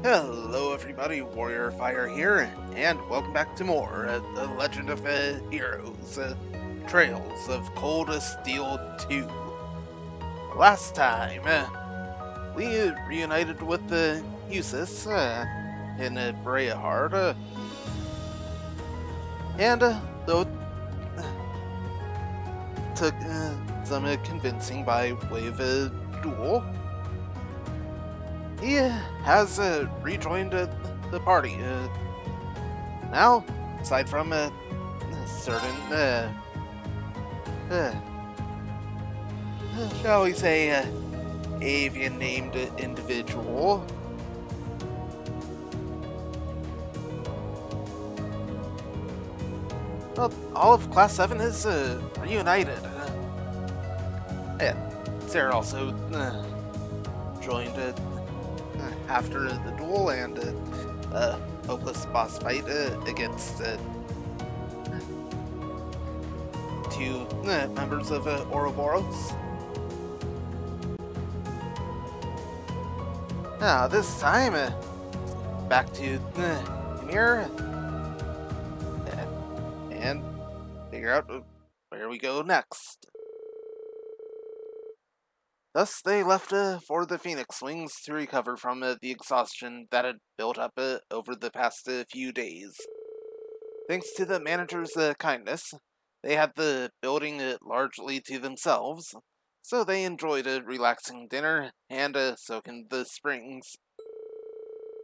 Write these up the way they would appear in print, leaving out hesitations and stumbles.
Hello everybody, Warrior Fire here, and welcome back to more The Legend of Heroes, Trails of Cold Steel 2. Last time, we reunited with Usus in Breahard, and though took some convincing by way of a duel, he has rejoined the party. Now, aside from a certain, shall we say, avian-named individual, well, all of Class 7 is reunited. And Sarah also joined after the duel and hopeless boss fight against two members of Ouroboros. Now, this time, back to Ymir and figure out where we go next. Thus, they left for the Phoenix Wings to recover from the exhaustion that had built up over the past few days. Thanks to the manager's kindness, they had the building largely to themselves, so they enjoyed a relaxing dinner and a soak in the springs.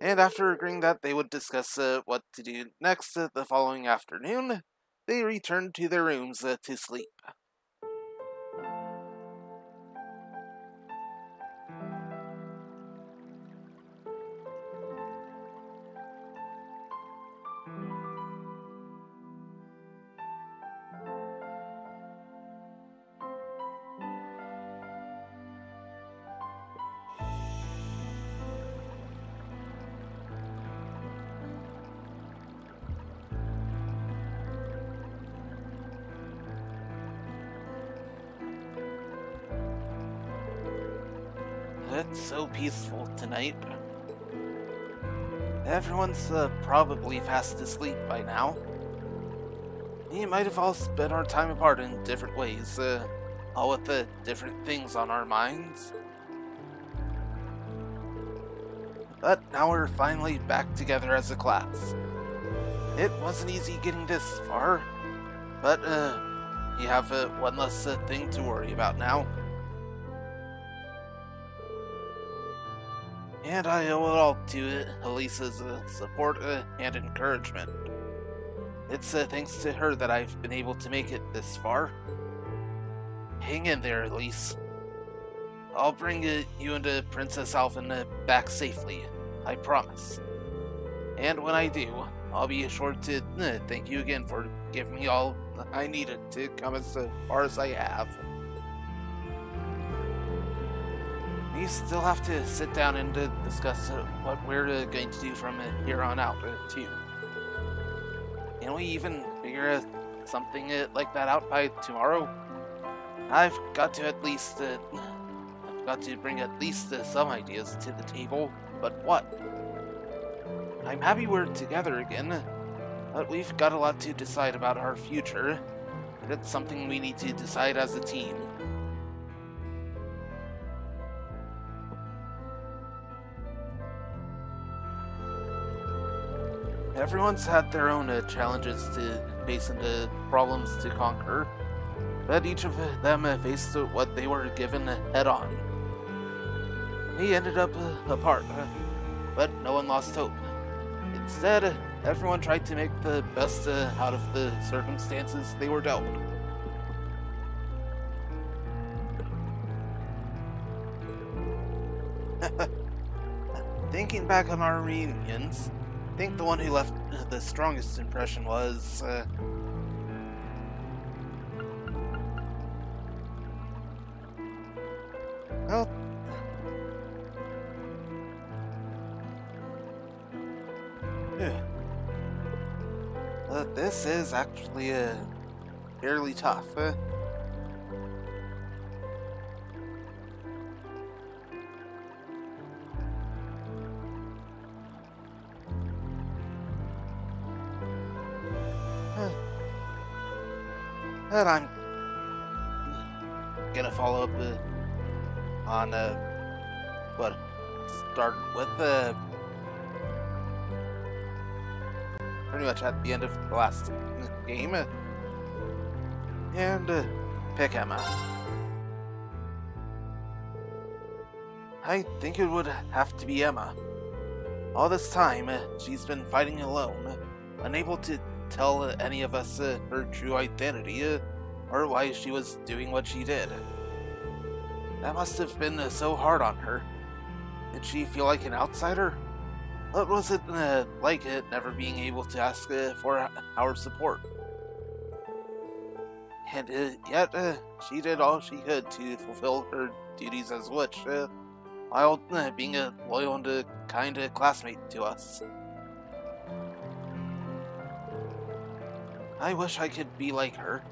And after agreeing that they would discuss what to do next the following afternoon, they returned to their rooms to sleep. It's so peaceful tonight. Everyone's probably fast asleep by now. We might have all spent our time apart in different ways, all with different things on our minds. But now we're finally back together as a class. It wasn't easy getting this far, but you have one less thing to worry about now. And I owe it all to Elisa's support and encouragement. It's thanks to her that I've been able to make it this far. Hang in there, Elise. I'll bring you and Princess Alphen back safely, I promise. And when I do, I'll be sure to thank you again for giving me all I needed to come as far as I have. We still have to sit down and discuss what we're going to do from here on out, too. Can we even figure something like that out by tomorrow? I've got to bring at least some ideas to the table, but what? I'm happy we're together again, but we've got a lot to decide about our future, and it's something we need to decide as a team. Everyone's had their own challenges to face and problems to conquer, but each of them faced what they were given head-on. We ended up apart, but no one lost hope. Instead, everyone tried to make the best out of the circumstances they were dealt. Thinking back on our reunions, I think the one who left the strongest impression was, well, this is actually fairly tough. But I'm gonna follow up on what started with pretty much at the end of the last game, and pick Emma. I think it would have to be Emma. All this time, she's been fighting alone, unable to tell any of us her true identity, or why she was doing what she did. That must have been so hard on her. Did she feel like an outsider? What was it like never being able to ask for our support? And yet, she did all she could to fulfill her duties as witch, while being a loyal and kind classmate to us. I wish I could be like her.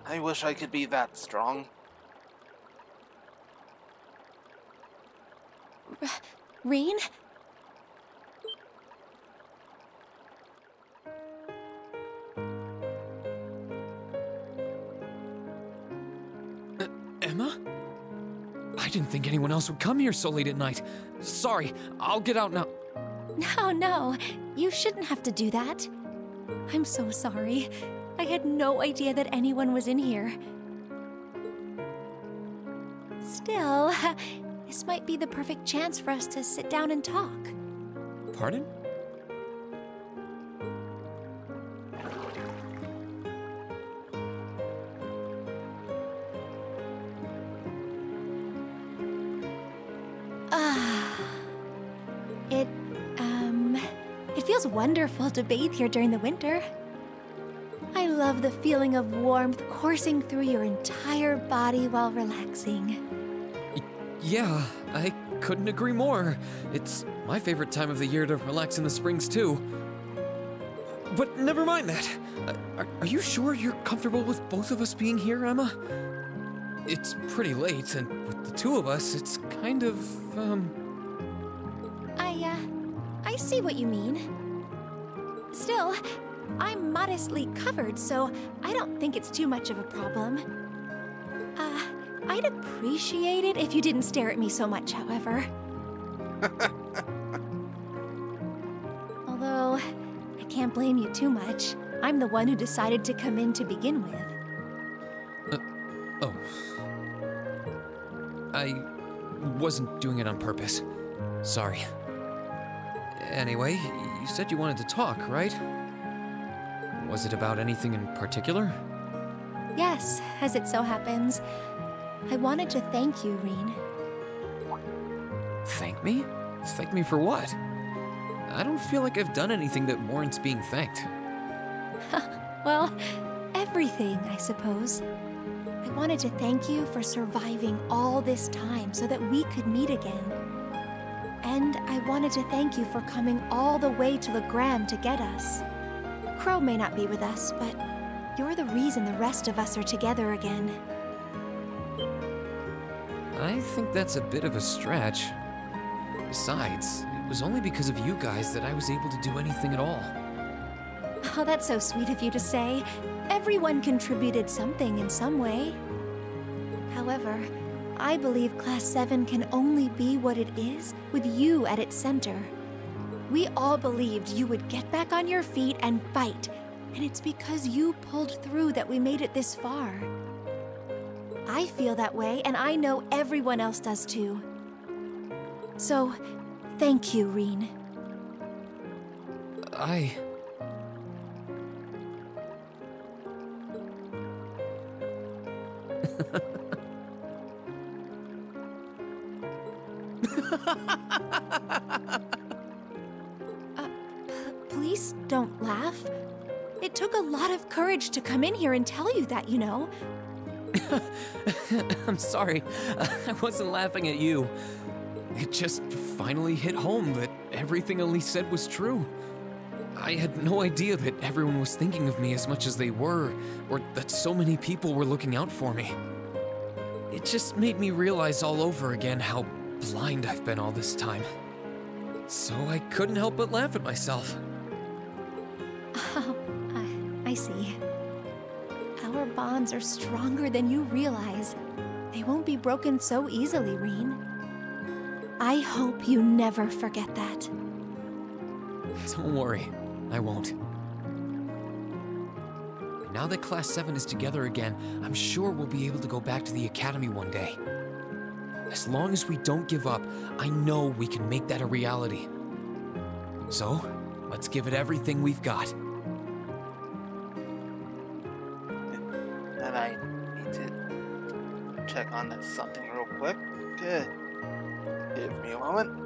I wish I could be that strong. Rean? Emma? I didn't think anyone else would come here so late at night. Sorry, I'll get out now. No, you shouldn't have to do that. I'm so sorry. I had no idea that anyone was in here. Still, this might be the perfect chance for us to sit down and talk. Pardon? It feels wonderful to bathe here during the winter. I love the feeling of warmth coursing through your entire body while relaxing. Yeah, I couldn't agree more. It's my favorite time of the year to relax in the springs, too. But never mind that. Are you sure you're comfortable with both of us being here, Emma? It's pretty late, and with the two of us, it's kind of, I see what you mean. Still, I'm modestly covered, so I don't think it's too much of a problem. I'd appreciate it if you didn't stare at me so much, however. Although, I can't blame you too much. I'm the one who decided to come in to begin with. Oh. I wasn't doing it on purpose. Sorry. Anyway, you said you wanted to talk, right? Was it about anything in particular? Yes, as it so happens. I wanted to thank you, Rean. Thank me? Thank me for what? I don't feel like I've done anything that warrants being thanked. Well, everything, I suppose. I wanted to thank you for surviving all this time so that we could meet again. And I wanted to thank you for coming all the way to Legram to get us. Crow may not be with us, but you're the reason the rest of us are together again. I think that's a bit of a stretch. Besides, it was only because of you guys that I was able to do anything at all. Oh, that's so sweet of you to say. Everyone contributed something in some way. However, I believe Class 7 can only be what it is with you at its center. We all believed you would get back on your feet and fight, and it's because you pulled through that we made it this far. I feel that way, and I know everyone else does too. So, thank you, Rean. Please don't laugh. It took a lot of courage to come in here and tell you that, you know. I'm sorry. I wasn't laughing at you. It just finally hit home that everything Elise said was true. I had no idea that everyone was thinking of me as much as they were, or that so many people were looking out for me. It just made me realize all over again how blind I've been all this time. So I couldn't help but laugh at myself. Oh, I see. bonds are stronger than you realize. They won't be broken so easily, Reen. I hope you never forget that. Don't worry, I won't. Now that Class 7 is together again, I'm sure we'll be able to go back to the Academy one day. As long as we don't give up, I know we can make that a reality. So, let's give it everything we've got. And I need to check on something real quick. Good. Give me a moment.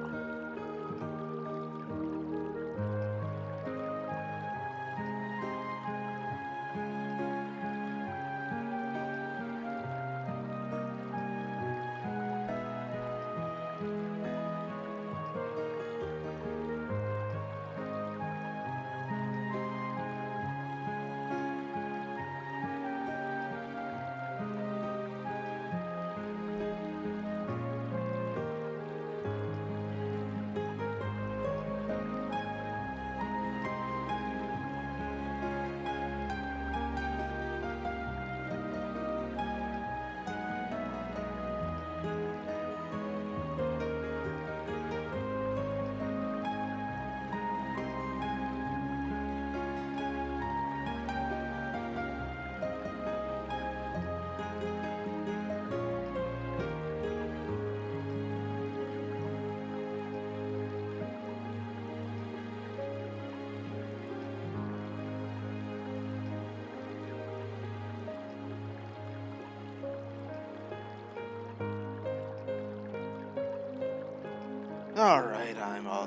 Alright, I'm all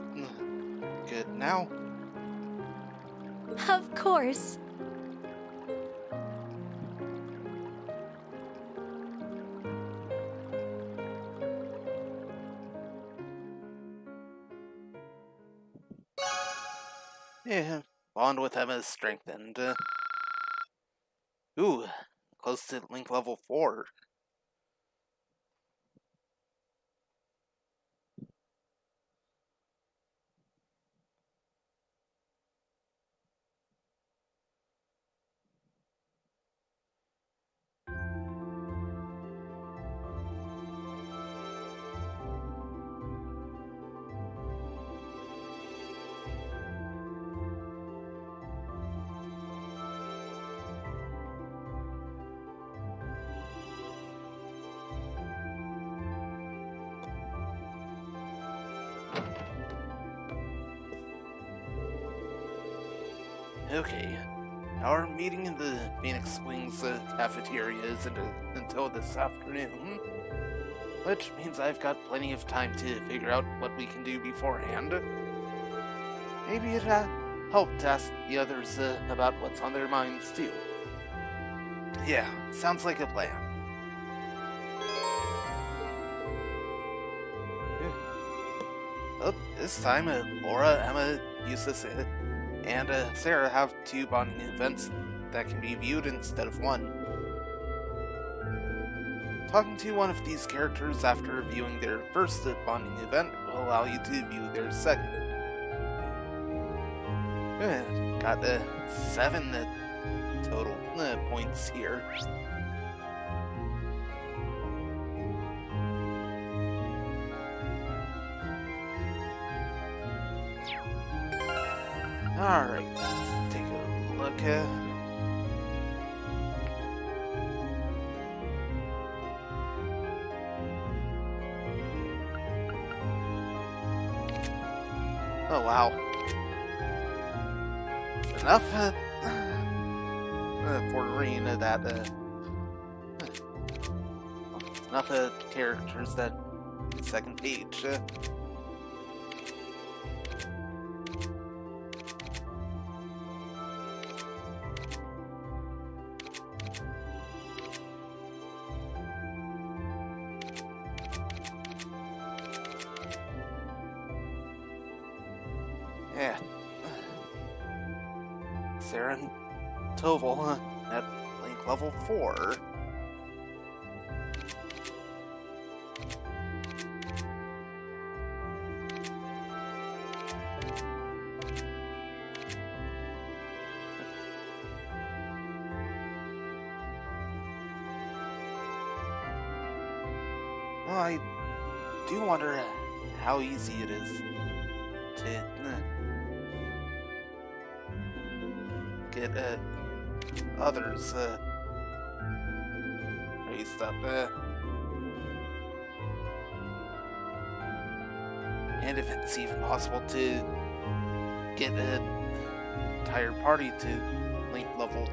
good now. Of course. Yeah, bond with Emma is strengthened. Ooh, close to link level 4. Okay, our meeting in the Phoenix Wings cafeteria isn't until this afternoon, which means I've got plenty of time to figure out what we can do beforehand. Maybe it helped ask the others about what's on their minds too. Yeah, sounds like a plan. Oh, this time Laura, Emma, Eustace, and Sarah have 2 bonding events that can be viewed instead of 1. Talking to one of these characters after viewing their first bonding event will allow you to view their second. Got 7 total points here. Alright, let's take a look at... Oh wow. It's enough for Reen that enough characters that second page. Yeah. Sarah and Toval at link level 4. Well, I do wonder how easy it is to get others raised up. And if it's even possible to get an entire party to link level,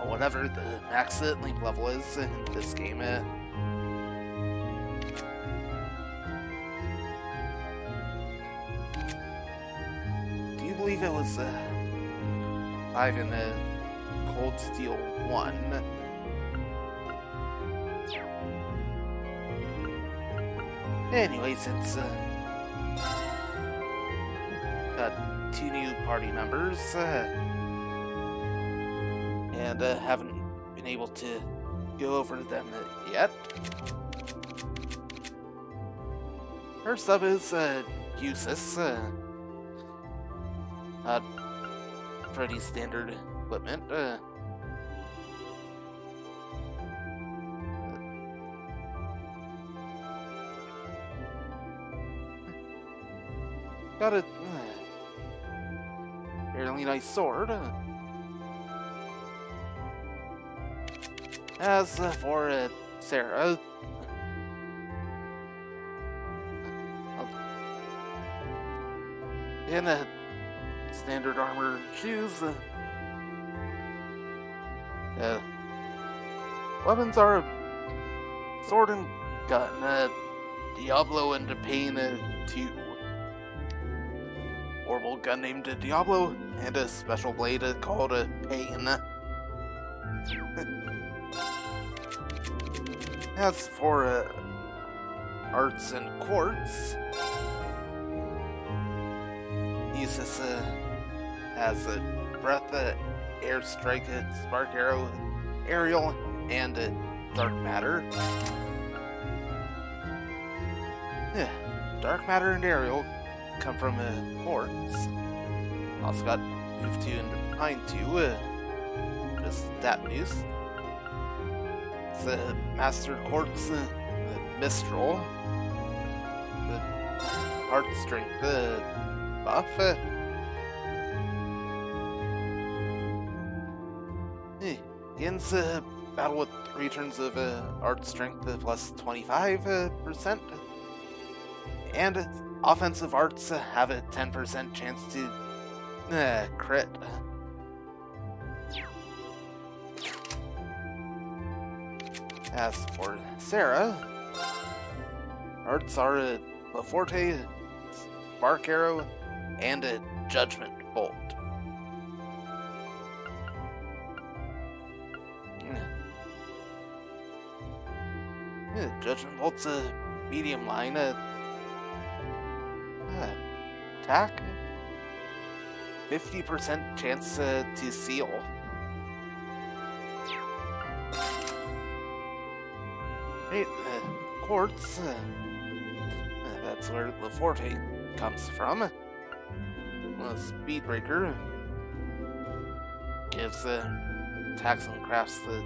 or whatever the max link level is in this game. Do you believe it was Ivan Cold Steel 1? Anyway, since got 2 new party members, and haven't been able to go over them yet. First up is Usis. Pretty standard equipment. Got a fairly nice sword. As for Sarah, in standard armor shoes, weapons are a sword and gun, Diablo and Pain 2. Horrible gun named Diablo, and a special blade called Pain. As for arts and quartz, Usis has a breath, airstrike, spark arrow, aerial, and dark matter. Dark matter and aerial come from quartz. Also got move 2 and pine 2, just stat boost. It's a master quartz Mistral, the heart strength buff. Begins battle with 3 turns of art strength plus 25%, and offensive arts have a 10% chance to crit. As for Sarah, arts are a Laforte, Spark Arrow, and a Judgment Bolt. Judgment Bolt's a medium line attack, 50% chance to seal. Right, quartz, that's where Laforte comes from. Speedbreaker gives attacks and crafts the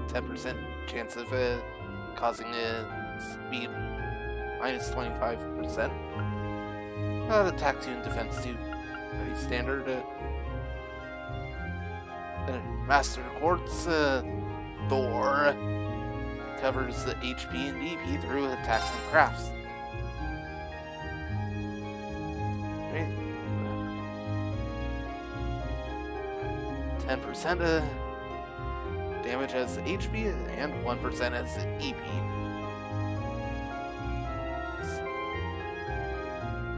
10% chance of causing speed minus 25%. Attack 2 and defense 2, pretty standard. Master Quartz Thor covers the HP and DP through attacks and crafts. Right. 10% damage as HP and 1% as EP.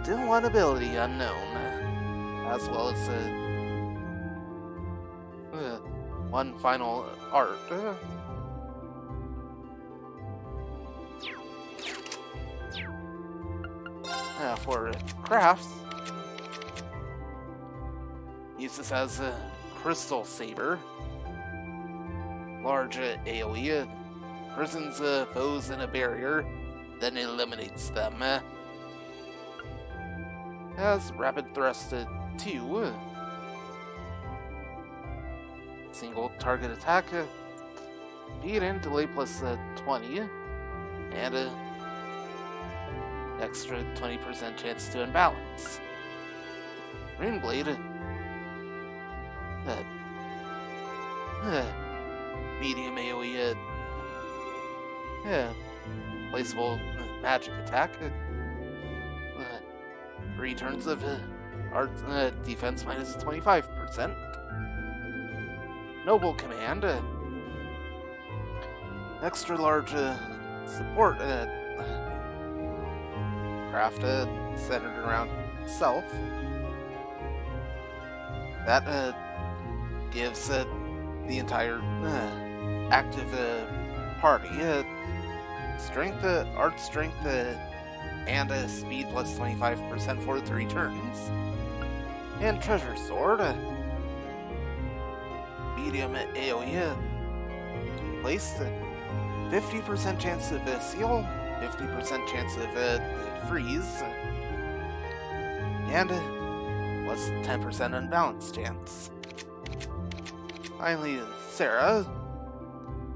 Still one ability unknown, as well as one final art. For crafts, Usis has a Crystal Saber, large AoE, prisons foes in a barrier, then eliminates them. Has Rapid Thrust 2, single target attack, beat and delay plus 20, and extra 20% chance to unbalance. Rainblade, medium AoE, placeable magic attack, returns of art defense minus 25%. Noble command, extra large support craft centered around itself. That gives the entire active party strength, art strength, and speed plus 25% for 3 turns. And treasure sword, medium AoE, placed 50% chance of seal, 50% chance of freeze, and plus 10% unbalanced chance. Finally, Sarah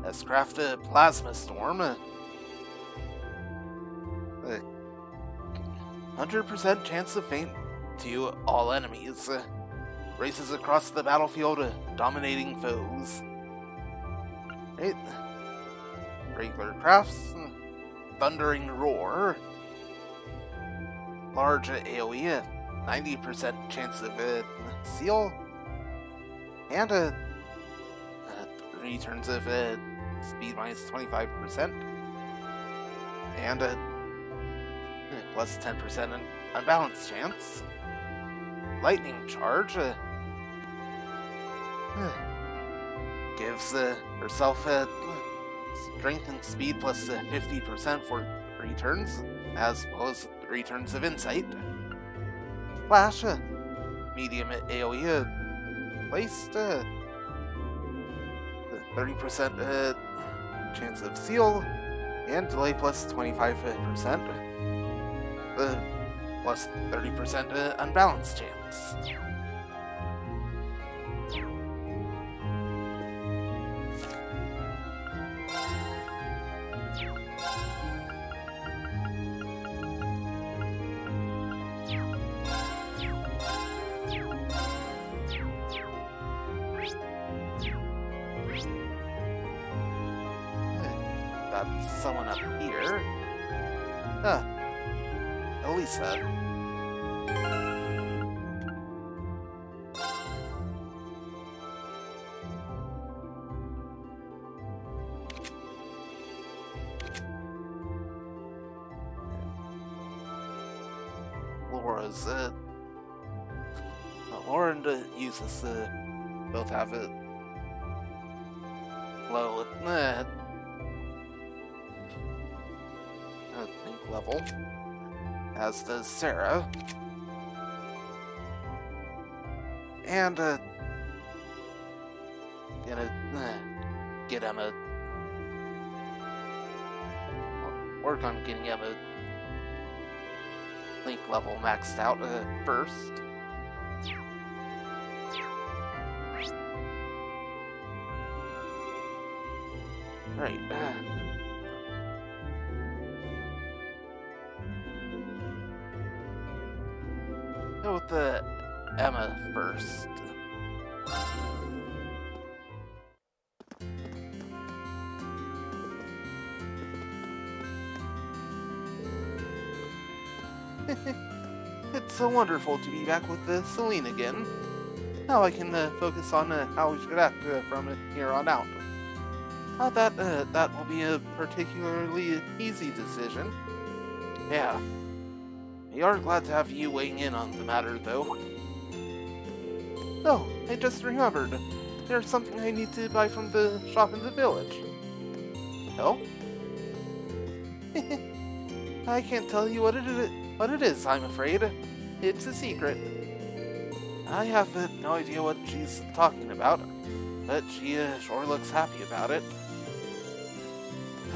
has crafted Plasma Storm. 100% chance of faint to all enemies. Races across the battlefield, dominating foes. Right. Regular crafts. Thundering Roar. Large AoE. 90% chance of seal. And returns of speed minus 25%. And plus 10% unbalanced chance. Lightning Charge gives herself strength and speed plus 50% for returns, as well as returns of insight. Flash, medium AoE, placed 30% chance of seal, and delay plus 25%. Plus 30% unbalanced chance. Got someone up here. Elisa. Laura's, Laura and Eustace, both have it low, I think, level. As does Sarah. And, gonna get Emma. Work on getting Emma Link level maxed out first. Right. Go with the Emma first. It's so wonderful to be back with Celine again. Now I can focus on how we should act from here on out. That will be a particularly easy decision. Yeah. We are glad to have you weighing in on the matter, though. Oh, I just remembered. There's something I need to buy from the shop in the village. Oh? I can't tell you what it is, I'm afraid. It's a secret. I have no idea what she's talking about, but she sure looks happy about it.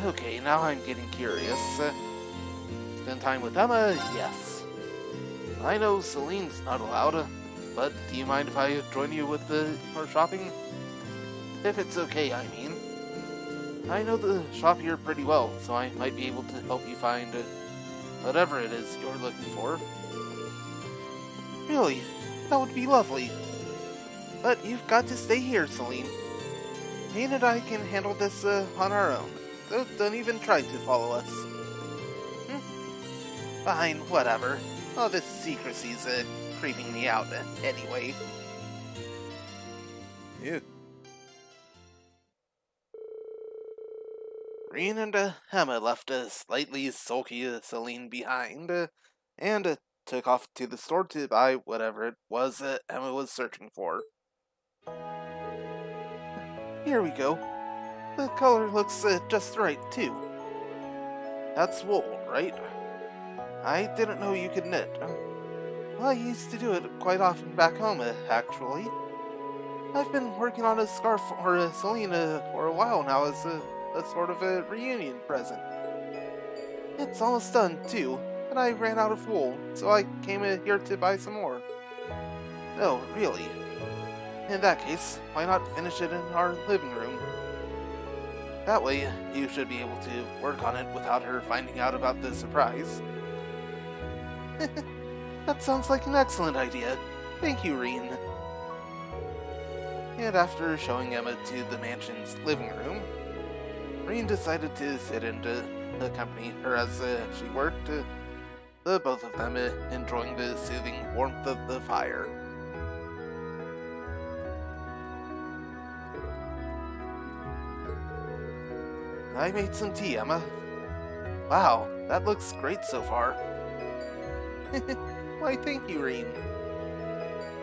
Okay, now I'm getting curious. Spend time with Emma? Yes. I know Celine's not allowed, but do you mind if I join you with for shopping? If it's okay, I mean. I know the shop here pretty well, so I might be able to help you find whatever it is you're looking for. Really, that would be lovely. But you've got to stay here, Celine. Rain and I can handle this on our own. Don't even try to follow us. Fine, whatever. All this secrecy's creeping me out anyway. Ew. Reen and Emma left a slightly sulky Celine behind, and took off to the store to buy whatever it was Emma was searching for. Here we go. The color looks just right, too. That's wool, right? I didn't know you could knit. Well, I used to do it quite often back home, actually. I've been working on a scarf for Selena for a while now as a sort of a reunion present. It's almost done, too, and I ran out of wool, so I came here to buy some more. Oh, really? In that case, why not finish it in our living room? That way, you should be able to work on it without her finding out about the surprise. That sounds like an excellent idea. Thank you, Reen. And after showing Emma to the mansion's living room, Reen decided to sit in to accompany her as she worked, the both of them enjoying the soothing warmth of the fire. I made some tea, Emma. Wow, that looks great so far. Why, thank you, Reen.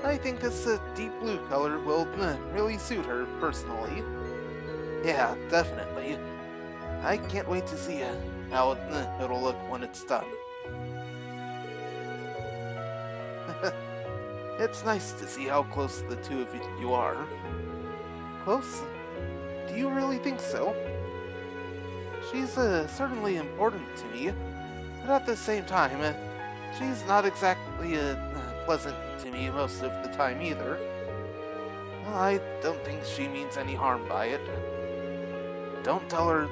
I think this deep blue color will really suit her, personally. Yeah, definitely. I can't wait to see how it'll look when it's done. It's nice to see how close the two of you are. Close? Do you really think so? She's certainly important to me, but at the same time, she's not exactly pleasant to me most of the time either. I don't think she means any harm by it. Don't tell her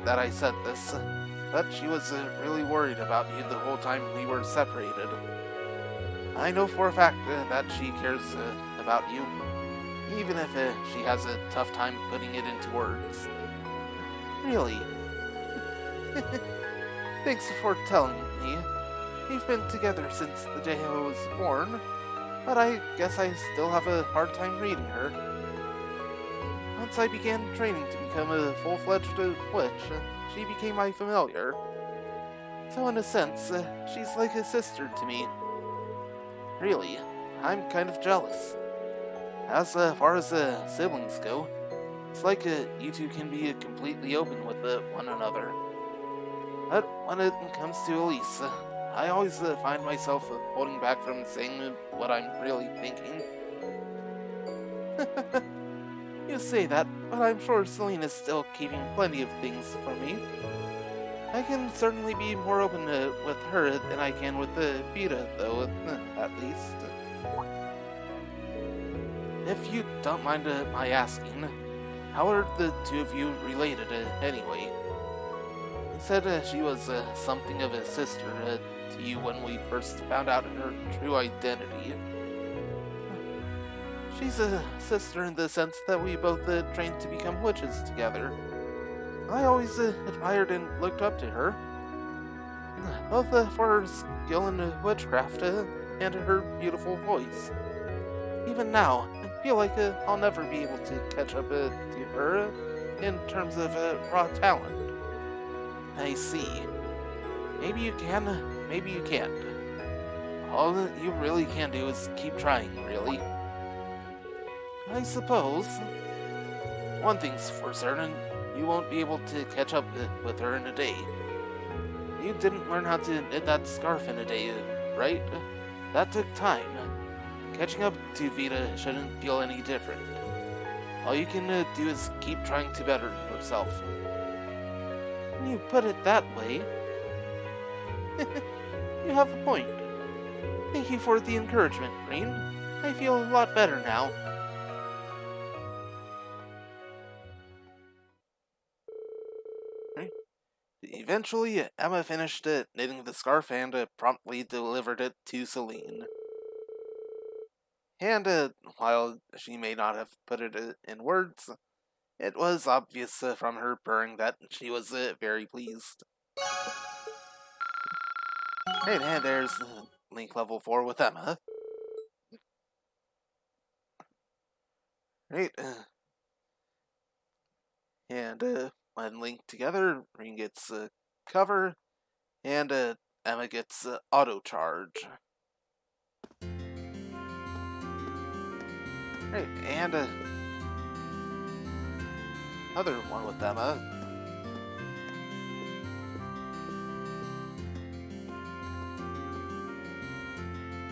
that I said this, but she was really worried about you the whole time we were separated. I know for a fact that she cares about you, even if she has a tough time putting it into words. Really. Thanks for telling me. We've been together since the day I was born, but I guess I still have a hard time reading her. Once I began training to become a full-fledged witch, she became my familiar. So in a sense, she's like a sister to me. Really, I'm kind of jealous. As far as siblings go, it's like you two can be completely open with one another. But when it comes to Elise, I always find myself holding back from saying what I'm really thinking. You say that, but I'm sure Selena's still keeping plenty of things from me. I can certainly be more open with her than I can with Vita, though, at least. If you don't mind my asking, how are the two of you related anyway? You said she was something of a sister to you when we first found out her true identity. She's a sister in the sense that we both trained to become witches together. I always admired and looked up to her, both for her skill in witchcraft and her beautiful voice. Even now, I feel like I'll never be able to catch up to her in terms of raw talent. I see. Maybe you can, maybe you can't. All that you really can do is keep trying, really. I suppose. One thing's for certain, you won't be able to catch up with her in a day. You didn't learn how to knit that scarf in a day, right? That took time. Catching up to Vita shouldn't feel any different. All you can do is keep trying to better yourself. When you put it that way, you have a point. Thank you for the encouragement, Reen. I feel a lot better now. Eventually, Emma finished knitting the scarf and promptly delivered it to Celine. And while she may not have put it in words, it was obvious from her purring that she was very pleased. Right, and there's Link level 4 with Emma. Right, and when linked together, Ring gets cover, and Emma gets auto charge. Right, and another one with Emma.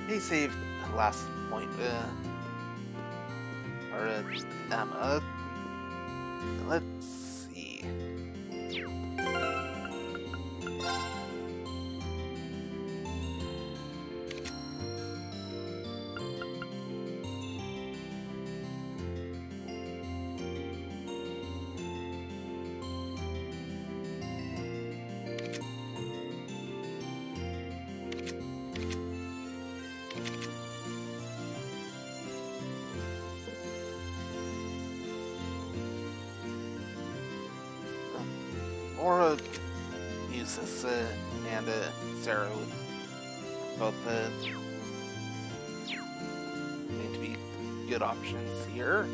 He saved the last point, or Emma. Let's see. Or Eustace and Sarah both seem to be good options here.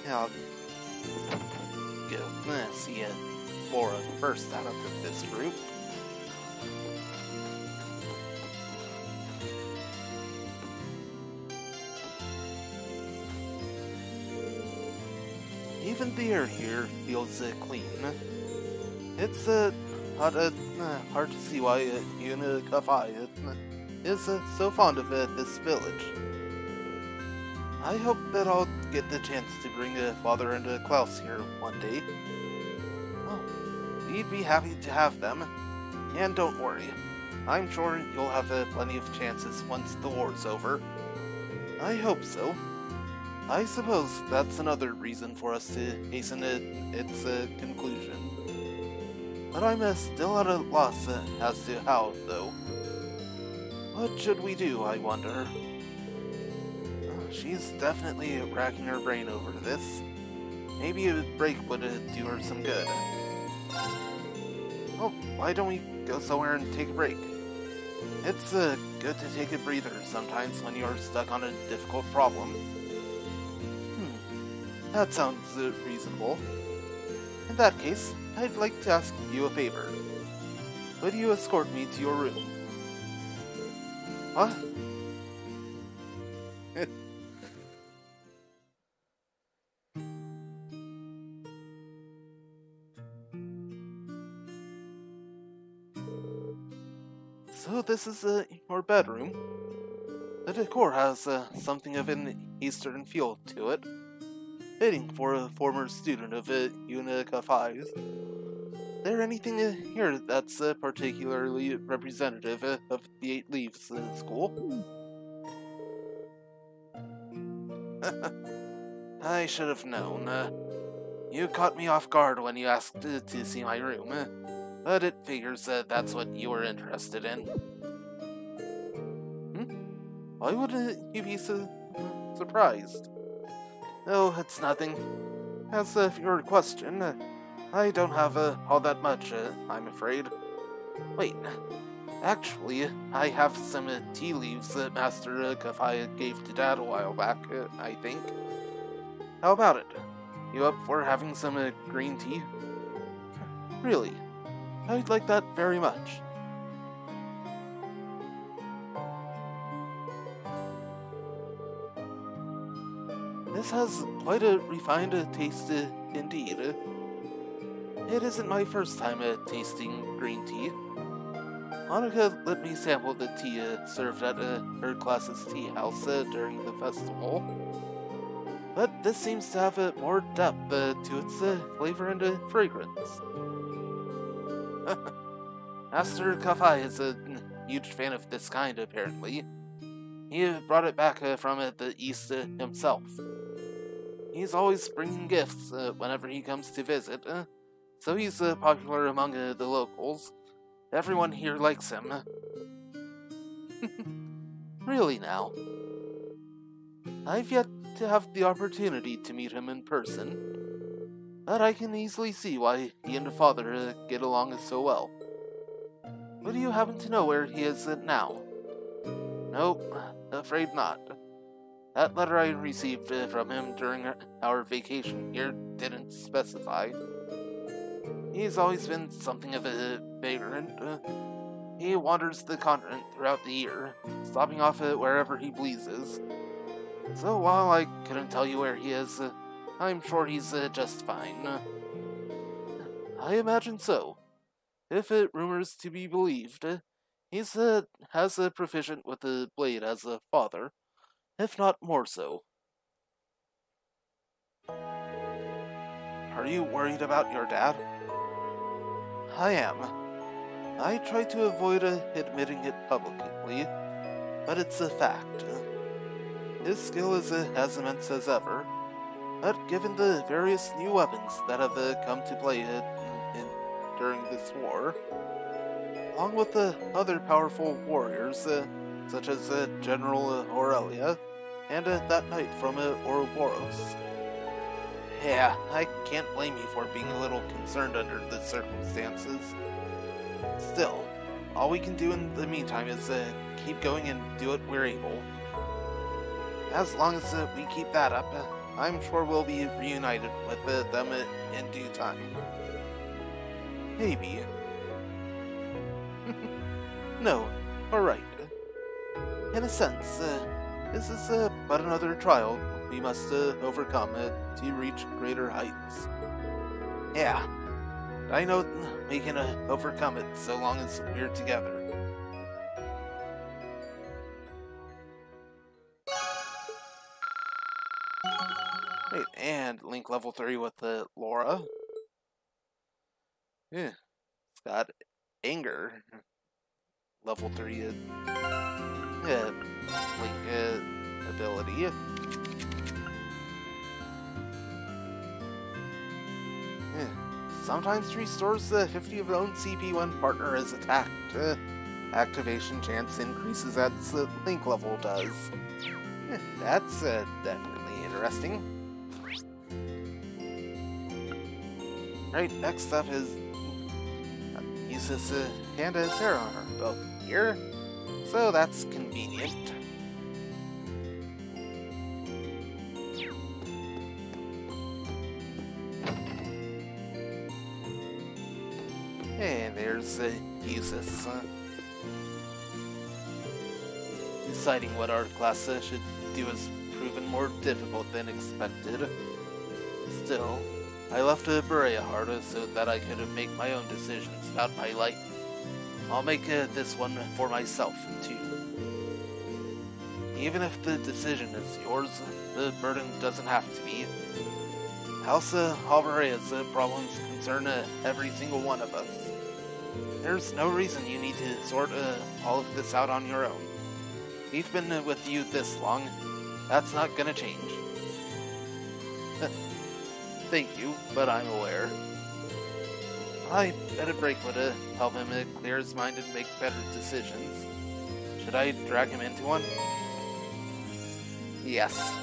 Now, go see Laura first out of this group. Even the air here feels clean. It's hard to see why Yuna Kafai is so fond of this village. I hope that I'll get the chance to bring Father and Klaus here one day. Oh, we'd be happy to have them. And don't worry, I'm sure you'll have plenty of chances once the war's over. I hope so. I suppose that's another reason for us to hasten its conclusion. But I'm still at a loss as to how, though. What should we do, I wonder? She's definitely racking her brain over this. Maybe a break would do her some good. Well, why don't we go somewhere and take a break? It's good to take a breather sometimes when you're stuck on a difficult problem. That sounds reasonable. In that case, I'd like to ask you a favor. Would you escort me to your room? Huh? So this is your bedroom. The decor has something of an Eastern feel to it. Fitting for a former student of Yuna Kafai's. Is there anything here that's particularly representative of the 8 Leaves school? I should have known. You caught me off guard when you asked to see my room, but it figures that's what you were interested in. Why would you be so surprised? Oh, it's nothing. As for your question, I don't have all that much, I'm afraid. Wait, actually, I have some tea leaves that Master Kafai gave to Dad a while back, I think. How about it? You up for having some green tea? Really? I'd like that very much. This has quite a refined taste indeed. It isn't my first time tasting green tea. Monica let me sample the tea served at her class's tea house during the festival. But this seems to have more depth to its flavor and fragrance. Master Kafai is huge fan of this kind, apparently. He brought it back from the east himself. He's always bringing gifts whenever he comes to visit, so he's popular among the locals. Everyone here likes him. Really now. I've yet to have the opportunity to meet him in person, but I can easily see why he and Father get along so well. But do you happen to know where he is now? Nope, afraid not. That letter I received from him during our vacation here didn't specify. He's always been something of a vagrant. He wanders the continent throughout the year, stopping off wherever he pleases. So while I couldn't tell you where he is, I'm sure he's just fine. I imagine so. If rumors to be believed, he's has a proficient with the blade as a father, if not more so. Are you worried about your dad? I am. I try to avoid admitting it publicly, but it's a fact. His skill is as immense as ever, but given the various new weapons that have come to play during this war, along with the other powerful warriors, such as General Aurelia, and that knight from Ouroboros. Yeah, I can't blame you for being a little concerned under the circumstances. Still, all we can do in the meantime is keep going and do what we're able. As long as we keep that up, I'm sure we'll be reunited with them in due time. Maybe. No, alright. In a sense, this is but another trial we must overcome to reach greater heights. Yeah, I know we can overcome it so long as we're together. Wait, and Link level 3 with Laura. Yeah, it's got anger. Level 3 Link ability. Sometimes restores 50 of their own CP when partner is attacked. Activation chance increases as Link level does. That's definitely interesting. Right, next up is Isis and Sarah are both here, so that's convenient. And there's Isis. Deciding what our class should do has proven more difficult than expected. Still, I left Berea Harda so that I could make my own decisions about my life. I'll make this one for myself, too. Even if the decision is yours, the burden doesn't have to be. House Alvarea's problems concern every single one of us. There's no reason you need to sort all of this out on your own. We've been with you this long. That's not gonna change. Thank you, but I'm aware. I bet a break would help him clear his mind and make better decisions. Should I drag him into one? Yes.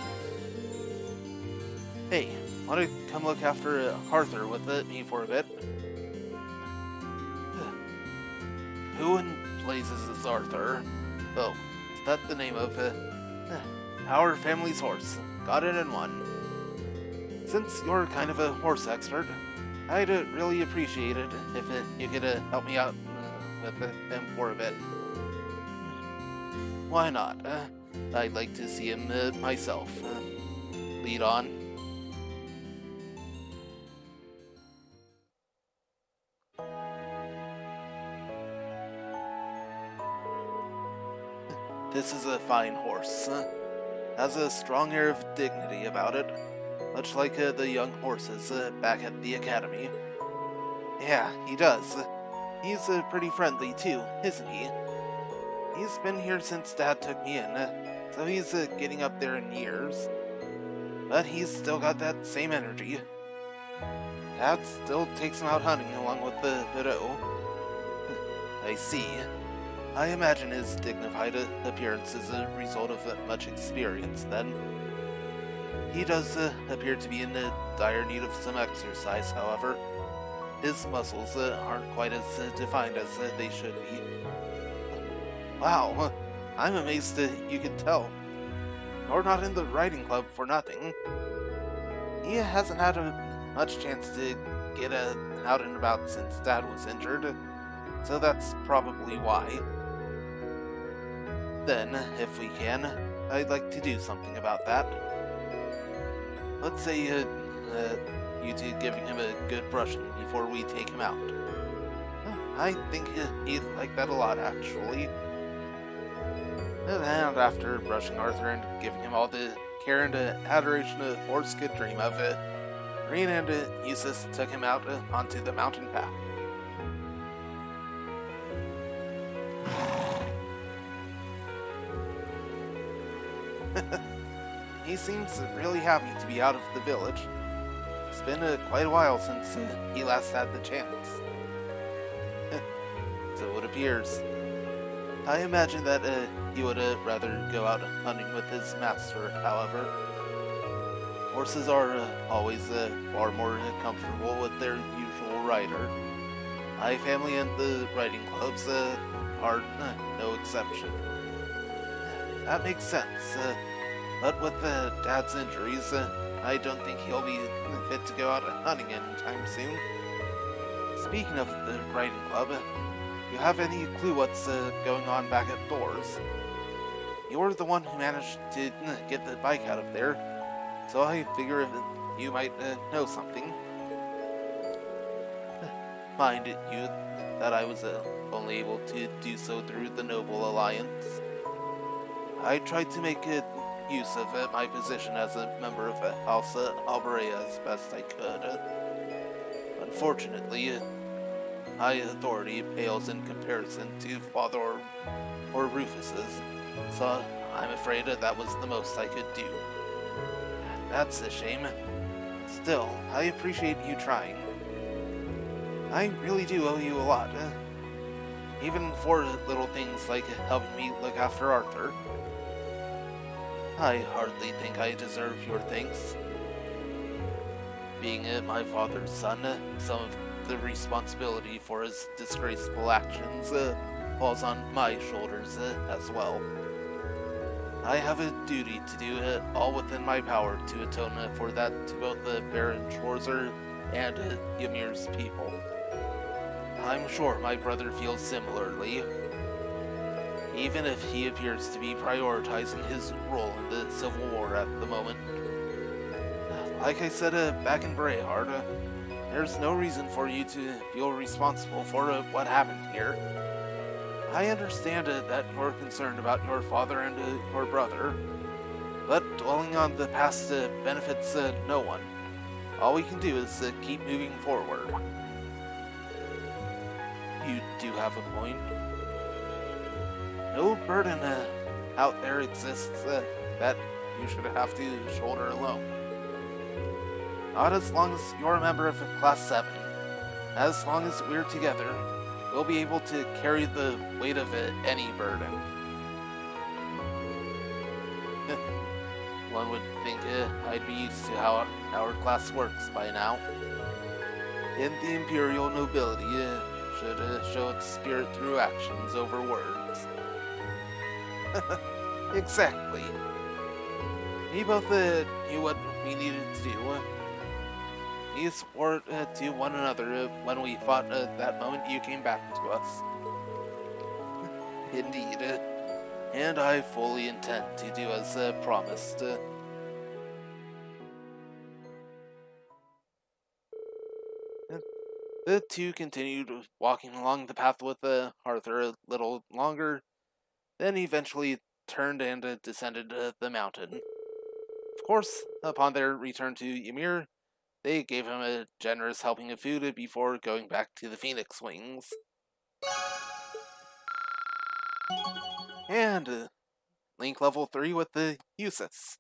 Hey, wanna come look after Arthur with me for a bit? Who in blazes is Arthur? Oh, is that the name of our family's horse? Got it in one. Since you're kind of a horse expert, I'd really appreciate it if you could help me out with him for a bit. Why not? I'd like to see him myself. Lead on. This is a fine horse. Has a strong air of dignity about it, much like the young horses back at the academy. Yeah, he does. He's pretty friendly too, isn't he? He's been here since Dad took me in, so he's getting up there in years. But he's still got that same energy. Dad still takes him out hunting along with the doe. I see. I imagine his dignified appearance is a result of much experience, then. He does appear to be in dire need of some exercise, however. His muscles aren't quite as defined as they should be. Wow, I'm amazed that you could tell. You're not in the riding club for nothing. He hasn't had much chance to get out and about since Dad was injured, so that's probably why. Then, if we can, I'd like to do something about that. Let's say you two giving him a good brushing before we take him out. I think he'd like that a lot, actually. And after brushing Arthur and giving him all the care and adoration a horse could dream of, Rean and Eustace took him out onto the mountain path. He seems really happy to be out of the village. It's been quite a while since he last had the chance. So it appears. I imagine that he would rather go out hunting with his master, however. Horses are always far more comfortable with their usual rider. My family and the riding clubs are no exception. That makes sense. But with Dad's injuries, I don't think he'll be fit to go out hunting anytime soon. Speaking of the riding club, you have any clue what's going on back at Thor's? You're the one who managed to get the bike out of there, so I figure you might know something. Mind you that I was only able to do so through the Noble Alliance. I tried to make use of my position as a member of House Alberea as best I could. Unfortunately, my authority pales in comparison to Father or Rufus's, so I'm afraid that was the most I could do. That's a shame. Still, I appreciate you trying. I really do owe you a lot, even for little things like helping me look after Arthur. I hardly think I deserve your thanks. Being my father's son, some of the responsibility for his disgraceful actions falls on my shoulders as well. I have a duty to do all within my power to atone for that to both Baron Schwarzer and Ymir's people. I'm sure my brother feels similarly, even if he appears to be prioritizing his role in the Civil War at the moment. Like I said back in Brayhard, there's no reason for you to feel responsible for what happened here. I understand that you're concerned about your father and your brother, but dwelling on the past benefits no one. All we can do is keep moving forward. You do have a point. No burden out there exists that you should have to shoulder alone. Not as long as you're a member of Class 7. As long as we're together, we'll be able to carry the weight of any burden. One would think I'd be used to how our class works by now. And the Imperial nobility should show its spirit through actions over words. Exactly. We both knew what we needed to do. We swore to one another when we fought that moment you came back to us. Indeed. And I fully intend to do as promised. The two continued walking along the path with Arthur a little longer, then eventually turned and descended the mountain. Of course, upon their return to Ymir, they gave him a generous helping of food before going back to the Phoenix Wings. And Link level 3 with the Usis.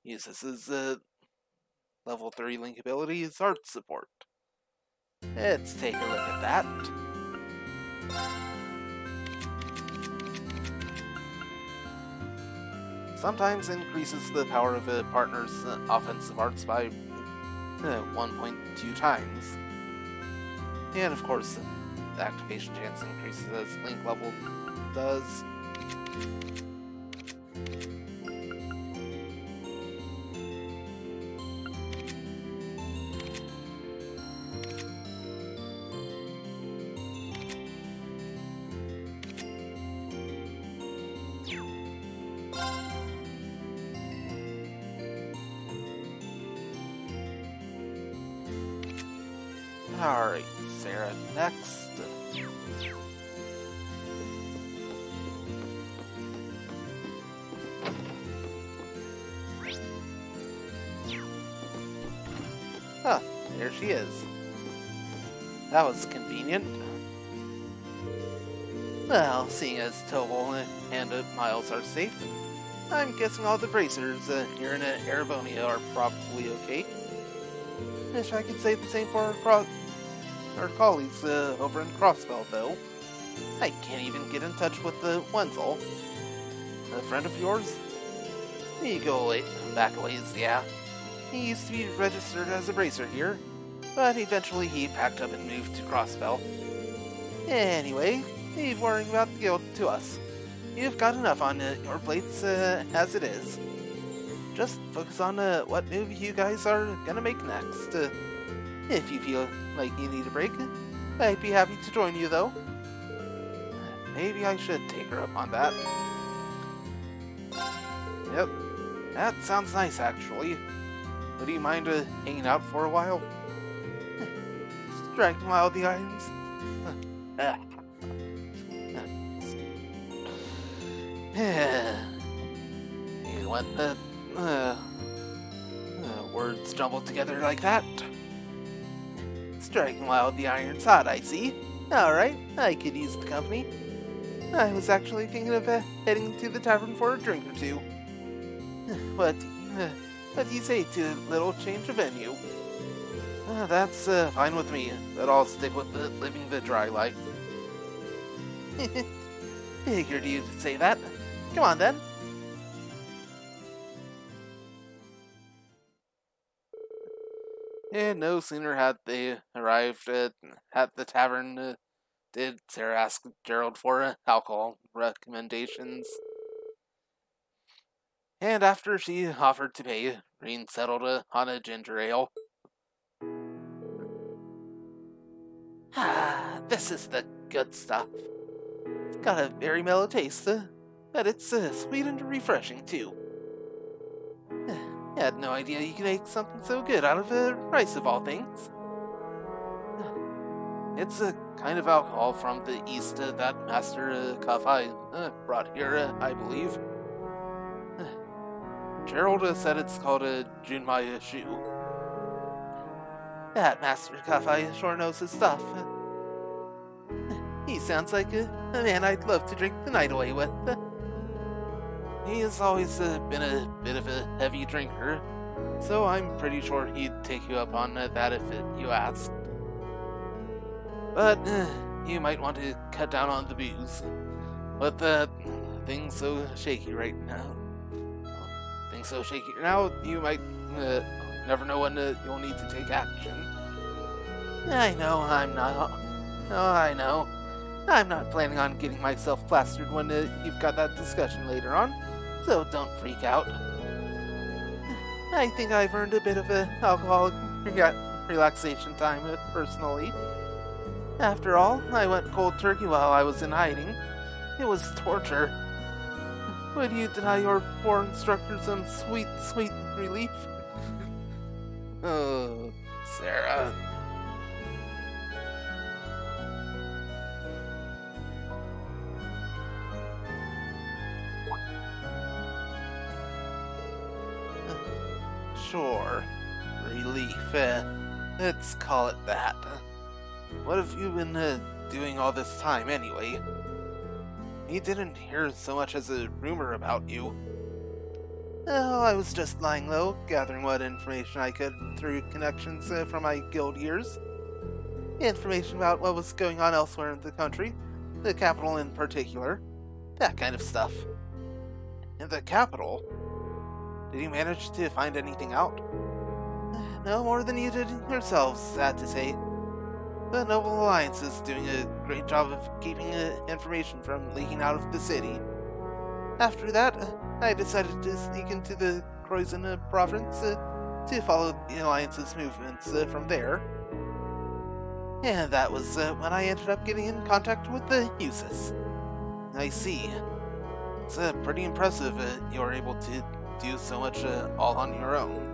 Usis's level 3 Link ability is Art Support. Let's take a look at that. Sometimes increases the power of a partner's offensive arts by 1.2 times. And of course, the activation chance increases as Link level does. Alright, Sarah, next. Huh, there she is. That was convenient. Well, seeing as Tobal and Miles are safe, I'm guessing all the bracers here in Erebonia are probably okay. Wish I could say the same for our colleagues over in Crossbell, though. I can't even get in touch with the Wenzel. A friend of yours? He go back a ways, yeah. He used to be registered as a bracer here, but eventually he packed up and moved to Crossbell. Anyway, leave worrying about the guild to us. You've got enough on your plates as it is. Just focus on what move you guys are gonna make next. If you feel like you need a break, I'd be happy to join you, though. Maybe I should take her up on that. Yep, that sounds nice, actually. Would you mind hanging out for a while? Striking while the irons. You want the words jumbled together like that? Striking while the iron's hot, I see. Alright, I could use the company. I was actually thinking of heading to the tavern for a drink or two. What do you say to a little change of venue? That's fine with me, but I'll stick with living the dry life. Figured you'd say that. Come on, then. And no sooner had they arrived at the tavern did Sarah ask Gerald for alcohol recommendations. And after she offered to pay, Rean settled on a ginger ale. Ah, this is the good stuff. It's got a very mellow taste, but it's sweet and refreshing, too. I had no idea you could make something so good out of rice, of all things. It's a kind of alcohol from the east that Master Kafai brought here, I believe. Gerald said it's called a Junmai Shu. That Master Kafai sure knows his stuff. He sounds like a man I'd love to drink the night away with. He has always been a bit of a heavy drinker, so I'm pretty sure he'd take you up on that if you asked. But you might want to cut down on the booze. With things so shaky right now. Things so shaky now, you might never know when you'll need to take action. I know I'm not. Oh, I know. I'm not planning on getting myself plastered when you've got that discussion later on, so don't freak out. I think I've earned a bit of alcoholic relaxation time personally. After all, I went cold turkey while I was in hiding. It was torture. Would you deny your poor instructor some sweet, sweet relief? Oh, Sarah. Sure. Relief, let's call it that. What have you been doing all this time anyway? He didn't hear so much as a rumor about you. Oh, I was just lying low, gathering what information I could through connections from my guild years. Information about what was going on elsewhere in the country, the capital in particular, that kind of stuff. In the capital? Did you manage to find anything out? No more than you did yourselves, sad to say. The Noble Alliance is doing a great job of keeping information from leaking out of the city. After that, I decided to sneak into the Croizen province to follow the Alliance's movements from there. And that was when I ended up getting in contact with the Usus. I see. It's pretty impressive you were able to do so much all on your own.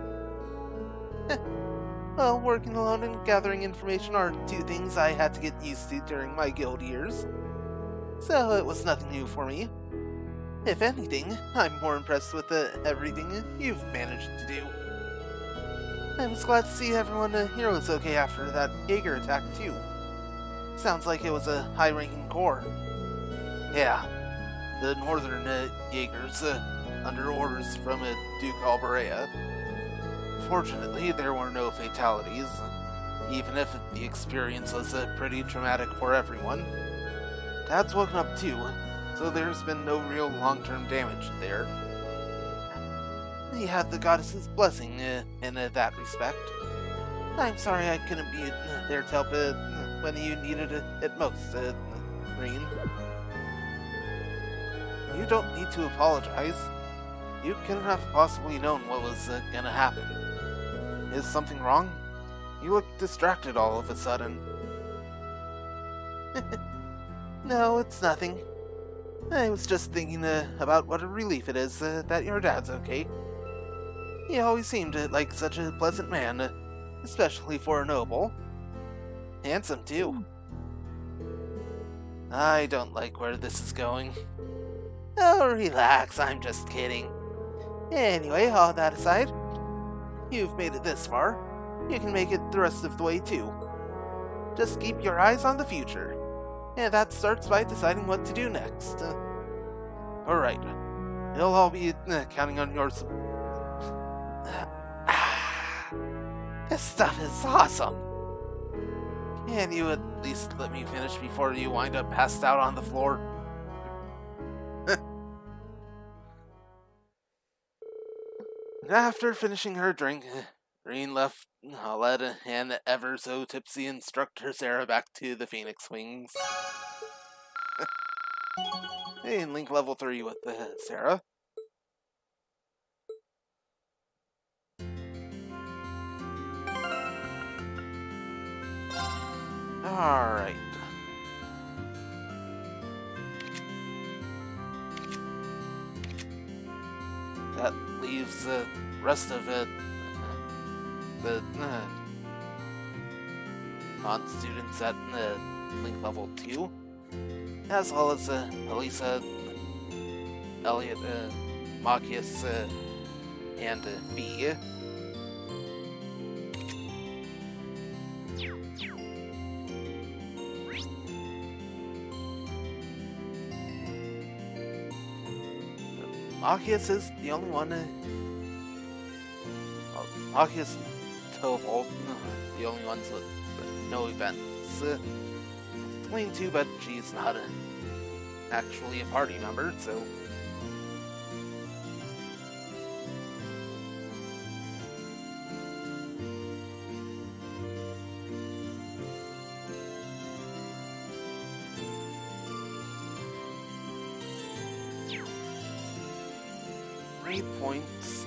Well, working alone and gathering information are two things I had to get used to during my guild years. So it was nothing new for me. If anything, I'm more impressed with everything you've managed to do. I was glad to see everyone here was okay after that Jaeger attack too. Sounds like it was a high-ranking corps. Yeah, the northern Jaegers, under orders from Duke Alberea. Fortunately, there were no fatalities, even if the experience was pretty traumatic for everyone. Dad's woken up too, so there's been no real long-term damage there. He had the goddess's blessing in that respect. I'm sorry I couldn't be there to help when you needed it most, Green. You don't need to apologize. You couldn't have possibly known what was gonna happen. Is something wrong? You look distracted all of a sudden. No, it's nothing. I was just thinking about what a relief it is that your dad's okay. He always seemed like such a pleasant man, especially for a noble. Handsome, too. I don't like where this is going. Oh, relax, I'm just kidding. Anyway, all that aside, you've made it this far. You can make it the rest of the way, too. Just keep your eyes on the future. And that starts by deciding what to do next. Alright. We'll all be counting on your support. This stuff is awesome! Can you at least let me finish before you wind up passed out on the floor? After finishing her drink, Green left Aled and ever so tipsy instructor Sarah back to the Phoenix Wings. Hey, in Link level 3 with Sarah. Alright. That leaves the rest of the non-students at Link level 2, as well as Elisa, Elliot, Machias, and Fee. Machias is the only one. Machias, Tovold, the only ones with no events. Clean too, but she's not actually a party member, so. Points.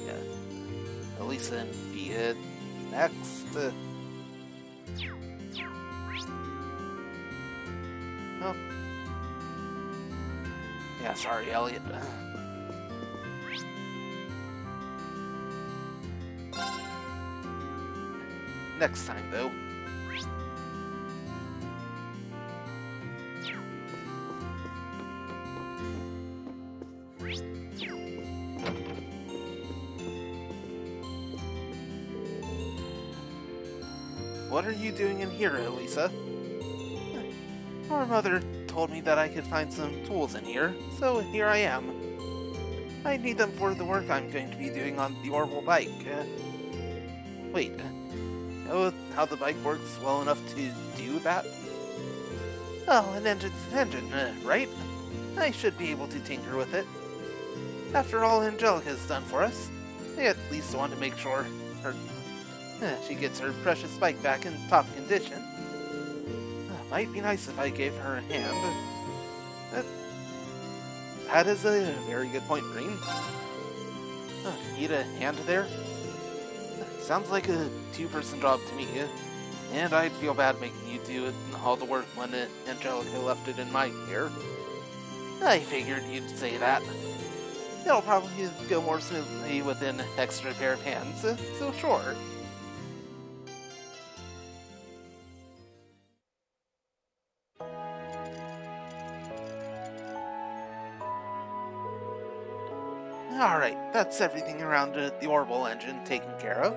Yeah. Elisa and Fee next. Oh. Yeah, sorry, Elliot. next time, though. What are you doing in here, Elisa? Our mother told me that I could find some tools in here, so here I am. I need them for the work I'm going to be doing on the Orbital bike. Wait, know how the bike works well enough to do that? Oh, an engine's an engine, right? I should be able to tinker with it. After all Angelica's done for us, I at least want to make sure she gets her precious bike back in top condition. Might be nice if I gave her a hand. That is a very good point, Green. Need a hand there? Sounds like a two-person job to me, and I'd feel bad making you do all the work when Angelica left it in my care. I figured you'd say that. It'll probably go more smoothly with an extra pair of hands, so sure. Alright, that's everything around the Orbital engine taken care of.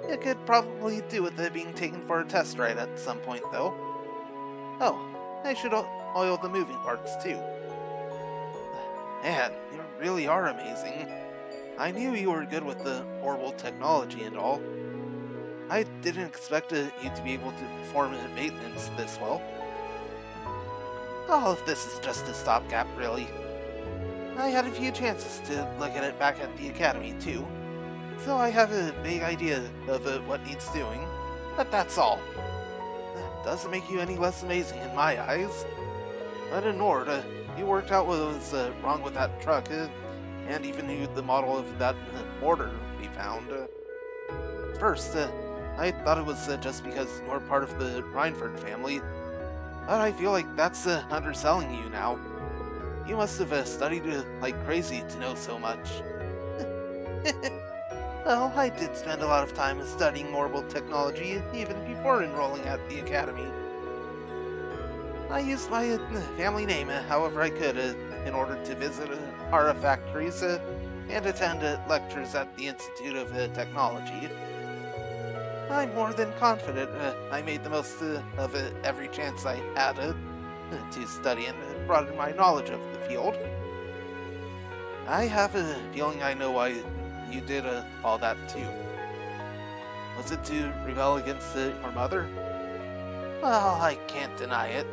You could probably do with it being taken for a test ride at some point, though. Oh, I should oil the moving parts, too. Man, you really are amazing. I knew you were good with the Orbital technology and all. I didn't expect you to be able to perform maintenance this well. All of this is just a stopgap, really. I had a few chances to look at it back at the Academy, too. So I have a vague idea of what needs doing, but that's all. That doesn't make you any less amazing in my eyes. But in Nord, you worked out what was wrong with that truck, and even knew the model of that mortar we found. First, I thought it was just because you were part of the Reinford family, but I feel like that's underselling you now. You must have studied like crazy to know so much. Well, I did spend a lot of time studying Orbital technology even before enrolling at the Academy. I used my family name however I could in order to visit RF factories and attend lectures at the Institute of Technology. I'm more than confident I made the most of every chance I had to study and broaden my knowledge of the field. I have a feeling I know why you did all that too. Was it to rebel against your mother? Well, I can't deny it.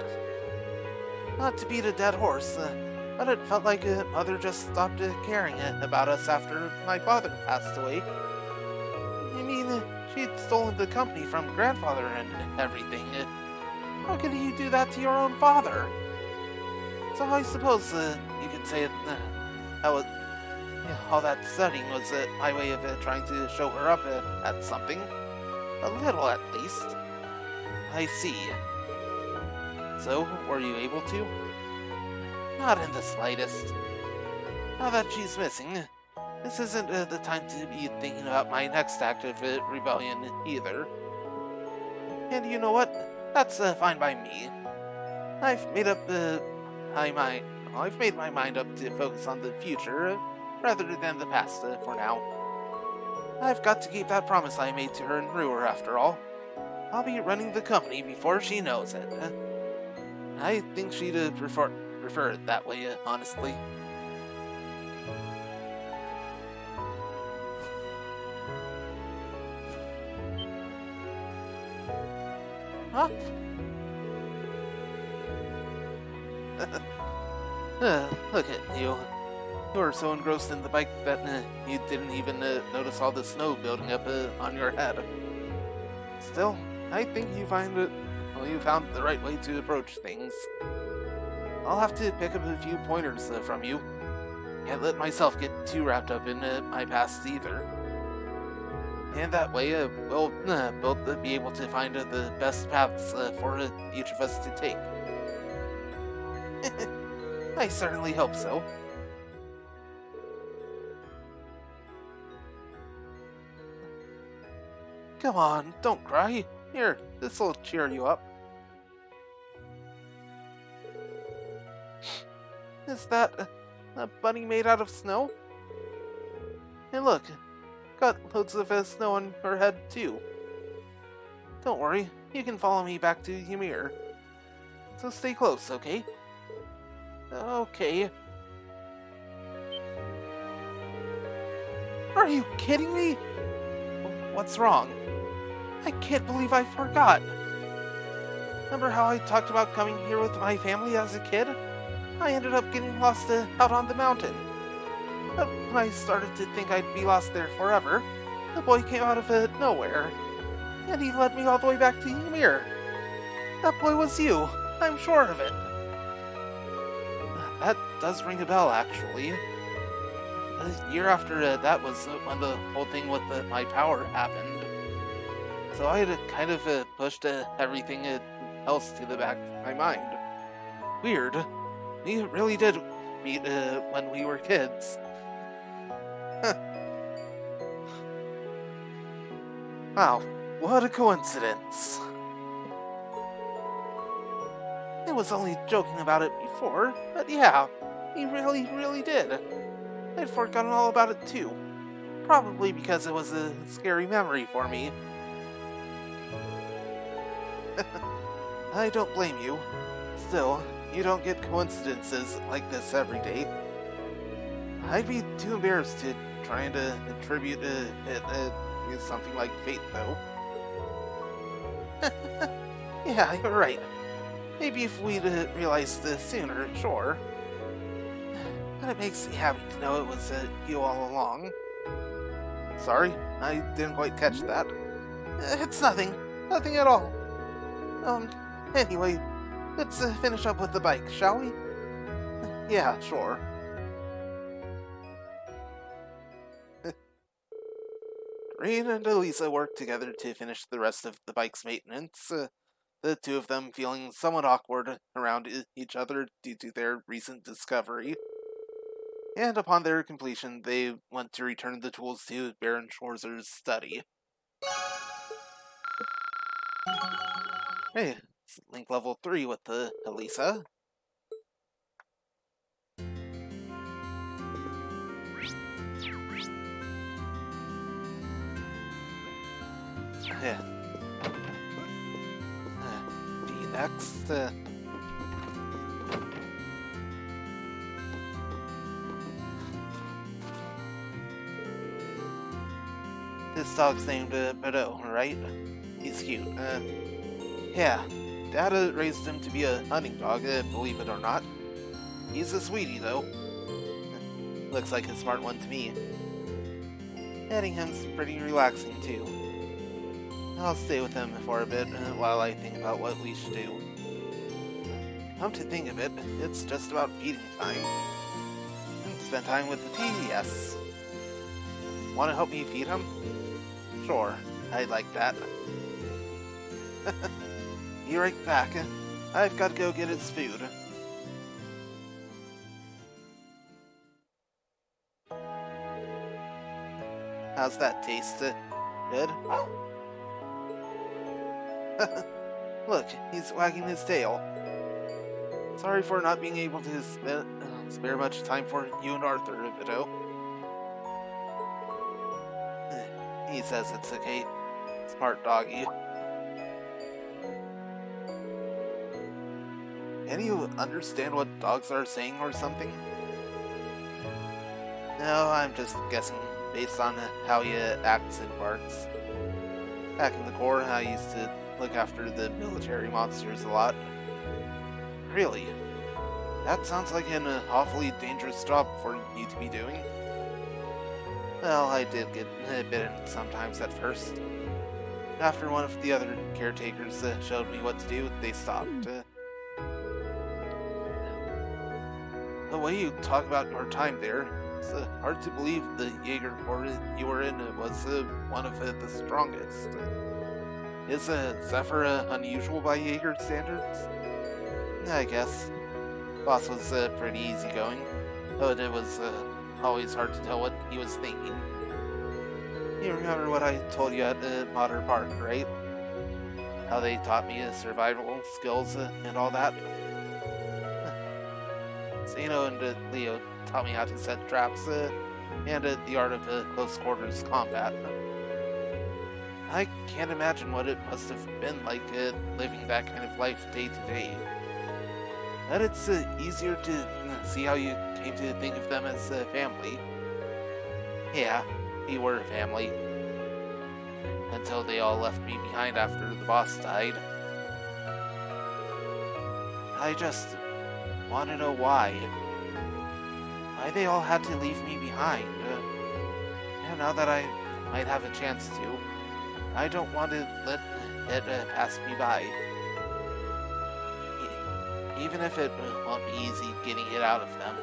Not to beat a dead horse, but it felt like Mother just stopped caring about us after my father passed away. I mean, she'd stolen the company from Grandfather and everything. How could you do that to your own father? So I suppose you could say all that studying was my way of trying to show her up at something. A little, at least. I see. So, were you able to? Not in the slightest. Now that she's missing, this isn't the time to be thinking about my next act of rebellion either. And you know what? That's fine by me. I've made my mind up to focus on the future rather than the past for now. I've got to keep that promise I made to her in Brewer after all. I'll be running the company before she knows it. I think she'd prefer it that way, honestly. Huh? Look at you. You were so engrossed in the bike that you didn't even notice all the snow building up on your head. Still, I think you found the right way to approach things. I'll have to pick up a few pointers from you. Can't let myself get too wrapped up in my past either. And that way, we'll both be able to find the best paths for each of us to take. I certainly hope so. Come on, don't cry. Here, this'll cheer you up. Is that a bunny made out of snow? Hey look, got loads of snow on her head too. Don't worry, you can follow me back to Ymir. So stay close, okay? Okay. Are you kidding me? What's wrong? I can't believe I forgot. Remember how I talked about coming here with my family as a kid? I ended up getting lost out on the mountain. But when I started to think I'd be lost there forever, the boy came out of nowhere. And he led me all the way back to Ymir. That boy was you. I'm sure of it. That does ring a bell, actually. A year after that was when the whole thing with my power happened. So I had kind of pushed everything else to the back of my mind. Weird. We really did meet when we were kids. Wow, what a coincidence. I was only joking about it before, but yeah, we really did. I'd forgotten all about it too. Probably because it was a scary memory for me. I don't blame you. Still, you don't get coincidences like this every day. I'd be too embarrassed to try to attribute it to something like fate, though. Yeah, you're right. Maybe if we'd realized this sooner, sure. But it makes me happy to know it was you all along. Sorry, I didn't quite catch that. It's nothing. Nothing at all. Anyway, let's finish up with the bike, shall we? Yeah, sure. Rain and Elisa worked together to finish the rest of the bike's maintenance, the two of them feeling somewhat awkward around each other due to their recent discovery. And upon their completion, they went to return the tools to Baron Schwarzer's study. Hey, it's Link level 3 with the Elisa. Yeah. D next. This dog's named Bedeau, right? He's cute. Yeah. Dad raised him to be a hunting dog, believe it or not. He's a sweetie, though. Looks like a smart one to me. Petting him's pretty relaxing, too. I'll stay with him for a bit while I think about what we should do. Come to think of it, it's just about feeding time. Spend time with the tea, yes. Want to help me feed him? Sure, I'd like that. Be right back. I've got to go get his food. How's that taste? Good? Look, he's wagging his tail. Sorry for not being able to spare much time for you and Arthur, Bedeau. He says it's okay. Smart doggy. Can you understand what dogs are saying or something? No, I'm just guessing based on how he acts and barks. Back in the Corps, I used to look after the military monsters a lot. Really? That sounds like an awfully dangerous job for you to be doing. Well, I did get bitten sometimes at first. After one of the other caretakers showed me what to do, they stopped. The way you talk about your time there, it's hard to believe the Jaeger Corps you were in was one of the strongest. Is Zephyr unusual by Jaeger standards? I guess. Boss was pretty easygoing, but it was always hard to tell what he was thinking. You remember what I told you at Modern Park, right? How they taught me survival skills and all that? Zeno and Leo taught me how to set traps and the art of close quarters combat. I can't imagine what it must have been like living that kind of life day to day. But it's easier to see how you came to think of them as family. Yeah, we were family. Until they all left me behind after the boss died. I just want to know why. Why they all had to leave me behind. And now that I might have a chance to, I don't want to let it pass me by. Even if it won't be easy getting it out of them.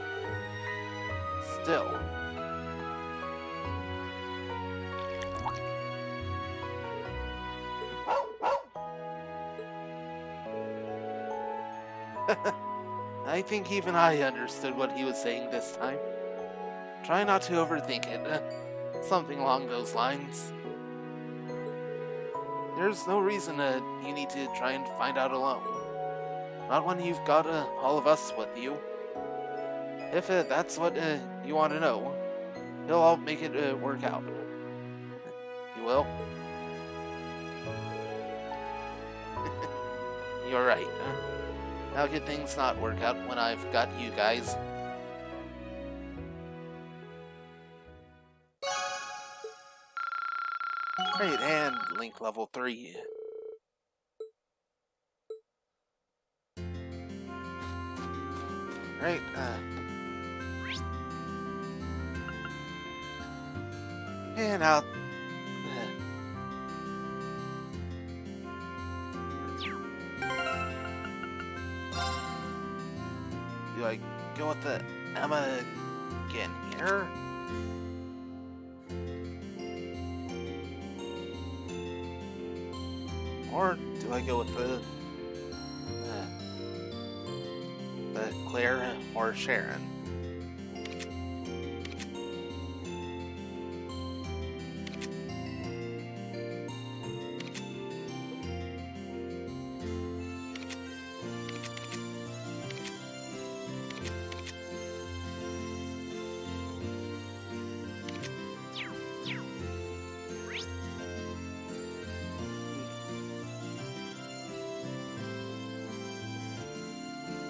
Still. I think even I understood what he was saying this time. Try not to overthink it. Something along those lines. There's no reason you need to try and find out alone. Not when you've got all of us with you. If that's what you want to know, he'll all make it work out. You will? You're right. How could things not work out when I've got you guys? Great, and Link level 3. Right, and out. Do I go with the Emma again here? Or do I go with the Claire or Sharon?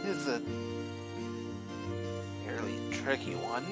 Is a fairly tricky one.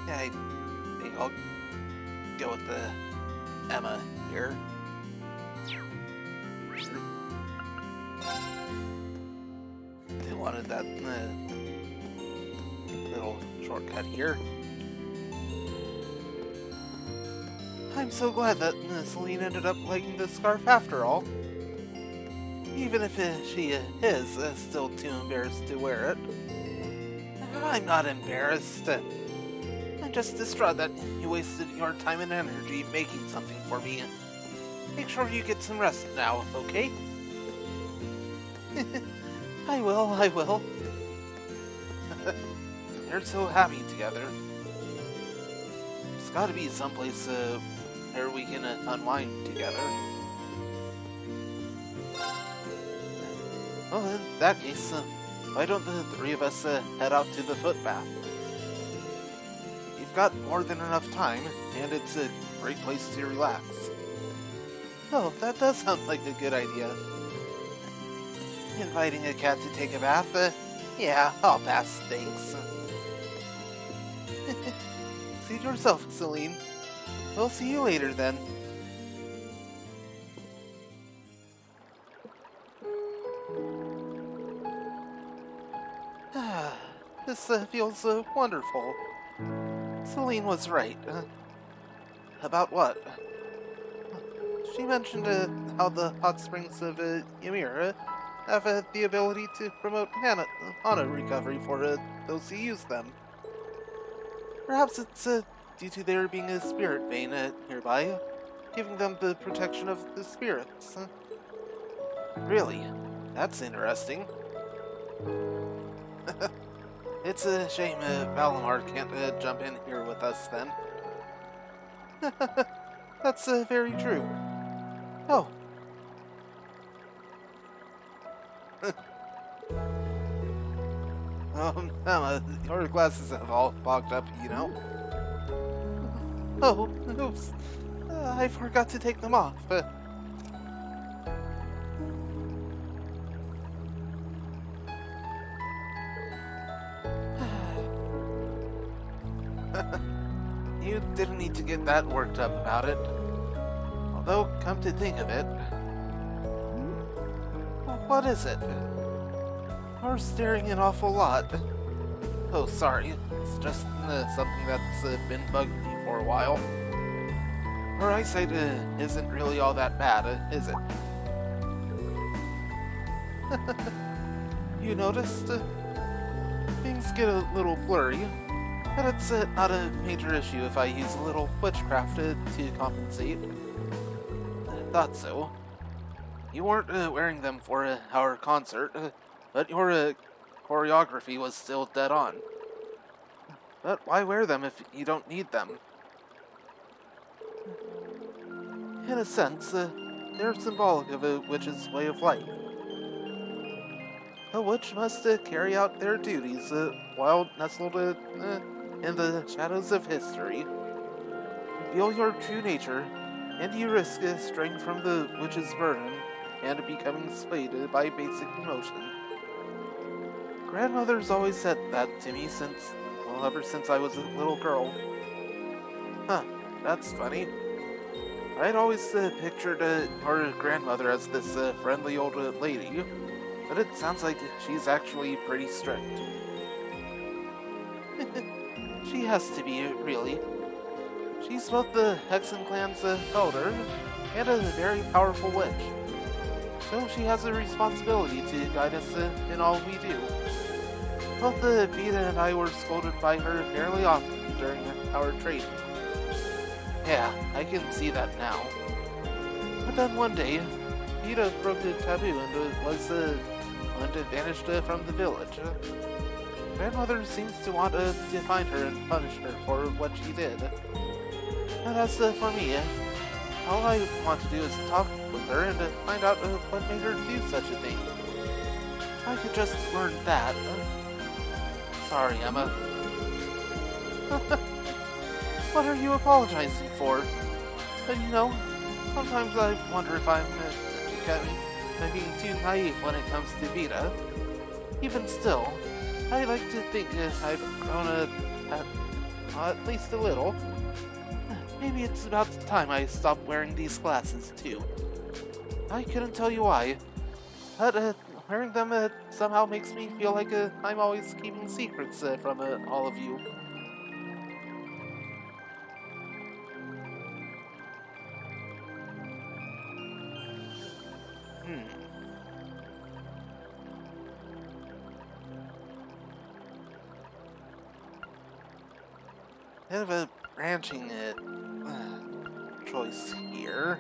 Yeah, I think I'll go with the Emma here. They wanted that little shortcut here. I'm so glad that Celine ended up liking the scarf after all. Even if she is still too embarrassed to wear it. I'm not embarrassed. I'm just distraught that you wasted your time and energy making something for me. Make sure you get some rest now, okay? I will. They're so happy together. There's gotta be someplace where we can unwind together. Well, in that case, why don't the three of us head out to the footpath? You've got more than enough time, and it's a great place to relax. Oh, that does sound like a good idea. Inviting a cat to take a bath? Yeah, I'll pass, thanks. See Suit yourself, Celine. We'll see you later then. This feels wonderful. Celine was right. About what? She mentioned how the hot springs of Ymir have the ability to promote mana recovery for those who use them. Perhaps it's due to there being a spirit vein nearby, giving them the protection of the spirits. Really? That's interesting. It's a shame Valimar can't jump in here with us then. That's very true. Oh. Emma, your glasses have all fogged up, you know. Oh, oops. I forgot to take them off. You didn't need to get that worked up about it. Although, come to think of it... What is it? You're staring an awful lot. Oh, sorry. It's just something that's been bugging me for a while. Her eyesight isn't really all that bad, is it? You noticed? Things get a little blurry. But it's not a major issue if I use a little witchcraft to compensate. I thought so. You weren't wearing them for our concert, but your choreography was still dead on. But why wear them if you don't need them? In a sense, they're symbolic of a witch's way of life. A witch must carry out their duties while nestled in the shadows of history. Reveal your true nature, and you risk straying from the witch's burden and becoming swayed by basic emotion. Grandmother's always said that to me ever since I was a little girl. Huh, that's funny. I'd always pictured our grandmother as this friendly old lady, but it sounds like she's actually pretty strict. She has to be, really. She's both the Hexen clan's elder and a very powerful witch, so she has a responsibility to guide us in all we do. Both Vita and I were scolded by her fairly often during our training. Yeah, I can see that now. But then one day, Vita broke the taboo and vanished from the village. Grandmother seems to want to find her and punish her for what she did. And as for me, all I want to do is talk with her and find out what made her do such a thing. If I could just learn that. Sorry, Emma. What are you apologizing for? You know, sometimes I wonder if I'm being too naive when it comes to Vita. Even still, I like to think I've grown at least a little. Maybe it's about time I stopped wearing these glasses, too. I couldn't tell you why, but wearing them somehow makes me feel like I'm always keeping secrets from all of you. Bit of a branching choice here.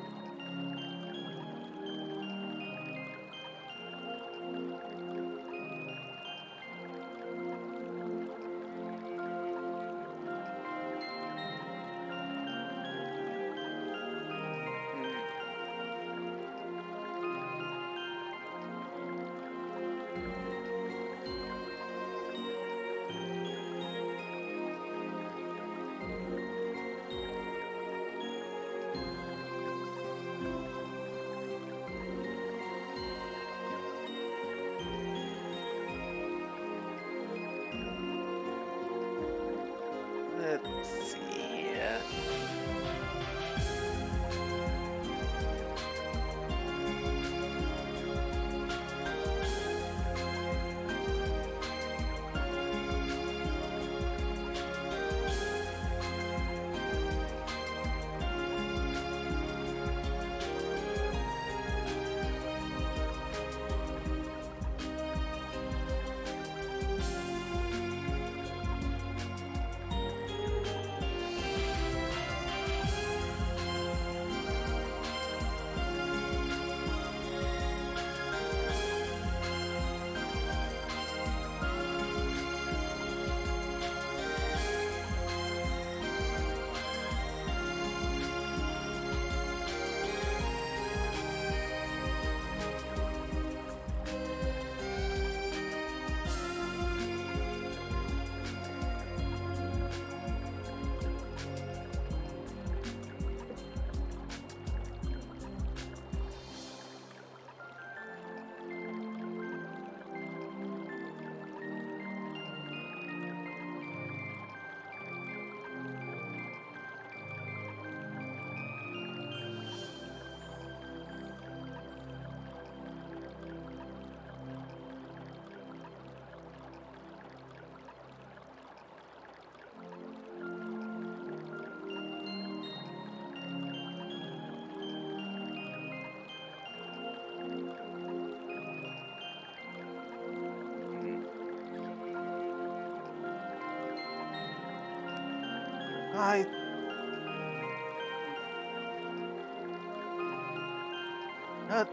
I...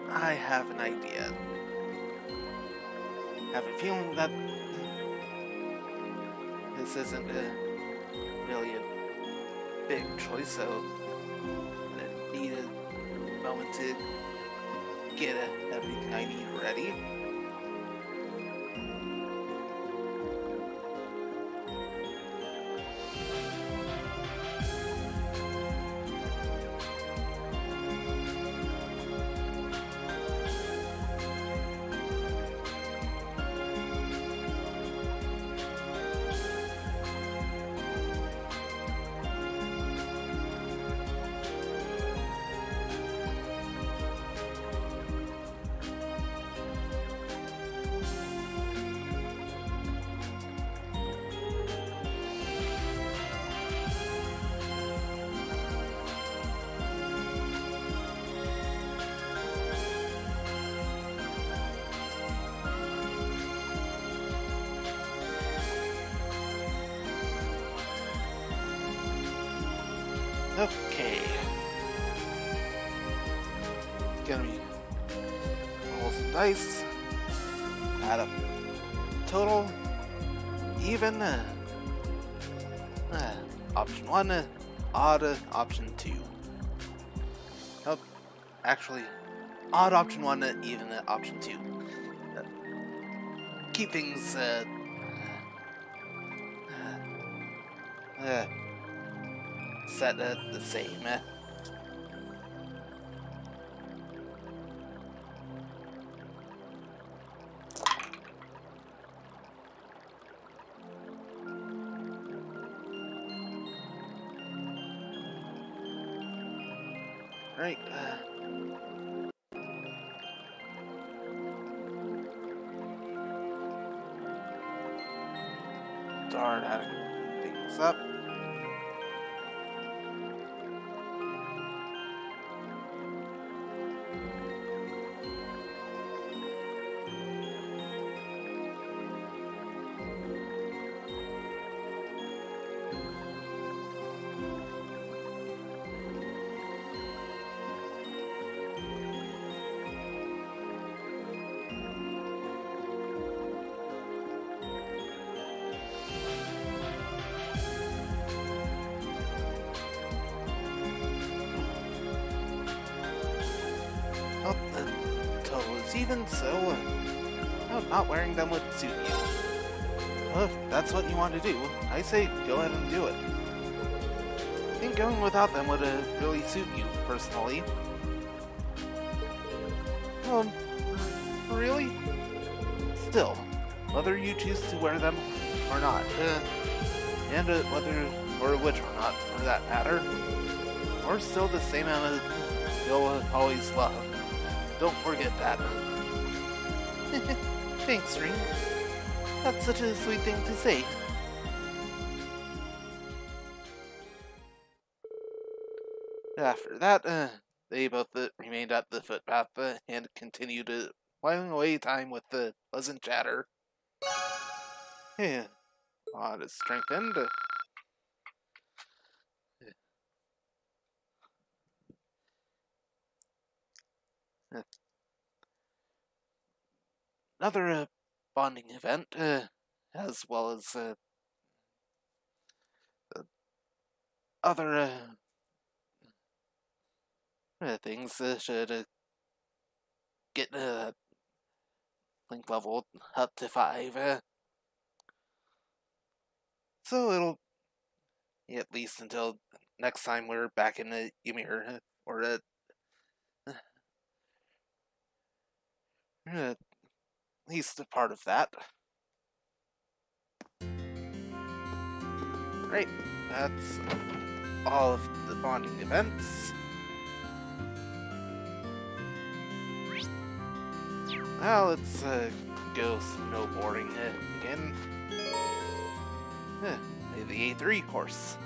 I have an idea. I have a feeling that this isn't really a big choice, so I need a moment to get everything I need ready. Okay. Gonna be roll some dice. Add up total. Even. Option 1. Odd option 2. Oh, actually, odd option 1, even option 2. Keep things set the same. Right. Start adding things up. Oh, the total is even, so not wearing them would suit you. Well, if that's what you want to do, I say go ahead and do it. I think going without them would really suit you, personally. Really? Still, whether you choose to wear them or not, and whether or which or not, for that matter, are still the same Emma you'll always love. Don't forget that. Thanks, Ring. That's such a sweet thing to say. After that, they both remained at the footpath and continued whiling away time with the pleasant chatter. Yeah, bond is strengthened. Another bonding event, as well as other things should get link level up to 5. So it'll be at least until next time we're back in Ymir, or at least a part of that. Right, that's all of the bonding events. Now let's go snowboarding again. The A3 course.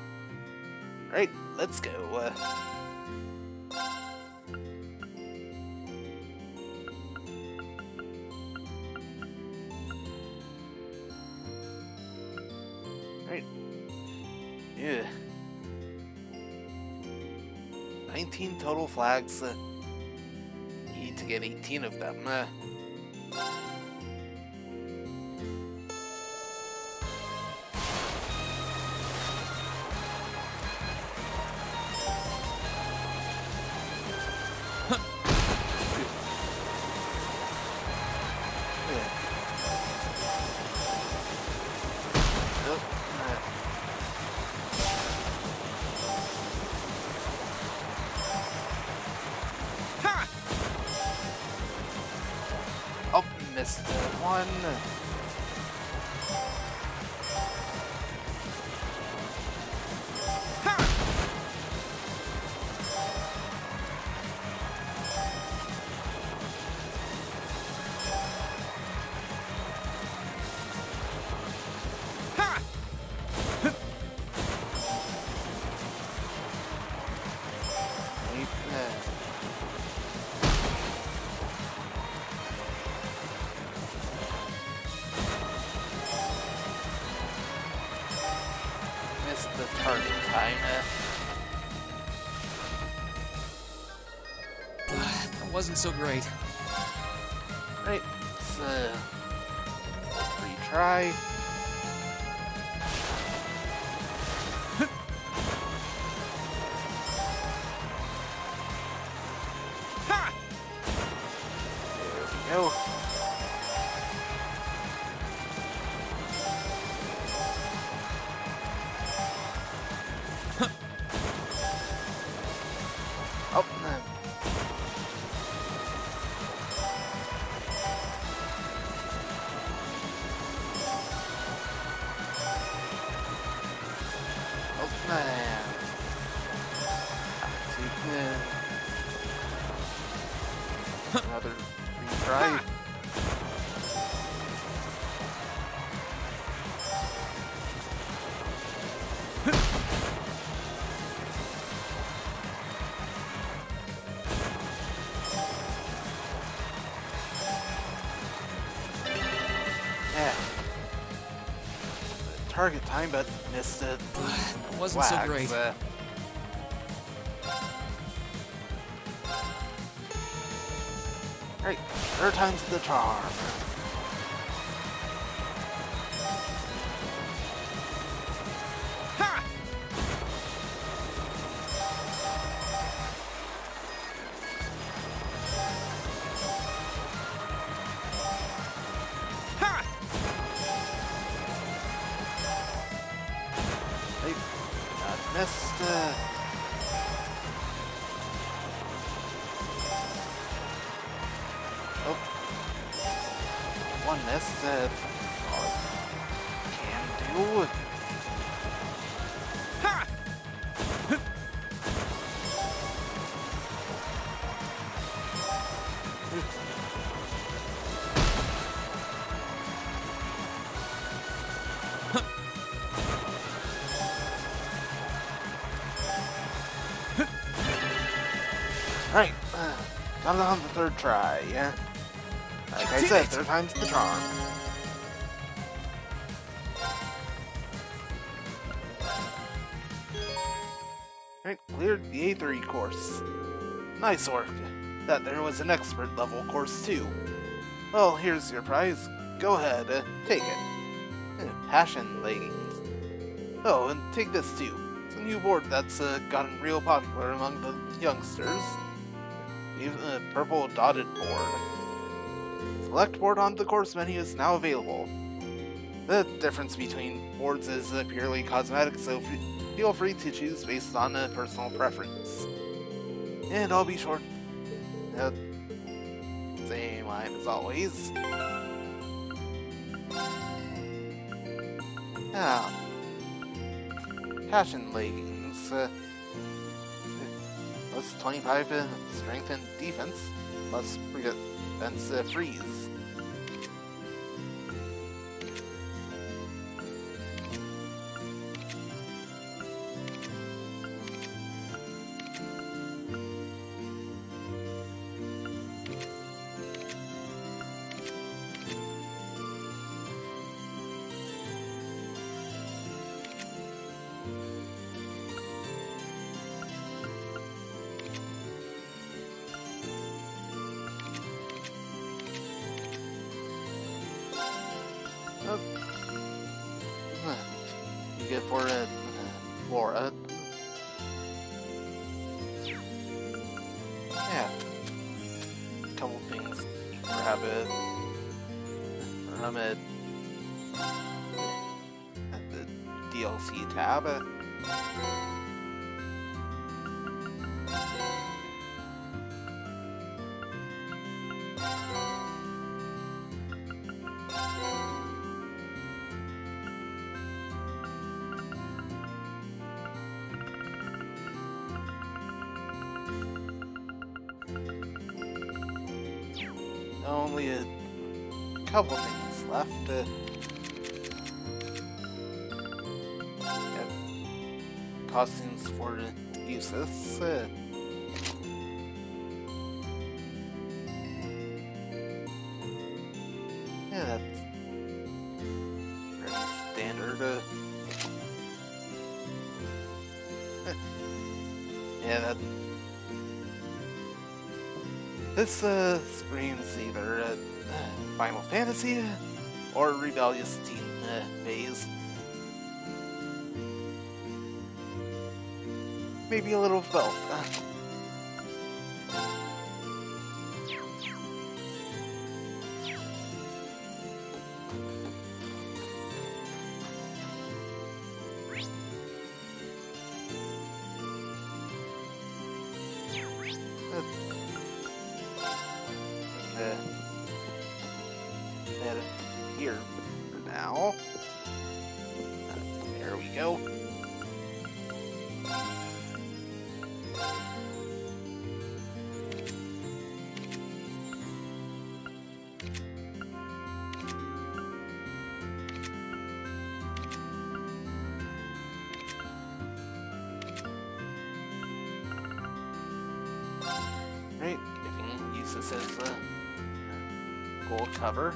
Right, let's go. Right. Yeah. 19 total flags. Need to get 18 of them. Oh, missed one. Missed the target time. That wasn't so great. Right, let's retry. There we go. Oh, oh man. Another retry. Yeah. Target time, but missed it. That wasn't so great. Right, third time's the charm. Right, missed. Oh, one missed. Can do. Right, got it on the third try, yeah. Like I said, third time's the charm. Right, cleared the A3 course. Nice work. That there was an expert level course too. Well, here's your prize. Go ahead, take it. Passion leggings. Oh, and take this too. It's a new board that's gotten real popular among the youngsters. The purple dotted board. Select board on the course menu is now available. The difference between boards is purely cosmetic, so feel free to choose based on personal preference. And I'll be sure. Same line as always. Now, passion leggings. Plus 25 in strength and defense, plus prevents freeze. Laura. Yeah. Couple things. Grab it. From it. At the DLC tab. Only a couple things left. Have costumes for uses. Yeah, that's pretty standard. Yeah, that. This screams either Final Fantasy or Rebellious Teen phase. Maybe a little of both. That here for now. There we go. Right, giving use this as a gold cover.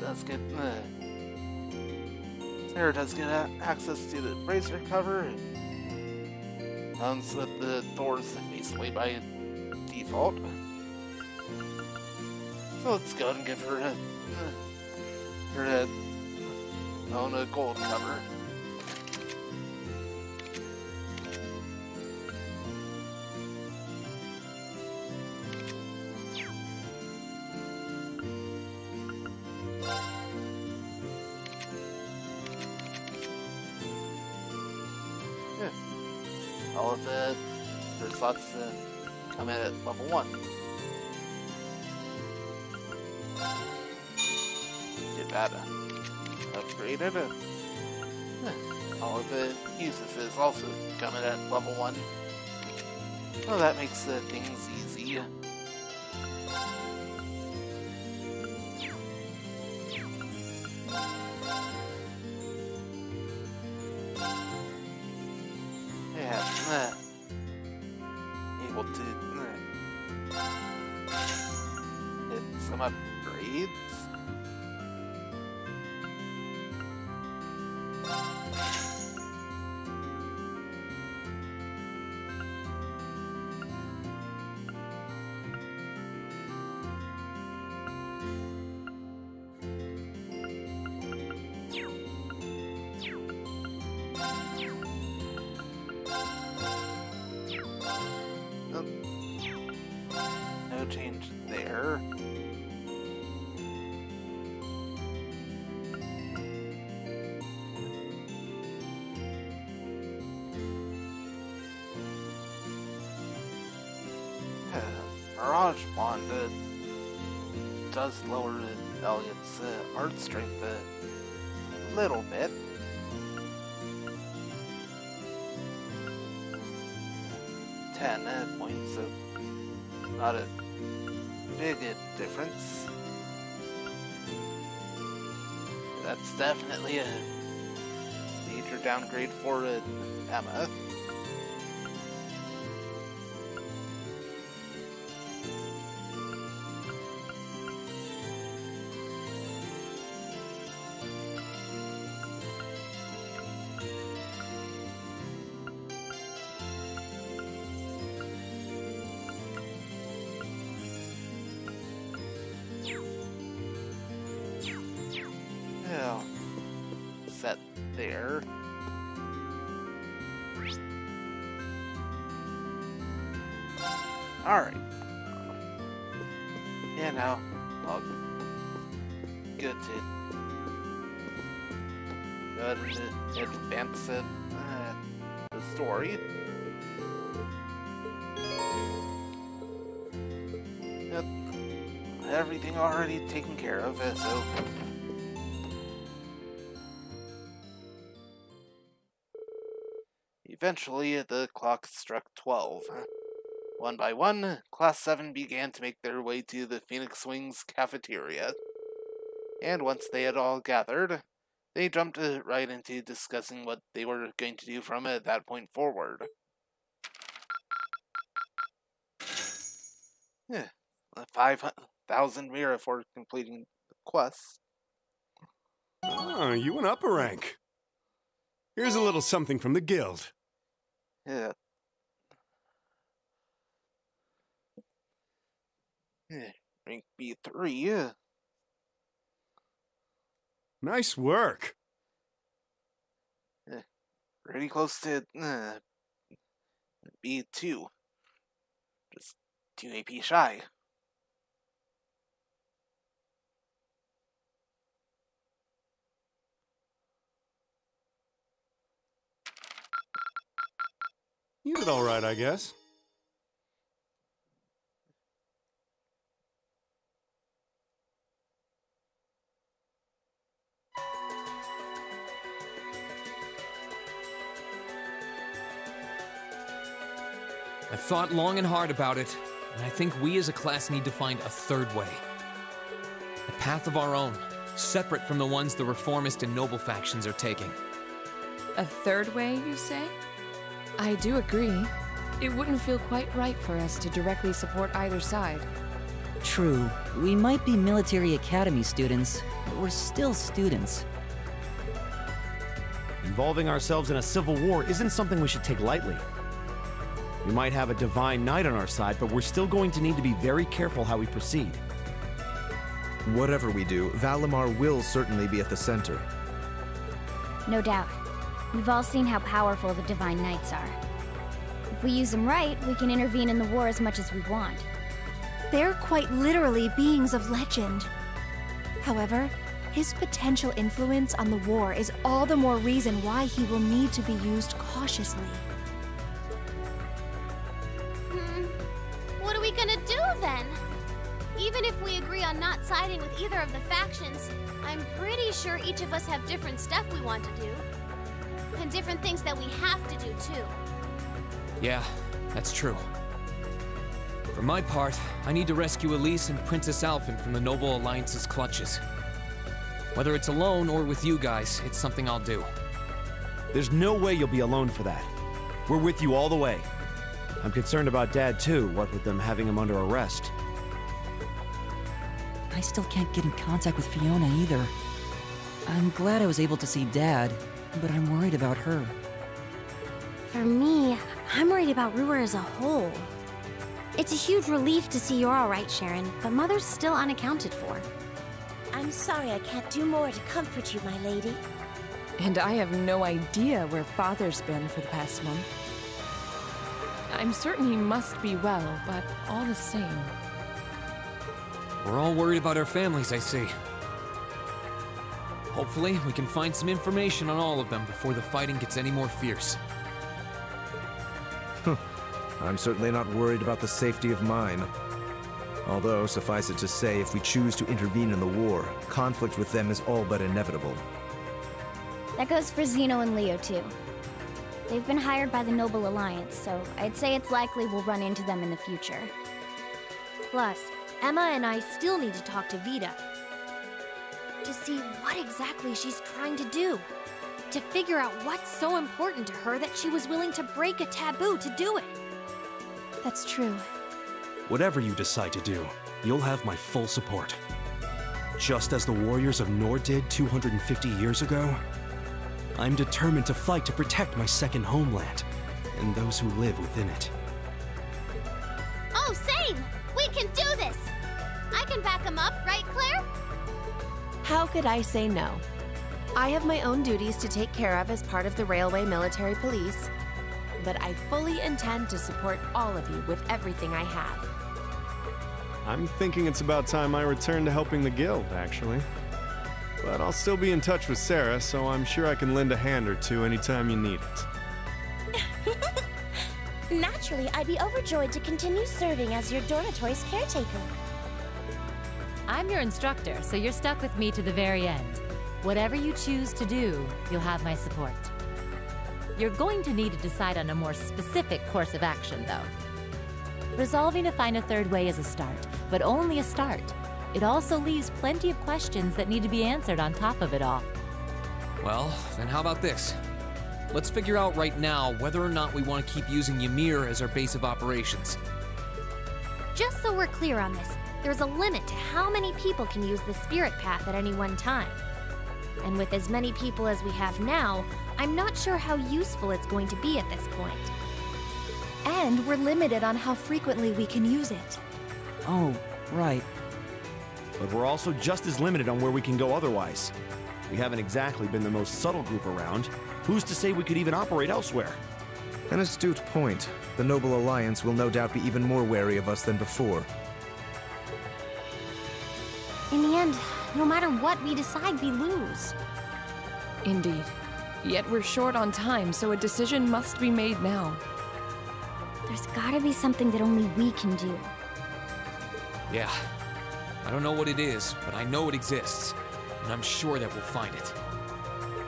Does get Sarah does get access to the bracer cover. It comes with the doors basically by default. So let's go ahead and give her her own gold cover. All of it, there's lots to come in at level 1. Get that upgraded. All of it uses is also coming at level 1. Well, that makes things easy. Able to hit some upgrades. No change there. Mirage Wand does lower Elliot's art strength a little bit. Points, so not a big difference. That's definitely a major downgrade for Emma. there. Alright. Yeah, now I'll go ahead and advance it, the story. Yep. Everything already taken care of, so... Eventually, the clock struck 12. One by one, Class 7 began to make their way to the Phoenix Wings cafeteria. And once they had all gathered, they jumped right into discussing what they were going to do from that point forward. 5,000 Mira for completing the quest. Oh, you went up a rank. Here's a little something from the guild. Yeah. Rank B3. Nice work. Pretty close to B2. Just 2 AP shy. You did all right, I guess. I've thought long and hard about it, and I think we as a class need to find a third way. A path of our own, separate from the ones the reformist and noble factions are taking. A third way, you say? I do agree. It wouldn't feel quite right for us to directly support either side. True. We might be military academy students, but we're still students. Involving ourselves in a civil war isn't something we should take lightly. We might have a divine knight on our side, but we're still going to need to be very careful how we proceed. Whatever we do, Valimar will certainly be at the center. No doubt. We've all seen how powerful the Divine Knights are. If we use them right, we can intervene in the war as much as we want. They're quite literally beings of legend. However, his potential influence on the war is all the more reason why he will need to be used cautiously. What are we gonna do then? Even if we agree on not siding with either of the factions, I'm pretty sure each of us have different stuff we want to do. And different things that we have to do, too. Yeah, that's true. For my part, I need to rescue Elise and Princess Alphen from the Noble Alliance's clutches. Whether it's alone or with you guys, it's something I'll do. There's no way you'll be alone for that. We're with you all the way. I'm concerned about Dad, too, what with them having him under arrest. I still can't get in contact with Fiona either. I'm glad I was able to see Dad, but I'm worried about her. For me, I'm worried about Ruhr as a whole. It's a huge relief to see you're all right, Sharon, but Mother's still unaccounted for. I'm sorry I can't do more to comfort you, my lady. And I have no idea where Father's been for the past month. I'm certain he must be well, but all the same. We're all worried about our families, I see. Hopefully, we can find some information on all of them before the fighting gets any more fierce. I'm certainly not worried about the safety of mine. Although, suffice it to say, if we choose to intervene in the war, conflict with them is all but inevitable. That goes for Zeno and Leo, too. They've been hired by the Noble Alliance, so I'd say it's likely we'll run into them in the future. Plus, Emma and I still need to talk to Vita. To see what exactly she's trying to do. To figure out what's so important to her that she was willing to break a taboo to do it. That's true. Whatever you decide to do, you'll have my full support. Just as the warriors of Nord did 250 years ago, I'm determined to fight to protect my second homeland, and those who live within it. Oh, same! We can do this! I can back him up, right, Claire? How could I say no? I have my own duties to take care of as part of the Railway Military Police, but I fully intend to support all of you with everything I have. I'm thinking it's about time I return to helping the guild, actually. But I'll still be in touch with Sarah, so I'm sure I can lend a hand or two anytime you need it. Naturally, I'd be overjoyed to continue serving as your dormitory's caretaker. I'm your instructor, so you're stuck with me to the very end. Whatever you choose to do, you'll have my support. You're going to need to decide on a more specific course of action, though. Resolving to find a third way is a start, but only a start. It also leaves plenty of questions that need to be answered on top of it all. Well, then how about this? Let's figure out right now whether or not we want to keep using Ymir as our base of operations. Just so we're clear on this, there's a limit to how many people can use the Spirit Path at any one time. And with as many people as we have now, I'm not sure how useful it's going to be at this point. And we're limited on how frequently we can use it. Oh, right. But we're also just as limited on where we can go otherwise. We haven't exactly been the most subtle group around. Who's to say we could even operate elsewhere? An astute point. The Noble Alliance will no doubt be even more wary of us than before. In the end, no matter what we decide, we lose. Indeed. Yet we're short on time, so a decision must be made now. There's gotta be something that only we can do. Yeah. I don't know what it is, but I know it exists. And I'm sure that we'll find it.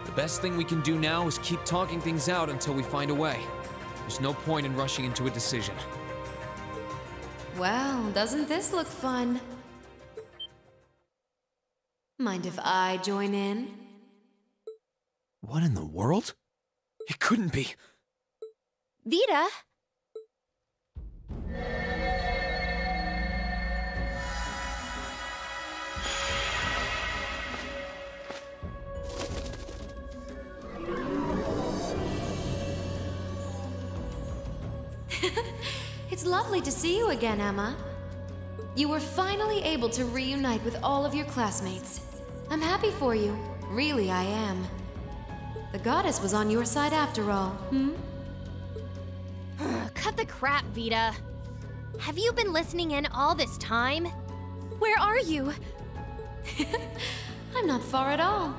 The best thing we can do now is keep talking things out until we find a way. There's no point in rushing into a decision. Well, doesn't this look fun? Mind if I join in? What in the world? It couldn't be. Vita! It's lovely to see you again, Emma. You were finally able to reunite with all of your classmates. I'm happy for you. Really, I am. The goddess was on your side after all, hmm? Cut the crap, Vita. Have you been listening in all this time? Where are you? I'm not far at all.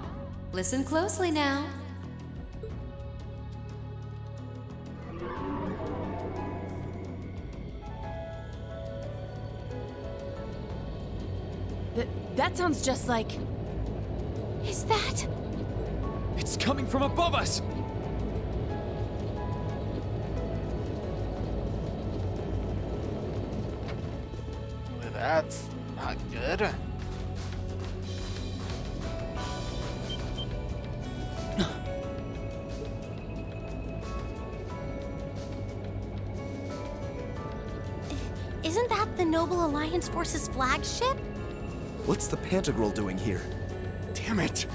Listen closely now. That sounds just like... Is that... It's coming from above us! Well, that's not good. Isn't that the Noble Alliance Force's flagship? What's the Pantagruel doing here? Damn it!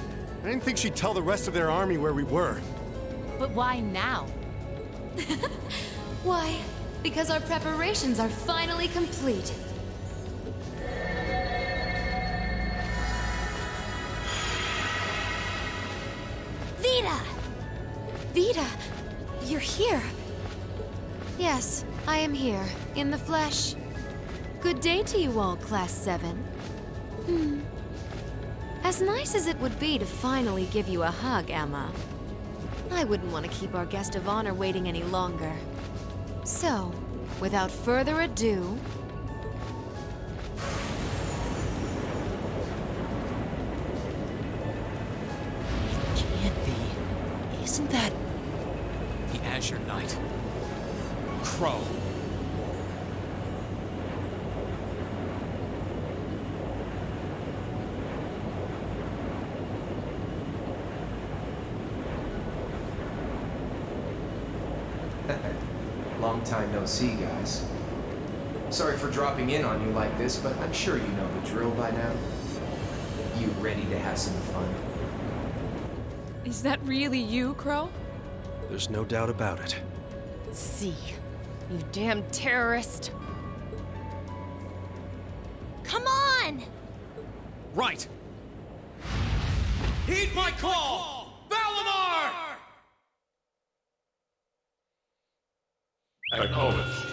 I didn't think she'd tell the rest of their army where we were. But why now? Why? Because our preparations are finally complete. Vita! Vita! You're here! Yes, I am here, in the flesh. Good day to you all, Class 7. As nice as it would be to finally give you a hug, Emma, I wouldn't want to keep our guest of honor waiting any longer. So, without further ado... It can't be. Isn't that... The Azure Knight. Crow. Long time no see, guys. Sorry for dropping in on you like this, but I'm sure you know the drill by now. You ready to have some fun? Is that really you, Crow? There's no doubt about it. See. You damn terrorist. Come on! Right! Heed my call! Valimar! Acknowledged.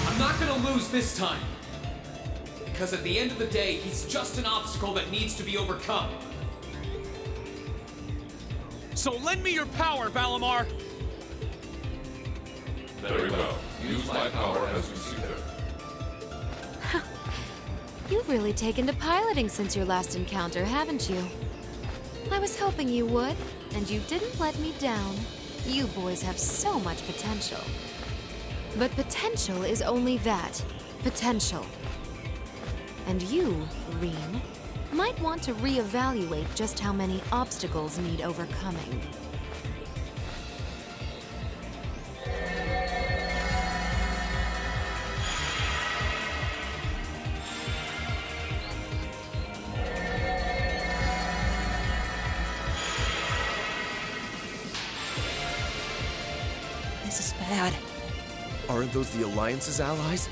I'm not gonna lose this time. Because at the end of the day, he's just an obstacle that needs to be overcome. So lend me your power, Valimar! Very well. Use my power as you see fit. You've really taken to piloting since your last encounter, haven't you? I was hoping you would, and you didn't let me down. You boys have so much potential. But potential is only that, potential. And you, Rean, might want to reevaluate just how many obstacles need overcoming. This is bad. Aren't those the Alliance's allies?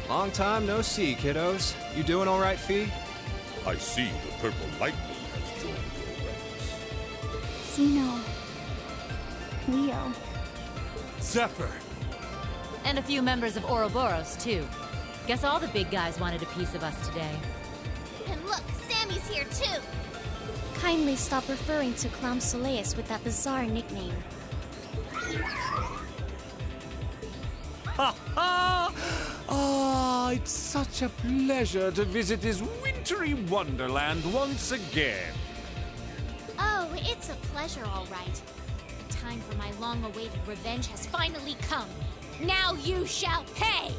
Long time no see, kiddos. You doing all right, Fee? I see the purple lightning has joined your ranks. Xeno. Leo. Zephyr. And a few members of Ouroboros, too. Guess all the big guys wanted a piece of us today. And look, Sammy's here too! Kindly stop referring to Clown Soleus with that bizarre nickname. Ha ha! Ah, it's such a pleasure to visit this wintry wonderland once again. Oh, it's a pleasure, all right. The time for my long-awaited revenge has finally come. Now you shall pay!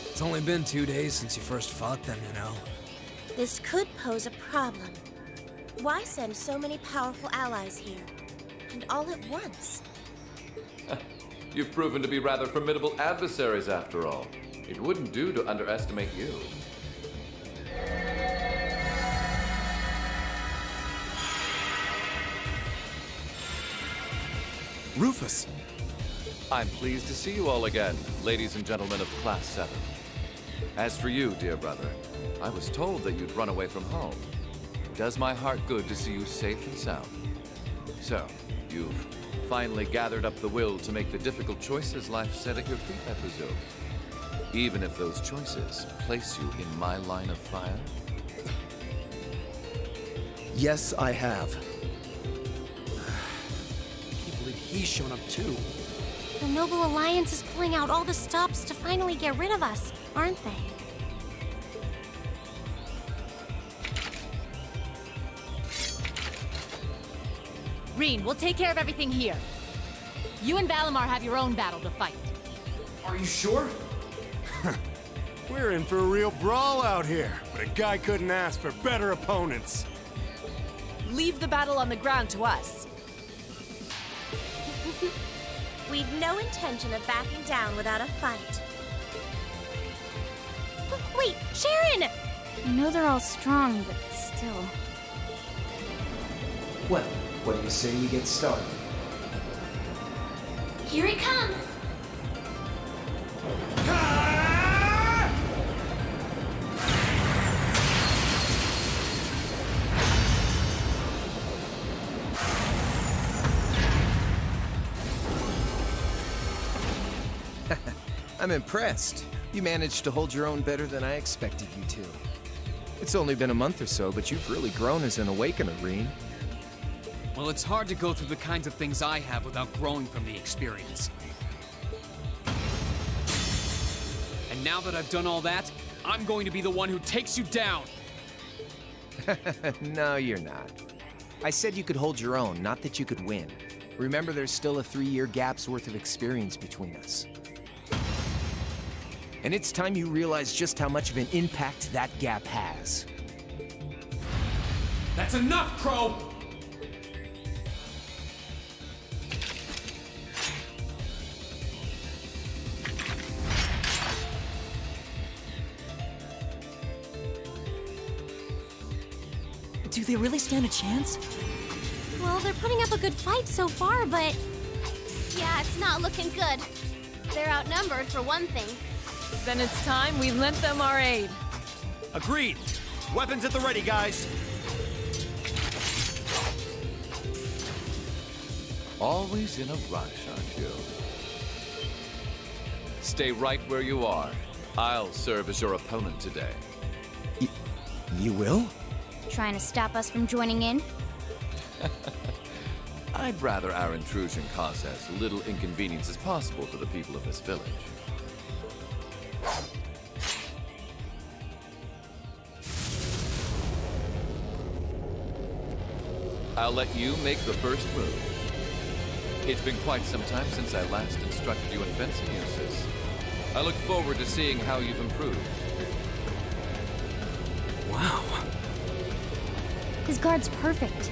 It's only been 2 days since you first fought them, you know. This could pose a problem. Why send so many powerful allies here? And all at once? You've proven to be rather formidable adversaries after all. It wouldn't do to underestimate you. Rufus! I'm pleased to see you all again, ladies and gentlemen of Class 7. As for you, dear brother, I was told that you'd run away from home. It does my heart good to see you safe and sound. So, you've finally gathered up the will to make the difficult choices life set at your feet, I presume. Even if those choices place you in my line of fire? Yes, I have. I can't believe he's shown up too. The Noble Alliance is pulling out all the stops to finally get rid of us, aren't they? Rean, we'll take care of everything here. You and Valimar have your own battle to fight. Are you sure? We're in for a real brawl out here, but a guy couldn't ask for better opponents. Leave the battle on the ground to us. We've no intention of backing down without a fight. Wait, Sharon! I know they're all strong, but still. Well, what do you say we get started? Here he comes! I'm impressed. You managed to hold your own better than I expected you to. It's only been a month or so, but you've really grown as an Awakener, Rean. Well, it's hard to go through the kinds of things I have without growing from the experience. And now that I've done all that, I'm going to be the one who takes you down! No, you're not. I said you could hold your own, not that you could win. Remember, there's still a 3-year gap's worth of experience between us. And it's time you realize just how much of an impact that gap has. That's enough, Crow! Do they really stand a chance? Well, they're putting up a good fight so far, but... Yeah, it's not looking good. They're outnumbered, for one thing. Then it's time we lent them our aid. Agreed. Weapons at the ready, guys. Always in a rush, aren't you? Stay right where you are. I'll serve as your opponent today. You will? Trying to stop us from joining in? I'd rather our intrusion cause as little inconvenience as possible to the people of this village. I'll let you make the first move. It's been quite some time since I last instructed you in fencing uses. I look forward to seeing how you've improved. Wow. His guard's perfect.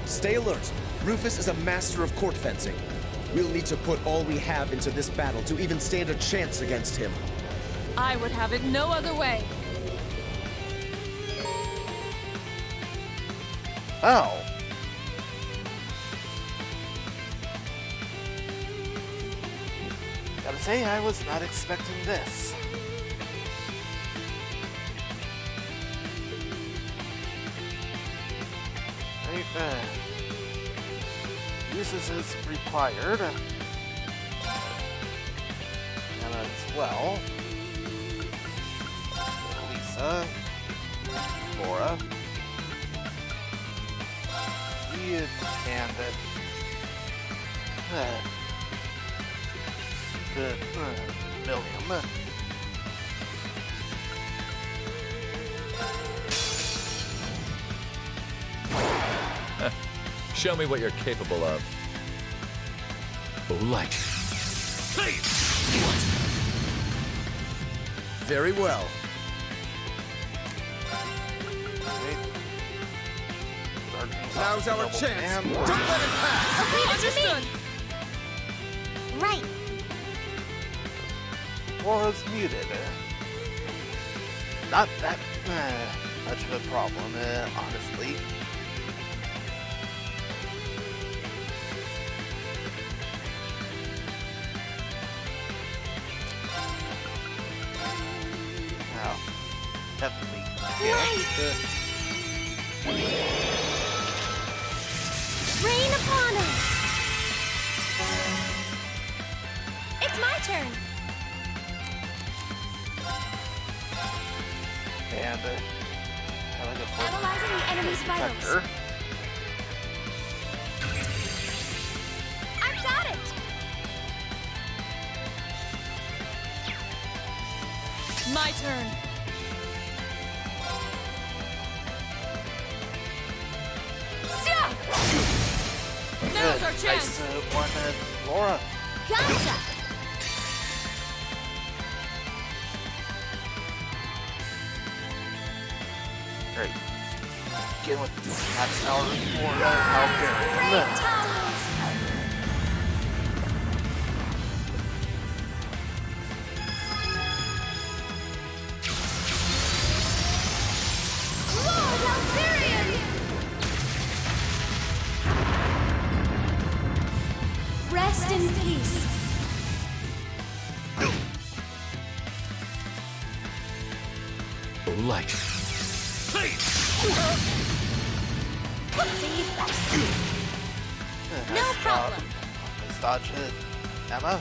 Stay alert. Rufus is a master of court fencing. We'll need to put all we have into this battle to even stand a chance against him. I would have it no other way. Oh. Gotta say, I was not expecting this. Right, uses is required. Emma as well. Lisa. Laura. And Milliam. Show me what you're capable of. Light. Hey! What? Very well. Now's our chance. Don't let it pass. Understood. Right. Laura's muted. Not that much of a problem, honestly. Now, definitely. Rain upon us! It's my turn! And, analyzing the enemy's vitals. I've got it! My turn. Now's our chance! Nice one, Laura. Gotcha! Great. Get with that's our Laura out there. Rest in peace. Light. No problem. Let's dodge it. Emma?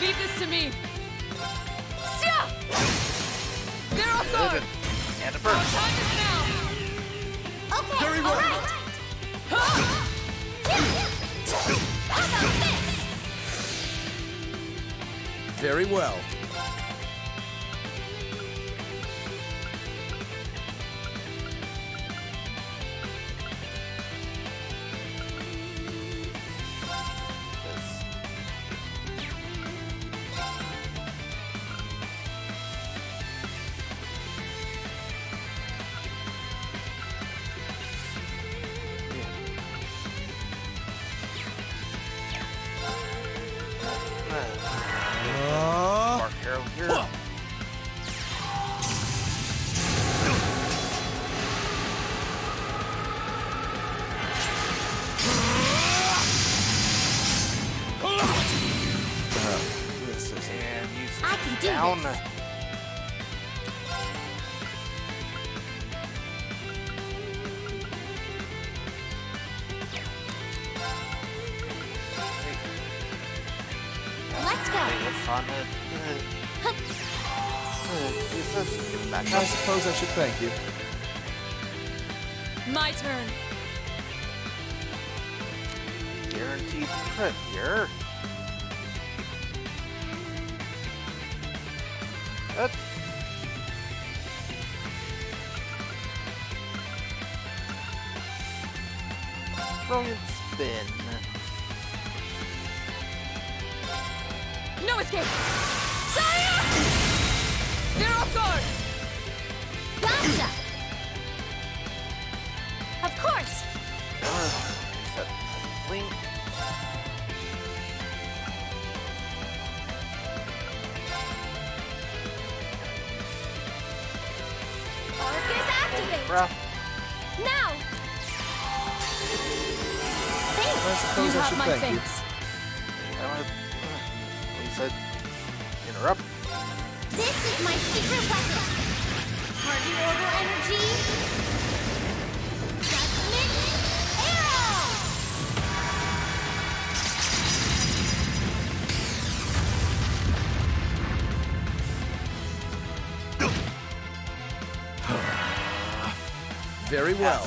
Leave this to me. They're all good. And a burst. Time is now. Okay, Very well. all right. How about this? Very well. can do down. this. Let's go. I suppose I should thank you. My turn. Guaranteed crit here. Brilliant spin. No escape! Saya! They're off guard! Gotcha! Of course! Link. Arcus activate! Bruh. Now! Thanks! I suppose I should thank you. He said, interrupt. This is my secret weapon! Party order energy! Judgment arrow! Very well.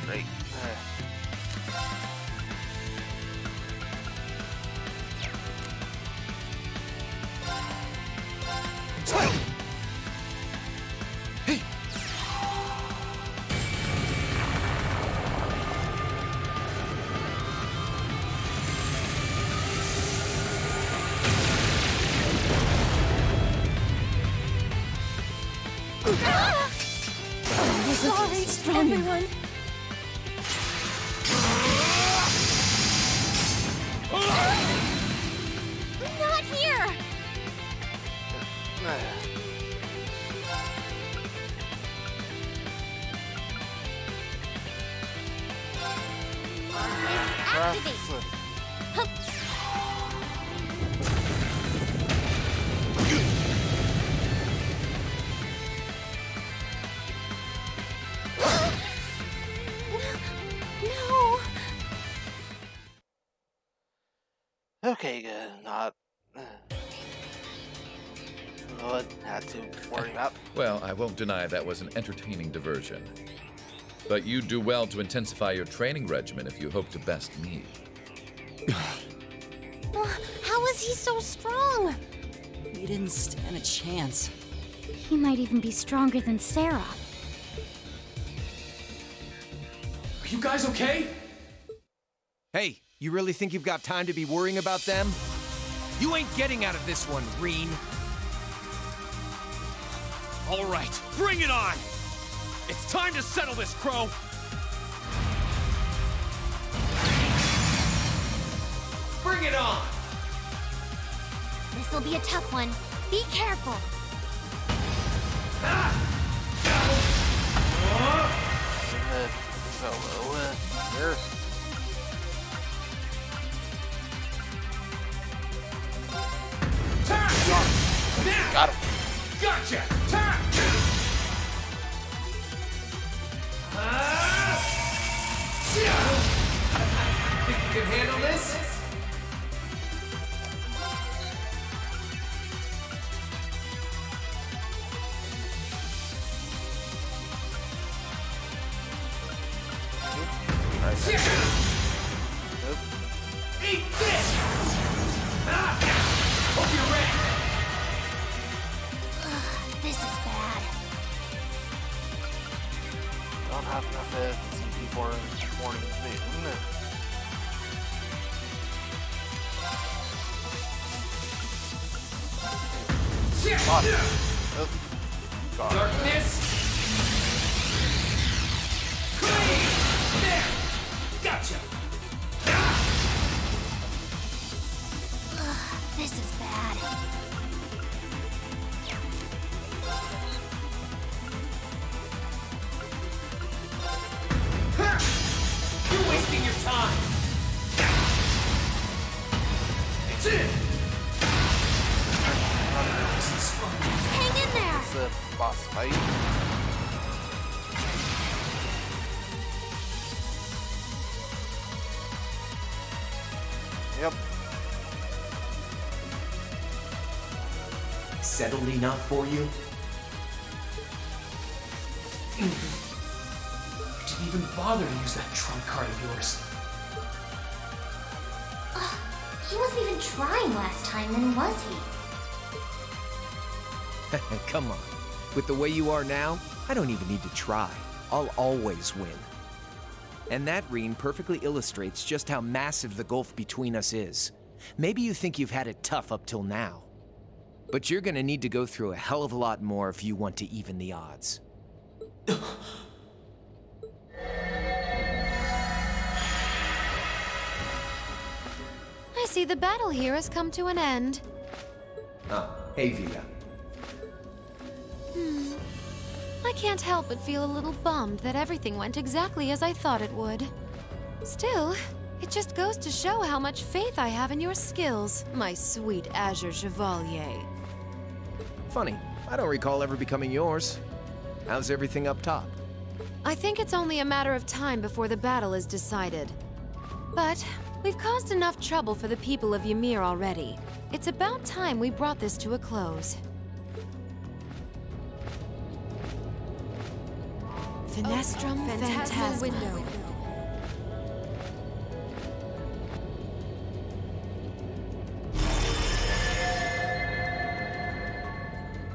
Great. Sorry, everyone. Not here! Arcus activate! Hup. No! Okay, good. Not what had to worry about. Well, I won't deny that was an entertaining diversion. But you do well to intensify your training regimen if you hope to best me. How is he so strong? We didn't stand a chance. He might even be stronger than Sarah. Are you guys okay? Hey, you really think you've got time to be worrying about them? You ain't getting out of this one, Reen. All right, bring it on! It's time to settle this, Crow! Bring it on! This'll be a tough one. Be careful. Solo here. Got him. Gotcha! Turn! Think you can handle this? Eat this! Hope you're ready! This is bad. Don't have enough CP for morning moon. Darkness! Clean! There! Gotcha! This is bad. You're wasting your time! this boss fight. Yep. Settled enough for you? You didn't even bother to use that trump card of yours. He wasn't even trying last time, then was he? Come on. With the way you are now, I don't even need to try. I'll always win. And that Reen perfectly illustrates just how massive the gulf between us is. Maybe you think you've had it tough up till now. But you're gonna need to go through a hell of a lot more if you want to even the odds. I see the battle here has come to an end. Oh, hey Vida. I can't help but feel a little bummed that everything went exactly as I thought it would. Still, it just goes to show how much faith I have in your skills, my sweet Azure Chevalier. Funny, I don't recall ever becoming yours. How's everything up top? I think it's only a matter of time before the battle is decided. But we've caused enough trouble for the people of Ymir already. It's about time we brought this to a close. Finestrum Phantasma window.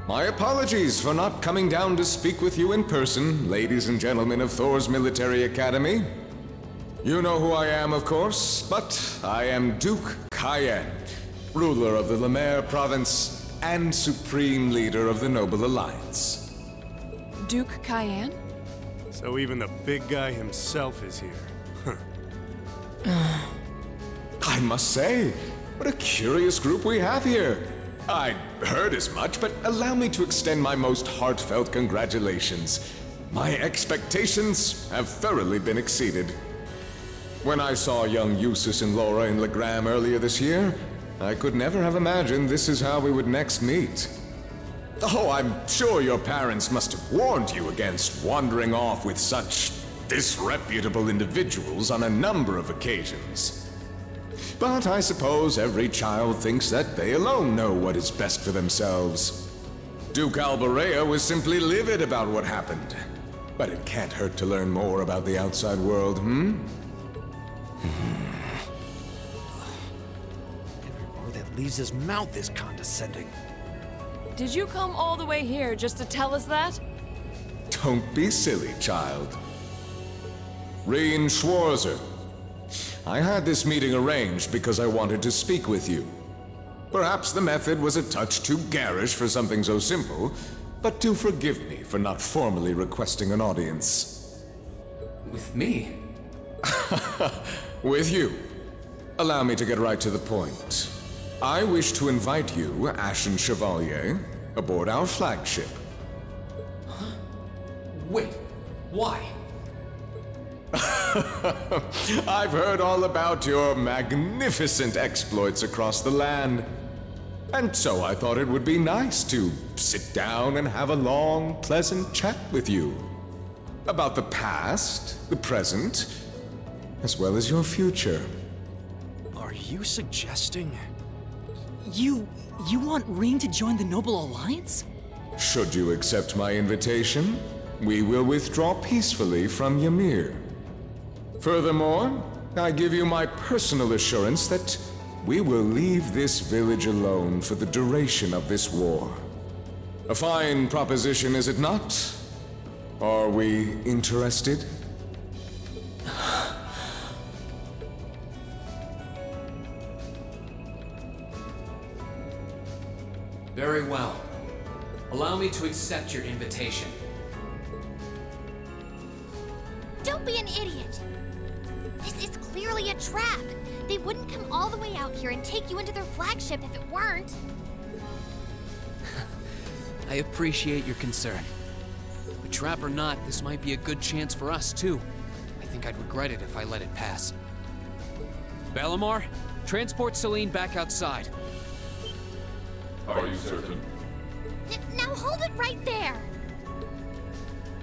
My apologies for not coming down to speak with you in person, ladies and gentlemen of Thor's Military Academy. You know who I am, of course, but I am Duke Cayenne, ruler of the Lemaire Province and supreme leader of the Noble Alliance. Duke Cayenne? So even the big guy himself is here. I must say, what a curious group we have here. I'd heard as much, but allow me to extend my most heartfelt congratulations. My expectations have thoroughly been exceeded. When I saw young Eustace and Laura in Legram earlier this year, I could never have imagined this is how we would next meet. Oh, I'm sure your parents must have warned you against wandering off with such disreputable individuals on a number of occasions. But I suppose every child thinks that they alone know what is best for themselves. Duke Alborea was simply livid about what happened. But it can't hurt to learn more about the outside world, Every word that leaves his mouth is condescending. Did you come all the way here just to tell us that? Don't be silly, child. Reen Schwarzer. I had this meeting arranged because I wanted to speak with you. Perhaps the method was a touch too garish for something so simple, but do forgive me for not formally requesting an audience. With me? With you. Allow me to get right to the point. I wish to invite you, Ashen Chevalier, aboard our flagship. Huh? Wait, why? I've heard all about your magnificent exploits across the land. And so I thought it would be nice to sit down and have a long, pleasant chat with you. About the past, the present, as well as your future. Are you suggesting... You want Reen to join the Noble Alliance? Should you accept my invitation, we will withdraw peacefully from Ymir. Furthermore, I give you my personal assurance that we will leave this village alone for the duration of this war. A fine proposition, is it not? Are we interested? Very well. Allow me to accept your invitation. Don't be an idiot! This is clearly a trap! They wouldn't come all the way out here and take you into their flagship if it weren't. I appreciate your concern. But trap or not, this might be a good chance for us, too. I think I'd regret it if I let it pass. Balamar, transport Celine back outside. Are you certain? Now hold it right there!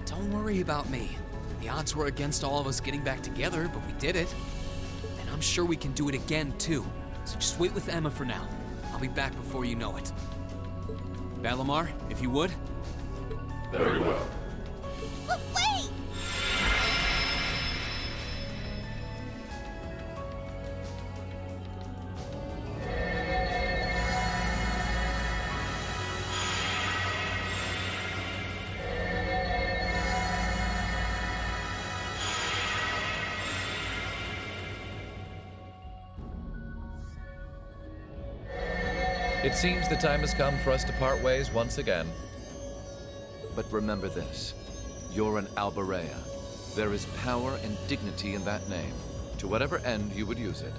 Don't worry about me. The odds were against all of us getting back together, but we did it. And I'm sure we can do it again, too. So just wait with Emma for now. I'll be back before you know it. Balamar, if you would. Very well. But wait! It seems the time has come for us to part ways once again. But remember this. You're an Alberea. There is power and dignity in that name, to whatever end you would use it.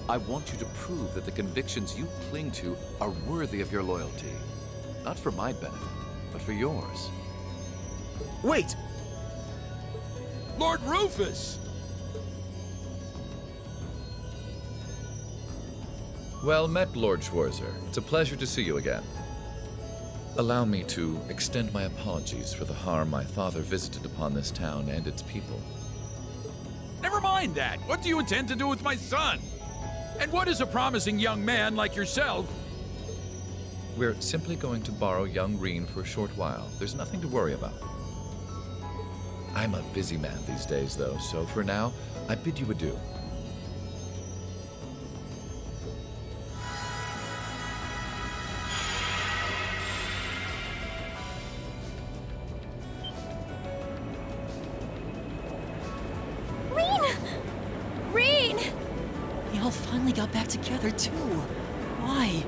I want you to prove that the convictions you cling to are worthy of your loyalty. Not for my benefit, but for yours. Wait! Lord Rufus! Well met, Lord Schwarzer. It's a pleasure to see you again. Allow me to extend my apologies for the harm my father visited upon this town and its people. Never mind that. What do you intend to do with my son? And what is a promising young man like yourself? We're simply going to borrow young Reen for a short while. There's nothing to worry about. I'm a busy man these days, though, so for now, I bid you adieu. Finally got back together, too. Why?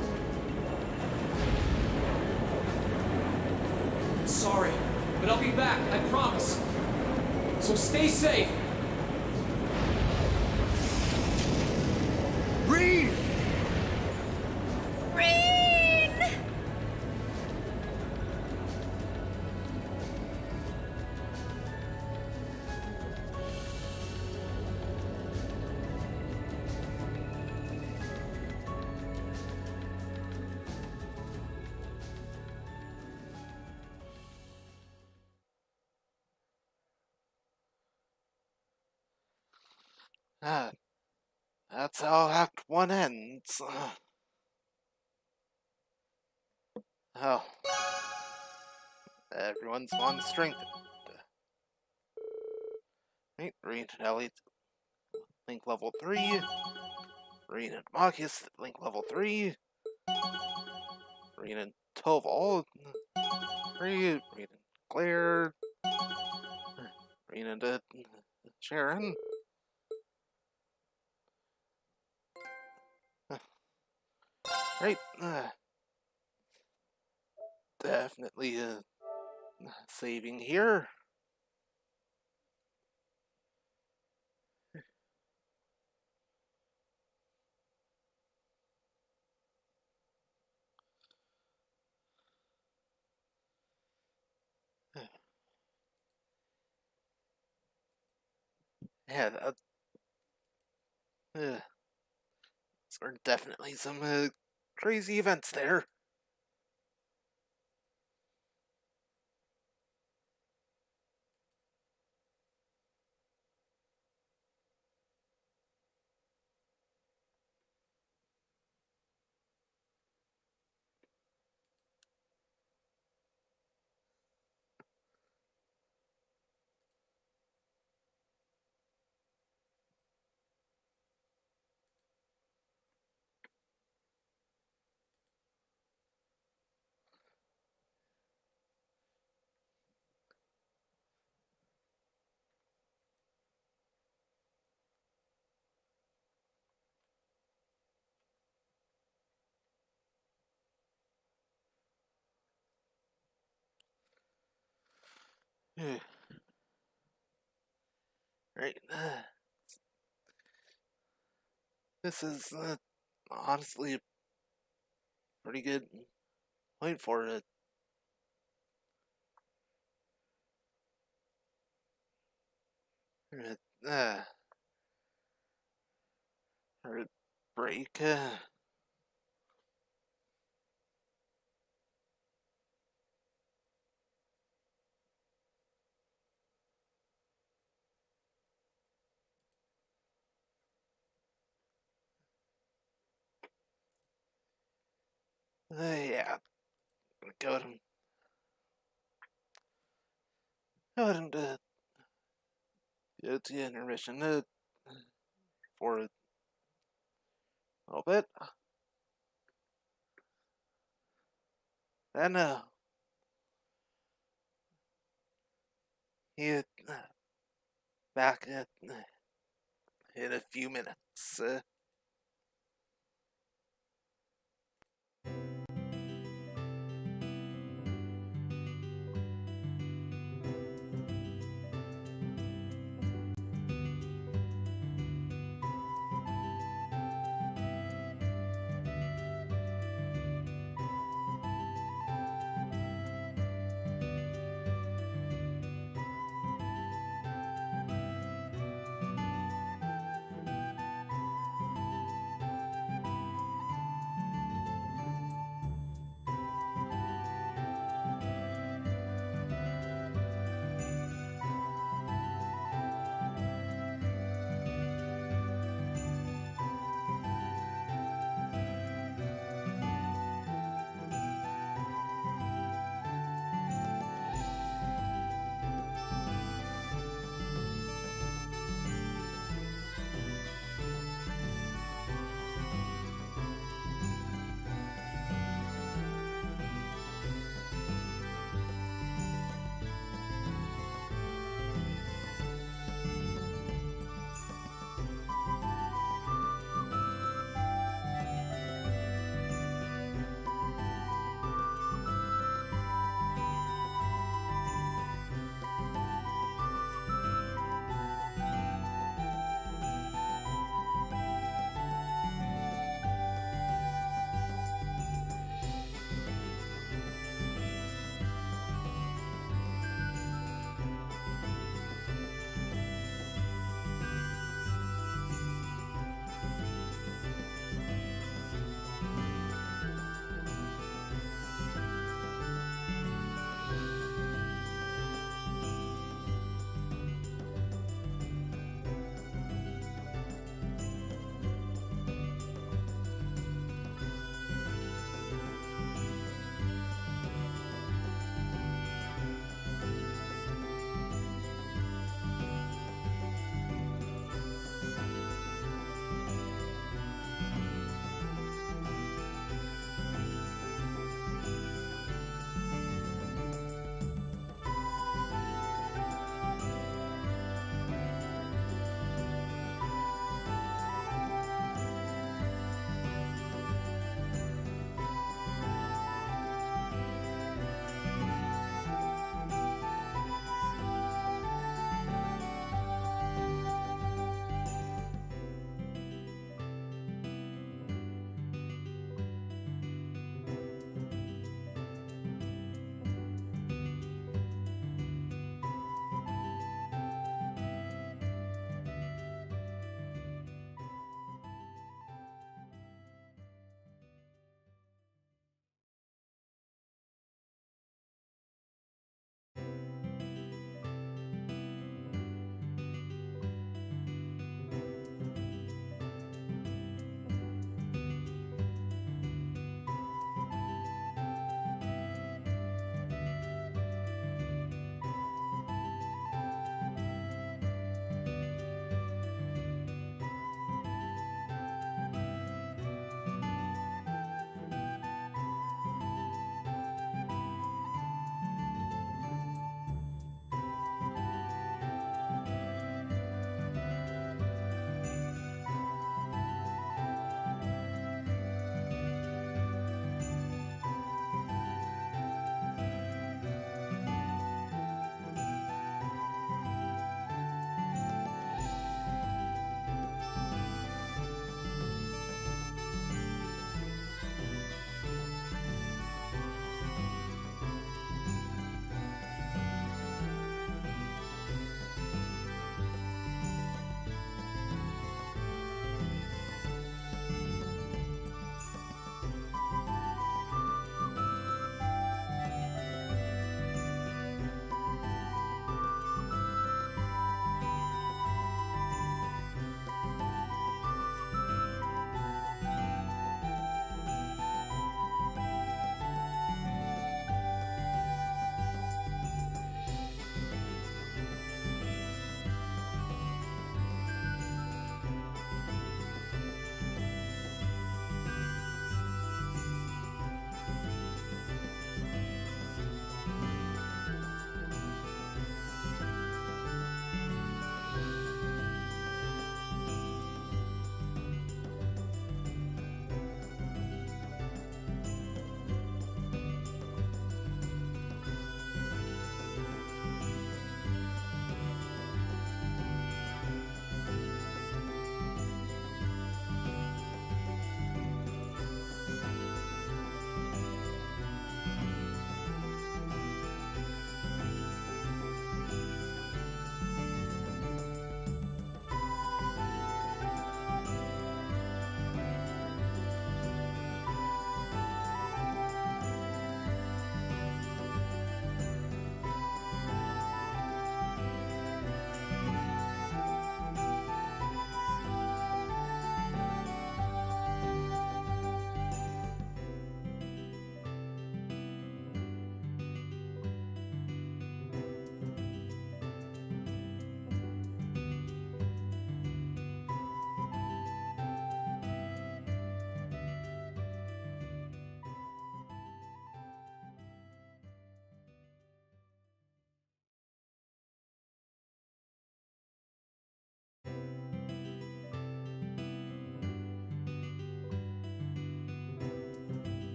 Sorry, but I'll be back, I promise. So stay safe. Reen! Reen! That's how Act 1 ends. Oh. Everyone's bond strengthened. Right, Reen and Ellie, link level 3. Reen and Marcus, link level 3. Reen and Toval, 3. Reen and Claire. Reen and Sharon. Right, definitely saving here. Yeah, that, there are definitely some crazy events there. Right. This is honestly a pretty good point for it. Or a break. Yeah. Go ahead and go to intermission for a little bit. Then he back in a few minutes.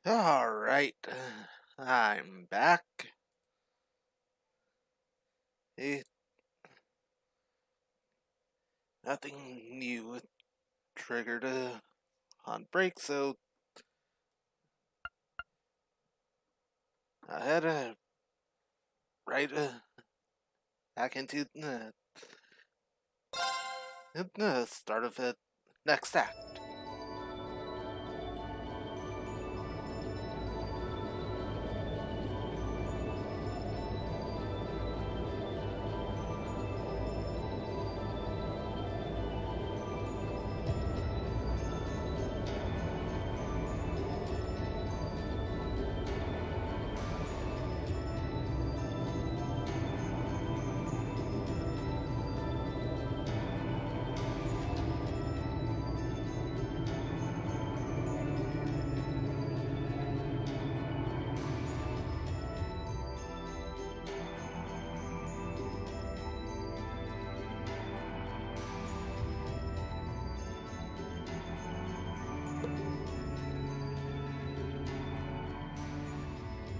Alright, I'm back. Hey, nothing new triggered on break, so I had to right back into the start of the next act.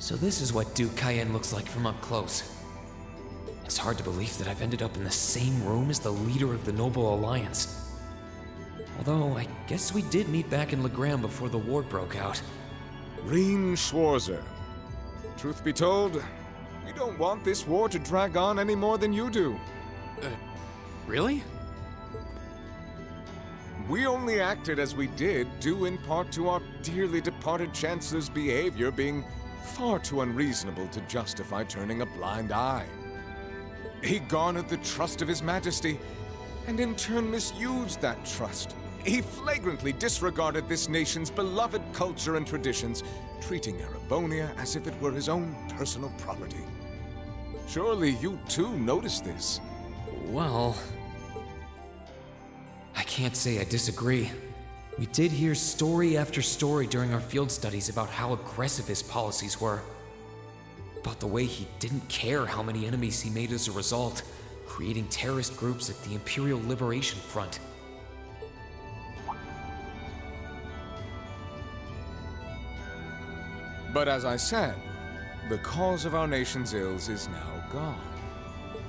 So this is what Duke Cayenne looks like from up close. It's hard to believe that I've ended up in the same room as the leader of the Noble Alliance. Although, I guess we did meet back in Legram before the war broke out. Rean Schwarzer. Truth be told, we don't want this war to drag on any more than you do. Really? We only acted as we did, due in part to our dearly departed Chancellor's behavior being far too unreasonable to justify turning a blind eye. He garnered the trust of His Majesty, and in turn misused that trust. He flagrantly disregarded this nation's beloved culture and traditions, treating Erebonia as if it were his own personal property. Surely you too noticed this. Well, I can't say I disagree. We did hear story after story during our field studies about how aggressive his policies were. About the way he didn't care how many enemies he made as a result, creating terrorist groups like the Imperial Liberation Front. But as I said, the cause of our nation's ills is now gone.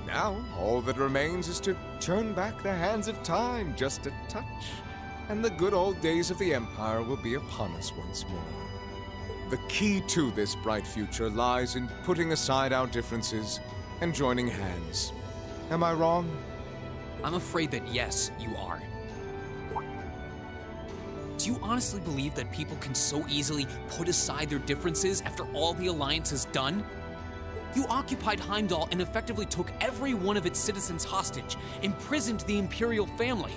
Now, all that remains is to turn back the hands of time just a touch, and the good old days of the Empire will be upon us once more. The key to this bright future lies in putting aside our differences and joining hands. Am I wrong? I'm afraid that yes, you are. Do you honestly believe that people can so easily put aside their differences after all the Alliance has done? You occupied Heimdall and effectively took every one of its citizens hostage, imprisoned the Imperial family.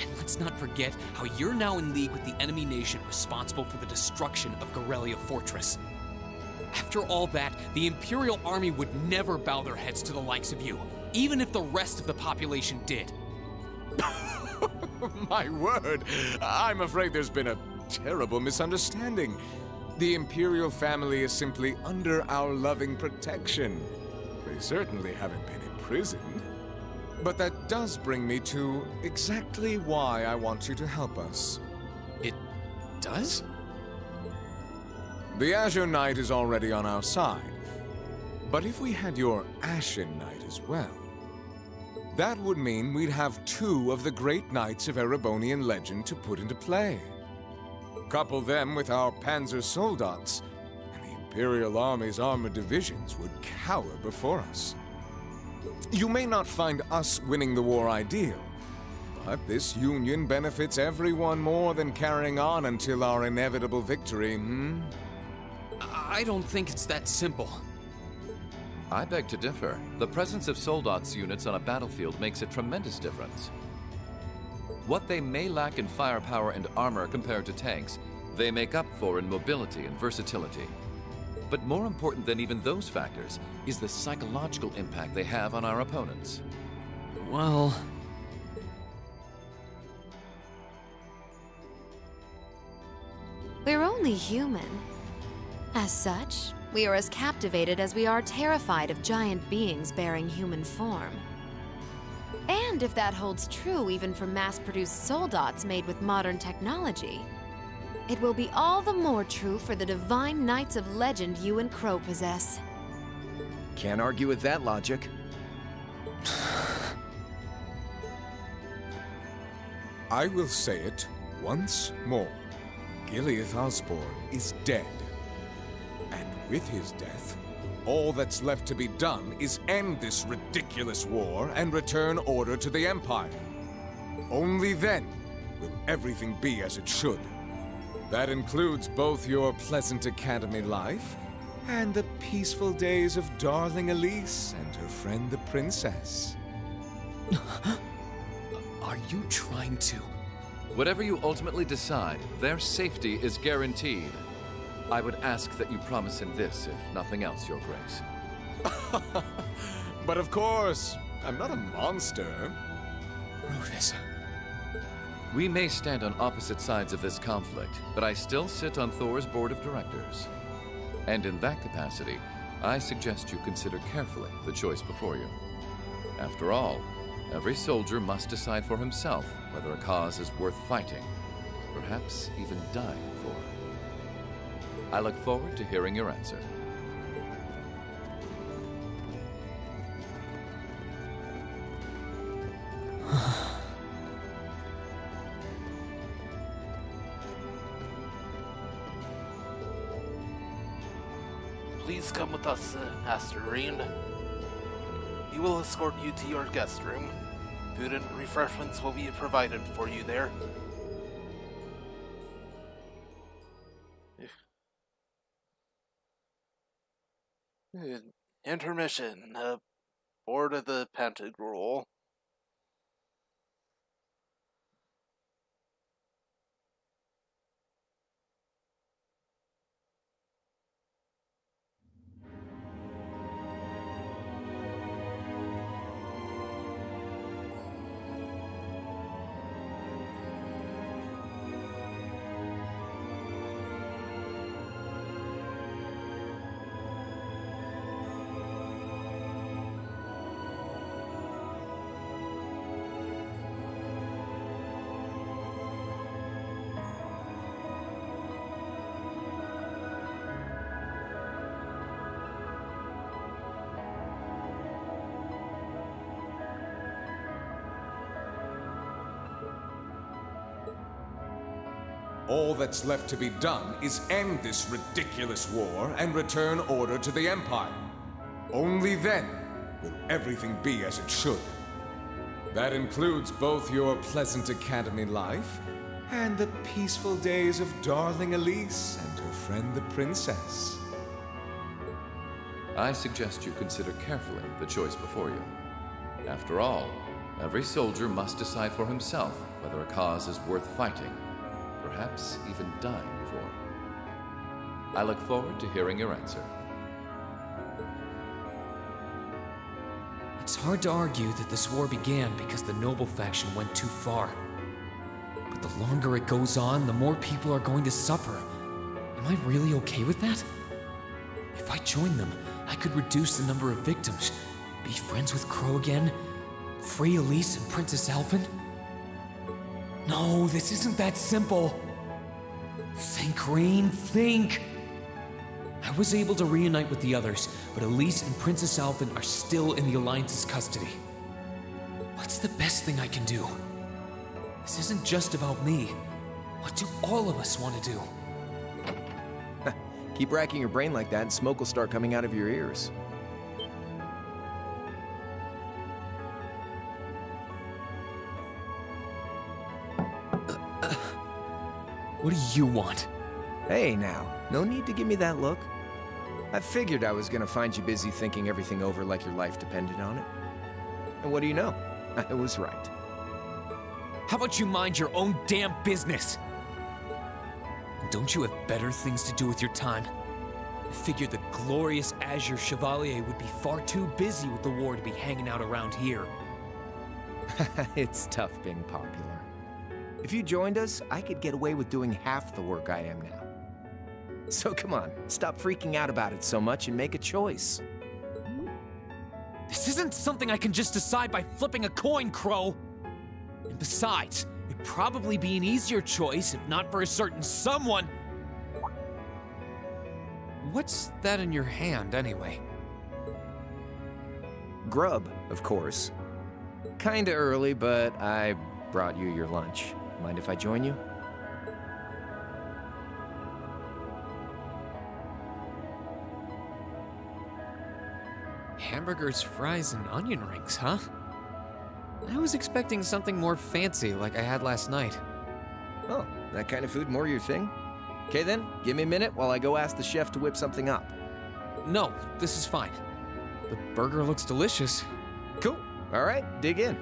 And let's not forget how you're now in league with the enemy nation responsible for the destruction of Garrelia Fortress. After all that, the Imperial army would never bow their heads to the likes of you, even if the rest of the population did. My word, I'm afraid there's been a terrible misunderstanding. The Imperial family is simply under our loving protection. They certainly haven't been imprisoned. But that does bring me to exactly why I want you to help us. It does? The Azure Knight is already on our side. But if we had your Ashen Knight as well, that would mean we'd have two of the great knights of Erebonian legend to put into play. Couple them with our Panzer Soldats, and the Imperial Army's armored divisions would cower before us. You may not find us winning the war ideal, but this union benefits everyone more than carrying on until our inevitable victory, I don't think it's that simple. I beg to differ. The presence of Soldats units on a battlefield makes a tremendous difference. What they may lack in firepower and armor compared to tanks, they make up for in mobility and versatility. But more important than even those factors is the psychological impact they have on our opponents. Well... We're only human. As such, we are as captivated as we are terrified of giant beings bearing human form. And if that holds true even for mass-produced soldats made with modern technology, It will be all the more true for the divine knights of legend you and Crow possess. Can't argue with that logic. I will say it once more. Gileath Osborne is dead. And with his death, all that's left to be done is end this ridiculous war and return order to the Empire. Only then will everything be as it should. That includes both your pleasant academy life and the peaceful days of darling Elise and her friend the princess. Are you trying to? Whatever you ultimately decide, their safety is guaranteed. I would ask that you promise him this, if nothing else, Your Grace. But of course, I'm not a monster. Rufus. We may stand on opposite sides of this conflict, but I still sit on Thor's board of directors. And in that capacity, I suggest you consider carefully the choice before you. After all, every soldier must decide for himself whether a cause is worth fighting, perhaps even dying for. I look forward to hearing your answer. Please come with us, Master Rean. We will escort you to your guest room. Food and refreshments will be provided for you there. Intermission. Board of the Pantagruel. All that's left to be done is end this ridiculous war and return order to the Empire. Only then will everything be as it should. That includes both your pleasant academy life and the peaceful days of darling Elise and her friend the princess. I suggest you consider carefully the choice before you. After all, every soldier must decide for himself whether a cause is worth fighting, perhaps even dying for. I look forward to hearing your answer. It's hard to argue that this war began because the noble faction went too far. But the longer it goes on, the more people are going to suffer. Am I really okay with that? If I join them, I could reduce the number of victims, be friends with Crow again, free Elise and Princess Alphen. No, this isn't that simple. Think, Rean, think! I was able to reunite with the others, but Elise and Princess Alphen are still in the Alliance's custody. What's the best thing I can do? This isn't just about me. What do all of us want to do? Keep racking your brain like that and smoke will start coming out of your ears. What do you want? Hey now, no need to give me that look. I figured I was gonna find you busy thinking everything over like your life depended on it. And what do you know? I was right. How about you mind your own damn business? Don't you have better things to do with your time? I figured the glorious Azure Chevalier would be far too busy with the war to be hanging out around here. It's tough being popular. If you joined us, I could get away with doing half the work I am now. So come on, stop freaking out about it so much and make a choice. This isn't something I can just decide by flipping a coin, Crow. And besides, It'd probably be an easier choice if not for a certain someone. What's that in your hand, anyway? Grub, of course. Kinda early, but I brought you your lunch. Mind if I join you? Hamburgers, fries, and onion rings, huh? I was expecting something more fancy like I had last night. Oh, that kind of food more your thing? Okay then, give me a minute while I go ask the chef to whip something up. No, this is fine. The burger looks delicious. Cool. All right, dig in.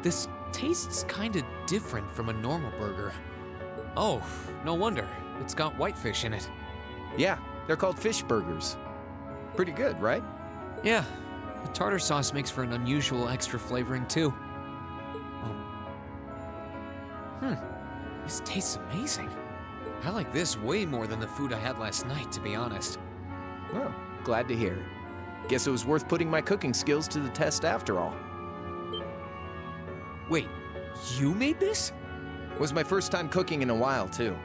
This tastes kinda different from a normal burger. Oh, no wonder. It's got whitefish in it. Yeah, they're called fish burgers. Pretty good, right? Yeah, the tartar sauce makes for an unusual extra flavoring too. This tastes amazing. I like this way more than the food I had last night, to be honest. Well, glad to hear. Guess it was worth putting my cooking skills to the test after all. Wait, you made this? Was my first time cooking in a while, too.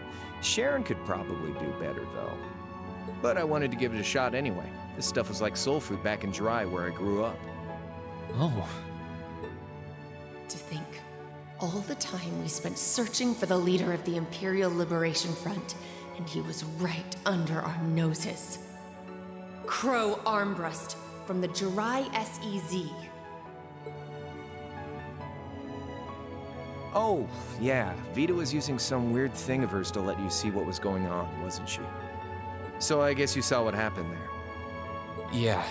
Sharon could probably do better, though. But I wanted to give it a shot anyway. This stuff was like soul food back in Jirai, where I grew up. Oh. To think, all the time we spent searching for the leader of the Imperial Liberation Front, and he was right under our noses. Crow Armbrust from the Jirai SEZ. Oh, yeah. Vita was using some weird thing of hers to let you see what was going on, wasn't she? So I guess you saw what happened there. Yeah.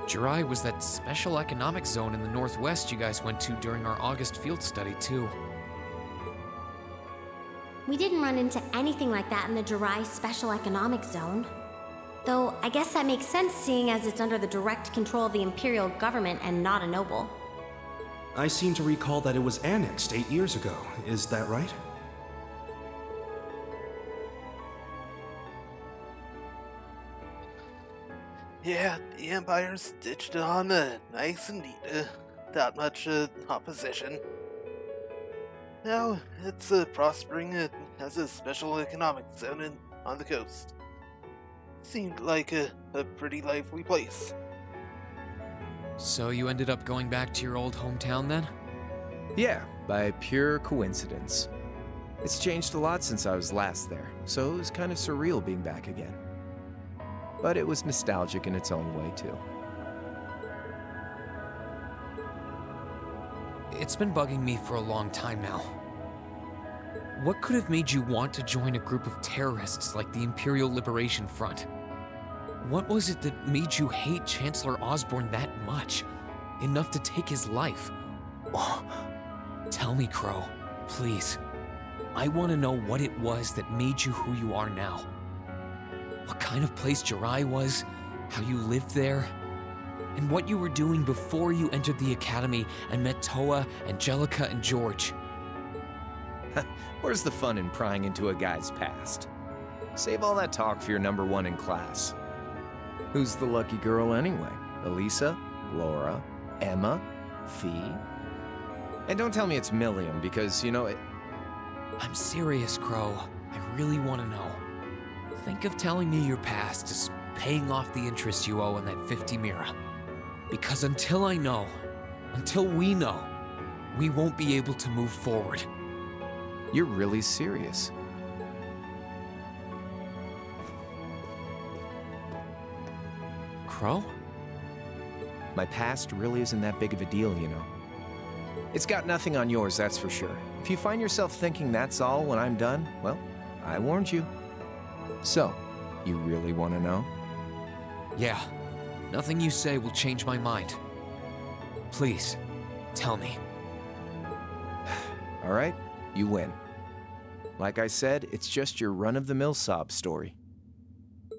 Jirai was that special economic zone in the Northwest you guys went to during our August field study, too. We didn't run into anything like that in the Jirai Special Economic Zone. Though, I guess that makes sense seeing as it's under the direct control of the Imperial government and not a noble. I seem to recall that it was annexed 8 years ago. Is that right? Yeah, the Empire stitched it on nice and neat, without much opposition. Now it's prospering as a special economic zone on the coast. Seemed like a pretty lively place. So you ended up going back to your old hometown then? Yeah, by pure coincidence. It's changed a lot since I was last there, so it was kind of surreal being back again. But it was nostalgic in its own way, too. It's been bugging me for a long time now. What could have made you want to join a group of terrorists like the Imperial Liberation Front? What was it that made you hate Chancellor Osborn that much? Enough to take his life? Oh, tell me, Crow, please. I want to know what it was that made you who you are now. What kind of place Jirai was, how you lived there, and what you were doing before you entered the academy and met Toa, Angelica, and George. Where's the fun in prying into a guy's past? Save all that talk for your number one in class. Who's the lucky girl anyway? Elisa? Laura? Emma? Fee? And don't tell me it's Milliam, because, you know, it... I'm serious, Crow. I really want to know. Think of telling me your past as paying off the interest you owe on that 50 Mira. Because until I know, until we know, we won't be able to move forward. You're really serious. Crow? My past really isn't that big of a deal, you know. It's got nothing on yours, that's for sure. If you find yourself thinking that's all when I'm done, well, I warned you. So, you really want to know? Yeah. Nothing you say will change my mind. Please, tell me. All right, you win. Like I said, it's just your run-of-the-mill sob story.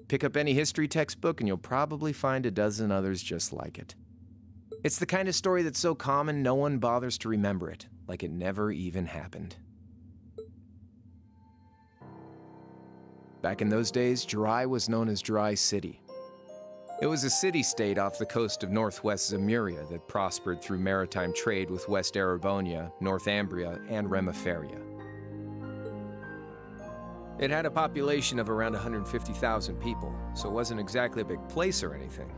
Pick up any history textbook and you'll probably find a dozen others just like it. It's the kind of story that's so common no one bothers to remember it, like it never even happened. Back in those days, Jirai was known as Jirai City. It was a city-state off the coast of northwest Zemuria that prospered through maritime trade with West Erebonia, Northumbria, and Remiferia. It had a population of around 150,000 people, so it wasn't exactly a big place or anything.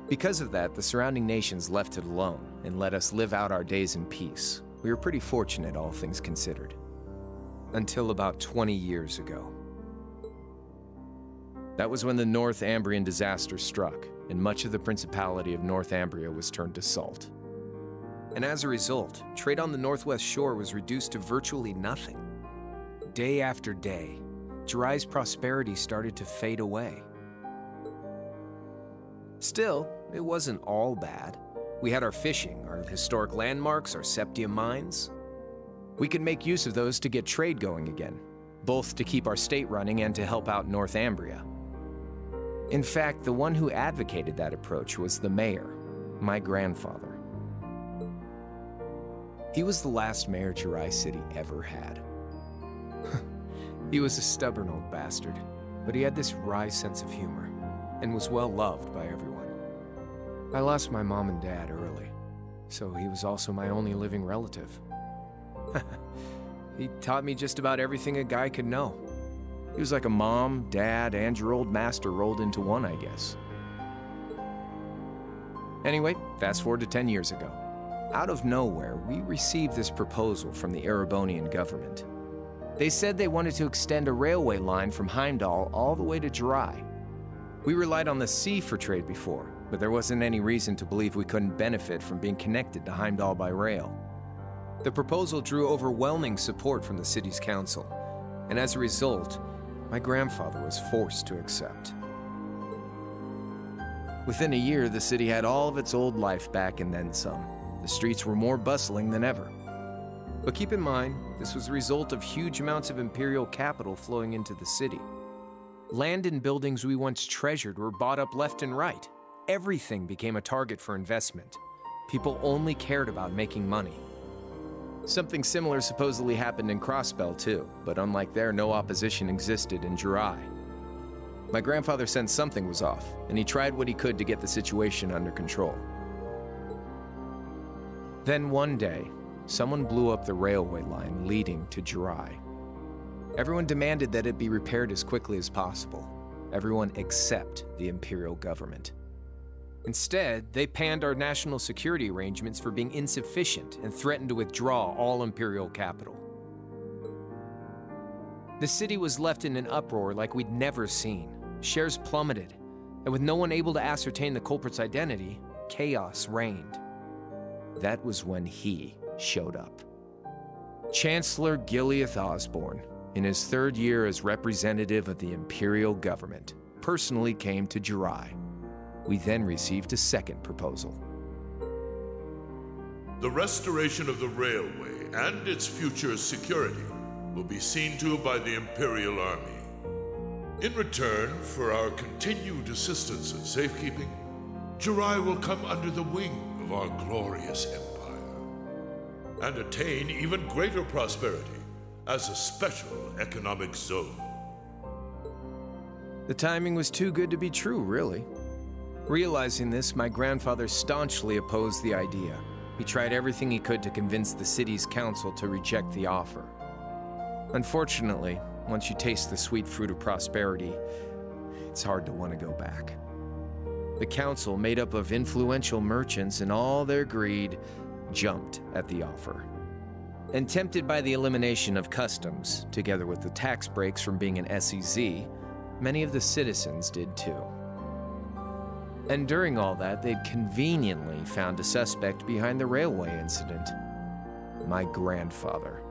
Because of that, the surrounding nations left it alone and let us live out our days in peace. We were pretty fortunate, all things considered. Until about 20 years ago. That was when the Northumbrian disaster struck, and much of the Principality of Northumbria was turned to salt. And as a result, trade on the northwest shore was reduced to virtually nothing. Day after day, Jiraiya's prosperity started to fade away. Still, it wasn't all bad. We had our fishing, our historic landmarks, our Septium mines. We could make use of those to get trade going again, both to keep our state running and to help out Northumbria. In fact, the one who advocated that approach was the mayor, my grandfather. He was the last mayor Jiraiya City ever had. He was a stubborn old bastard, but he had this wry sense of humor and was well loved by everyone. I lost my mom and dad early, so he was also my only living relative. He taught me just about everything a guy could know. He was like a mom, dad, and your old master rolled into one, I guess. Anyway, fast forward to 10 years ago. Out of nowhere, we received this proposal from the Erebonian government. They said they wanted to extend a railway line from Heimdall all the way to Jiraiya. We relied on the sea for trade before, but there wasn't any reason to believe we couldn't benefit from being connected to Heimdall by rail. The proposal drew overwhelming support from the city's council, and as a result, my grandfather was forced to accept. Within a year, the city had all of its old life back and then some. The streets were more bustling than ever. But keep in mind, this was the result of huge amounts of imperial capital flowing into the city. Land and buildings we once treasured were bought up left and right. Everything became a target for investment. People only cared about making money. Something similar supposedly happened in Crossbell too, but unlike there, no opposition existed in Jiraiya. My grandfather sensed something was off, and he tried what he could to get the situation under control. Then one day, someone blew up the railway line leading to Jiraiya. Everyone demanded that it be repaired as quickly as possible. Everyone except the Imperial government. Instead, they panned our national security arrangements for being insufficient and threatened to withdraw all Imperial capital. The city was left in an uproar like we'd never seen. Shares plummeted, and with no one able to ascertain the culprit's identity, chaos reigned. That was when he showed up. Chancellor Gileath Osborne, in his third year as representative of the Imperial government, personally came to Jiraiya. We then received a second proposal. The restoration of the railway and its future security will be seen to by the Imperial Army. In return for our continued assistance in safekeeping, Jiraiya will come under the wing of our glorious empire and attain even greater prosperity as a special economic zone. The timing was too good to be true, really. Realizing this, my grandfather staunchly opposed the idea. He tried everything he could to convince the city's council to reject the offer. Unfortunately, once you taste the sweet fruit of prosperity, it's hard to want to go back. The council, made up of influential merchants and all their greed, jumped at the offer. And tempted by the elimination of customs, together with the tax breaks from being an SEZ, many of the citizens did too. And during all that, they'd conveniently found a suspect behind the railway incident. My grandfather.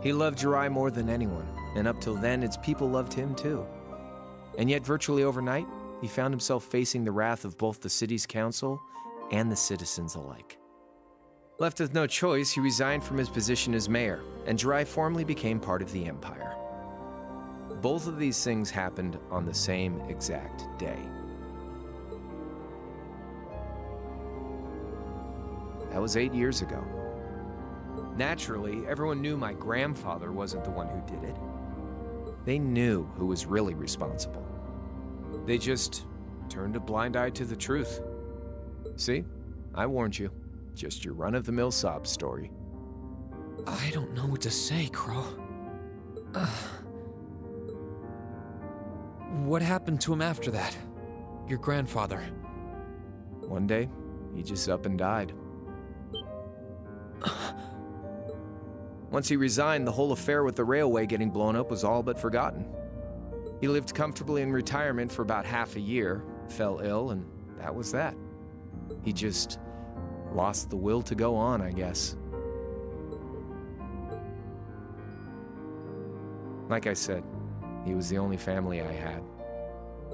He loved Jiraiya more than anyone, and up till then, its people loved him too. And yet, virtually overnight, he found himself facing the wrath of both the city's council and the citizens alike. Left with no choice, he resigned from his position as mayor, and Jiraiya formally became part of the Empire. Both of these things happened on the same exact day. That was 8 years ago. Naturally, everyone knew my grandfather wasn't the one who did it. They knew who was really responsible. They just turned a blind eye to the truth. See? I warned you. Just your run-of-the-mill sob story. I don't know what to say, Crow. What happened to him after that? Your grandfather. One day, he just up and died. Once he resigned, the whole affair with the railway getting blown up was all but forgotten. He lived comfortably in retirement for about half a year, fell ill, and that was that. He just lost the will to go on, I guess. Like I said, he was the only family I had.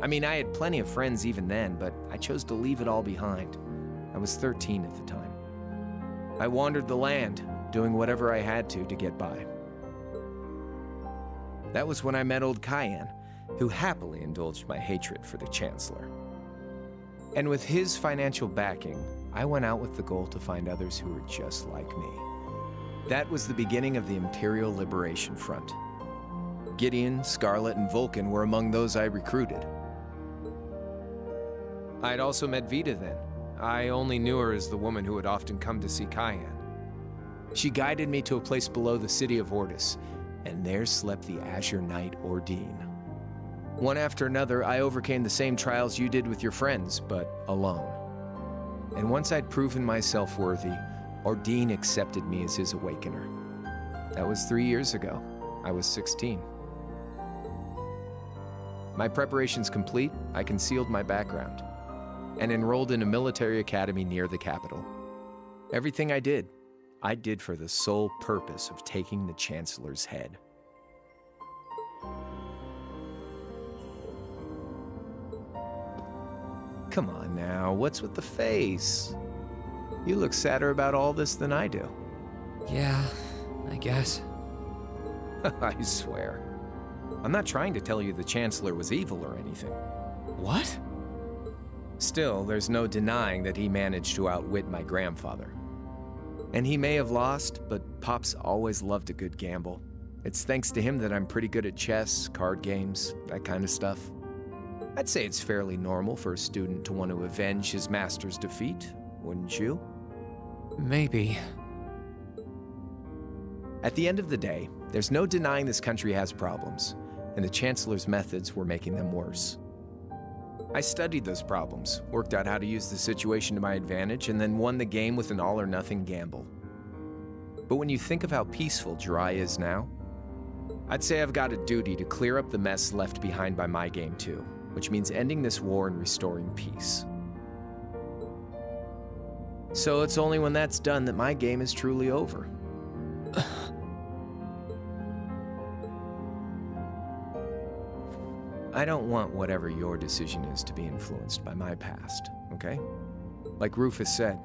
I mean, I had plenty of friends even then, but I chose to leave it all behind. I was 13 at the time. I wandered the land, doing whatever I had to get by. That was when I met old Cayenne, who happily indulged my hatred for the Chancellor. And with his financial backing, I went out with the goal to find others who were just like me. That was the beginning of the Imperial Liberation Front. Gideon, Scarlet, and Vulcan were among those I recruited. I'd also met Vita then. I only knew her as the woman who would often come to see Cayenne. She guided me to a place below the city of Ordis, and there slept the Azure Knight Ordine. One after another, I overcame the same trials you did with your friends, but alone. And once I'd proven myself worthy, Ordine accepted me as his awakener. That was 3 years ago. I was 16. My preparations complete, I concealed my background and enrolled in a military academy near the capital. Everything I did for the sole purpose of taking the Chancellor's head. Come on now, what's with the face? You look sadder about all this than I do. Yeah, I guess. I swear. I'm not trying to tell you the Chancellor was evil or anything. What? Still, there's no denying that he managed to outwit my grandfather. And he may have lost, but Pop's always loved a good gamble. It's thanks to him that I'm pretty good at chess, card games, that kind of stuff. I'd say it's fairly normal for a student to want to avenge his master's defeat, wouldn't you? Maybe. At the end of the day, there's no denying this country has problems, and the Chancellor's methods were making them worse. I studied those problems, worked out how to use the situation to my advantage, and then won the game with an all-or-nothing gamble. But when you think of how peaceful Jirai is now, I'd say I've got a duty to clear up the mess left behind by my game too, which means ending this war and restoring peace. So it's only when that's done that my game is truly over. I don't want whatever your decision is to be influenced by my past, okay? Like Rufus said,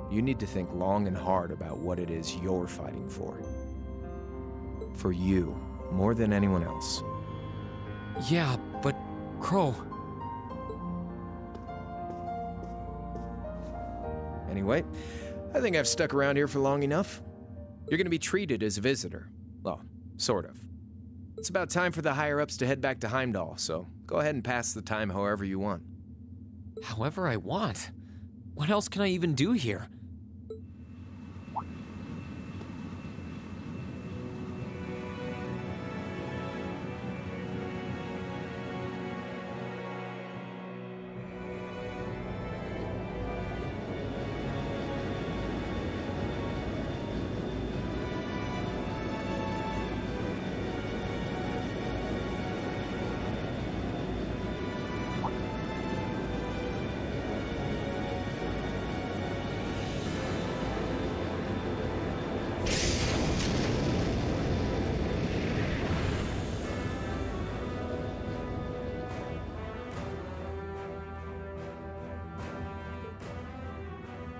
you need to think long and hard about what it is you're fighting for. For you, more than anyone else. Yeah, but Crow... Anyway, I think I've stuck around here for long enough. You're gonna be treated as a visitor. Well, sort of. It's about time for the higher-ups to head back to Heimdall, so go ahead and pass the time however you want. However I want? What else can I even do here?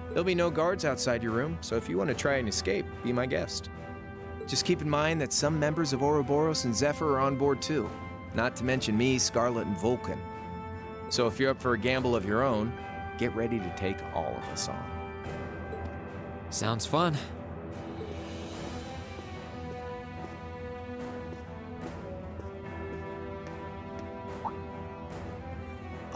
There'll be no guards outside your room, so if you want to try and escape, be my guest. Just keep in mind that some members of Ouroboros and Zephyr are on board too, not to mention me, Scarlet, and Vulcan. So if you're up for a gamble of your own, get ready to take all of us on. Sounds fun.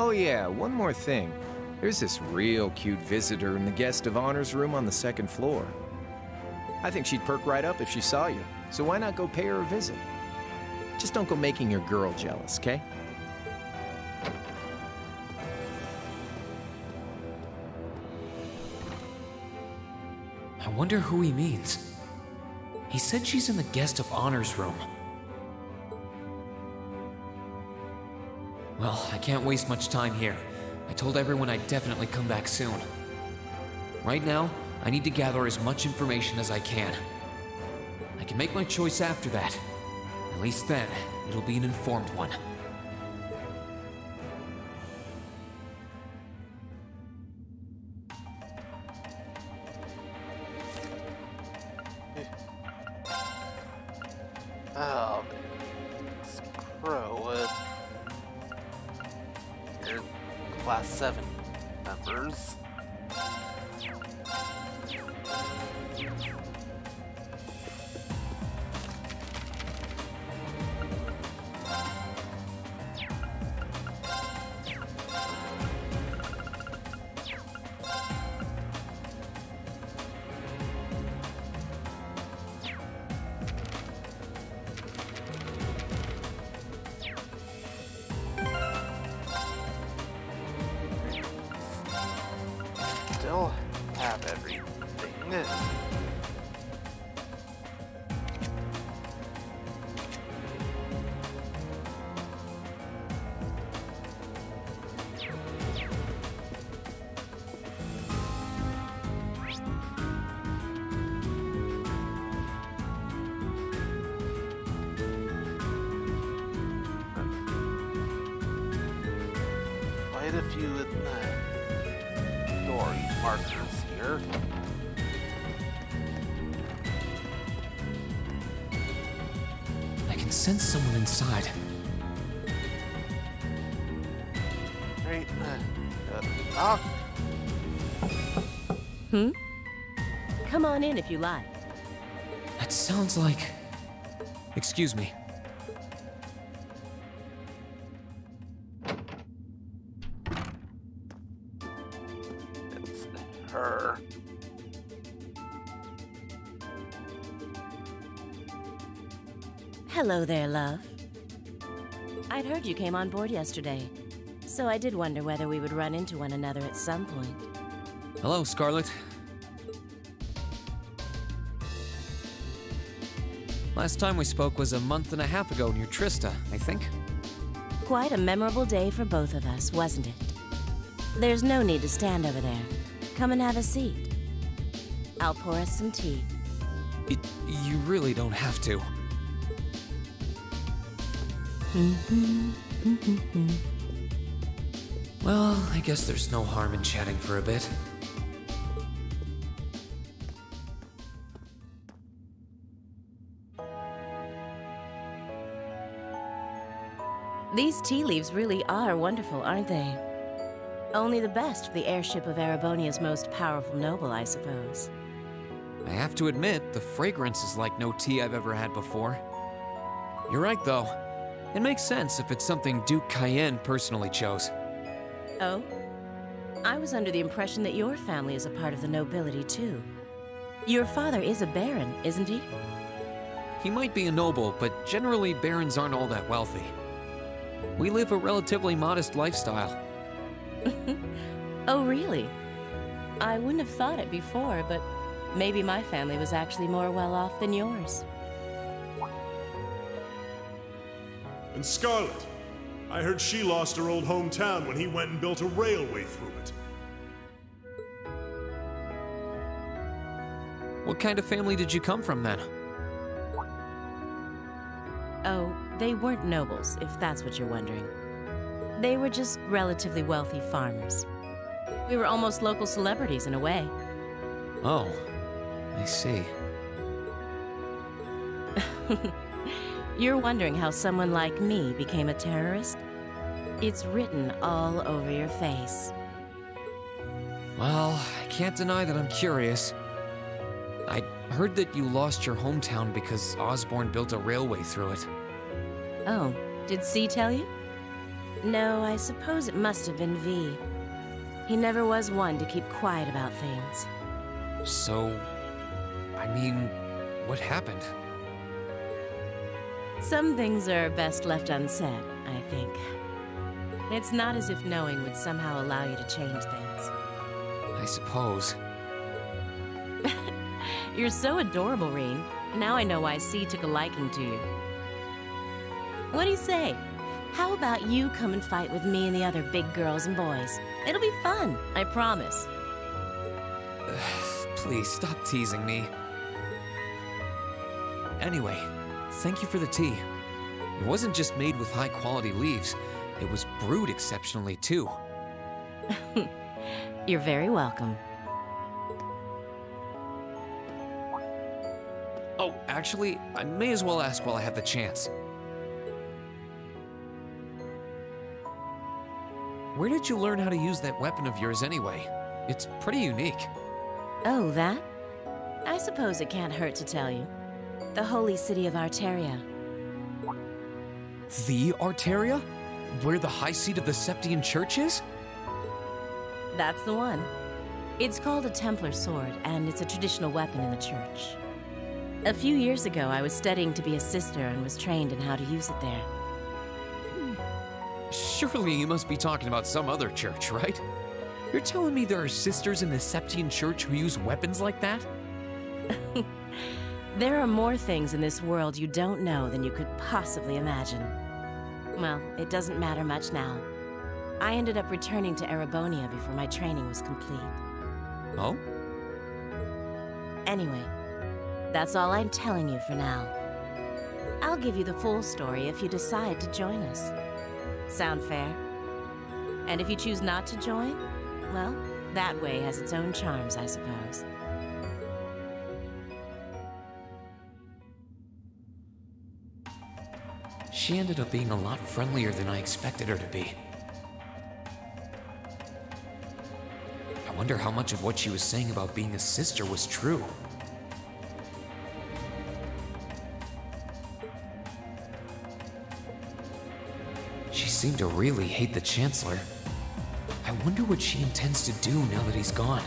Oh yeah, one more thing. There's this real cute visitor in the guest of honors room on the second floor. I think she'd perk right up if she saw you, so why not go pay her a visit? Just don't go making your girl jealous, okay? I wonder who he means. He said she's in the guest of honors room. Well, I can't waste much time here. I told everyone I'd definitely come back soon. Right now, I need to gather as much information as I can. I can make my choice after that. At least then, it'll be an informed one. Oh, Crow, you're Class 7 members. Still have everything. Quite a few story markers here. I can sense someone inside. Great. Come on in if you like. That sounds like... Excuse me. It's her. Hello there, love. I'd heard you came on board yesterday, so I did wonder whether we would run into one another at some point. Hello, Scarlet. Last time we spoke was a month and a half ago near Trista, I think. Quite a memorable day for both of us, wasn't it? There's no need to stand over there. Come and have a seat. I'll pour us some tea. You really don't have to. Well, I guess there's no harm in chatting for a bit. These tea leaves really are wonderful, aren't they? Only the best for the airship of Erebonia's most powerful noble, I suppose. I have to admit, the fragrance is like no tea I've ever had before. You're right, though. It makes sense if it's something Duke Cayenne personally chose. Oh? I was under the impression that your family is a part of the nobility, too. Your father is a baron, isn't he? He might be a noble, but generally barons aren't all that wealthy. We live a relatively modest lifestyle. Oh, really? I wouldn't have thought it before, but maybe my family was actually more well off than yours. And Scarlet, I heard she lost her old hometown when he went and built a railway through it. What kind of family did you come from, then? Oh, they weren't nobles, if that's what you're wondering. They were just relatively wealthy farmers. We were almost local celebrities in a way. Oh, I see. You're wondering how someone like me became a terrorist? It's written all over your face. Well, I can't deny that I'm curious. I heard that you lost your hometown because Osborn built a railway through it. Oh, did C tell you? No, I suppose it must have been V. He never was one to keep quiet about things. So, I mean, what happened? Some things are best left unsaid, I think. It's not as if knowing would somehow allow you to change things. I suppose. You're so adorable, Rean. Now I know why C took a liking to you. What do you say? How about you come and fight with me and the other big girls and boys? It'll be fun, I promise. Please, stop teasing me. Anyway, thank you for the tea. It wasn't just made with high-quality leaves. It was brewed exceptionally, too. You're very welcome. Oh, actually, I may as well ask while I have the chance. Where did you learn how to use that weapon of yours anyway? It's pretty unique. Oh, that? I suppose it can't hurt to tell you. The holy city of Arteria. The Arteria? Where the high seat of the Septian Church is? That's the one. It's called a Templar sword, and it's a traditional weapon in the church. A few years ago, I was studying to be a sister and was trained in how to use it there. Surely you must be talking about some other church, right? You're telling me there are sisters in the Septian Church who use weapons like that? There are more things in this world you don't know than you could possibly imagine. Well, it doesn't matter much now. I ended up returning to Erebonia before my training was complete. Oh? Anyway, that's all I'm telling you for now. I'll give you the full story if you decide to join us. Sound fair? And if you choose not to join, well, that way has its own charms, I suppose. She ended up being a lot friendlier than I expected her to be. I wonder how much of what she was saying about being a sister was true. She seemed to really hate the Chancellor. I wonder what she intends to do now that he's gone.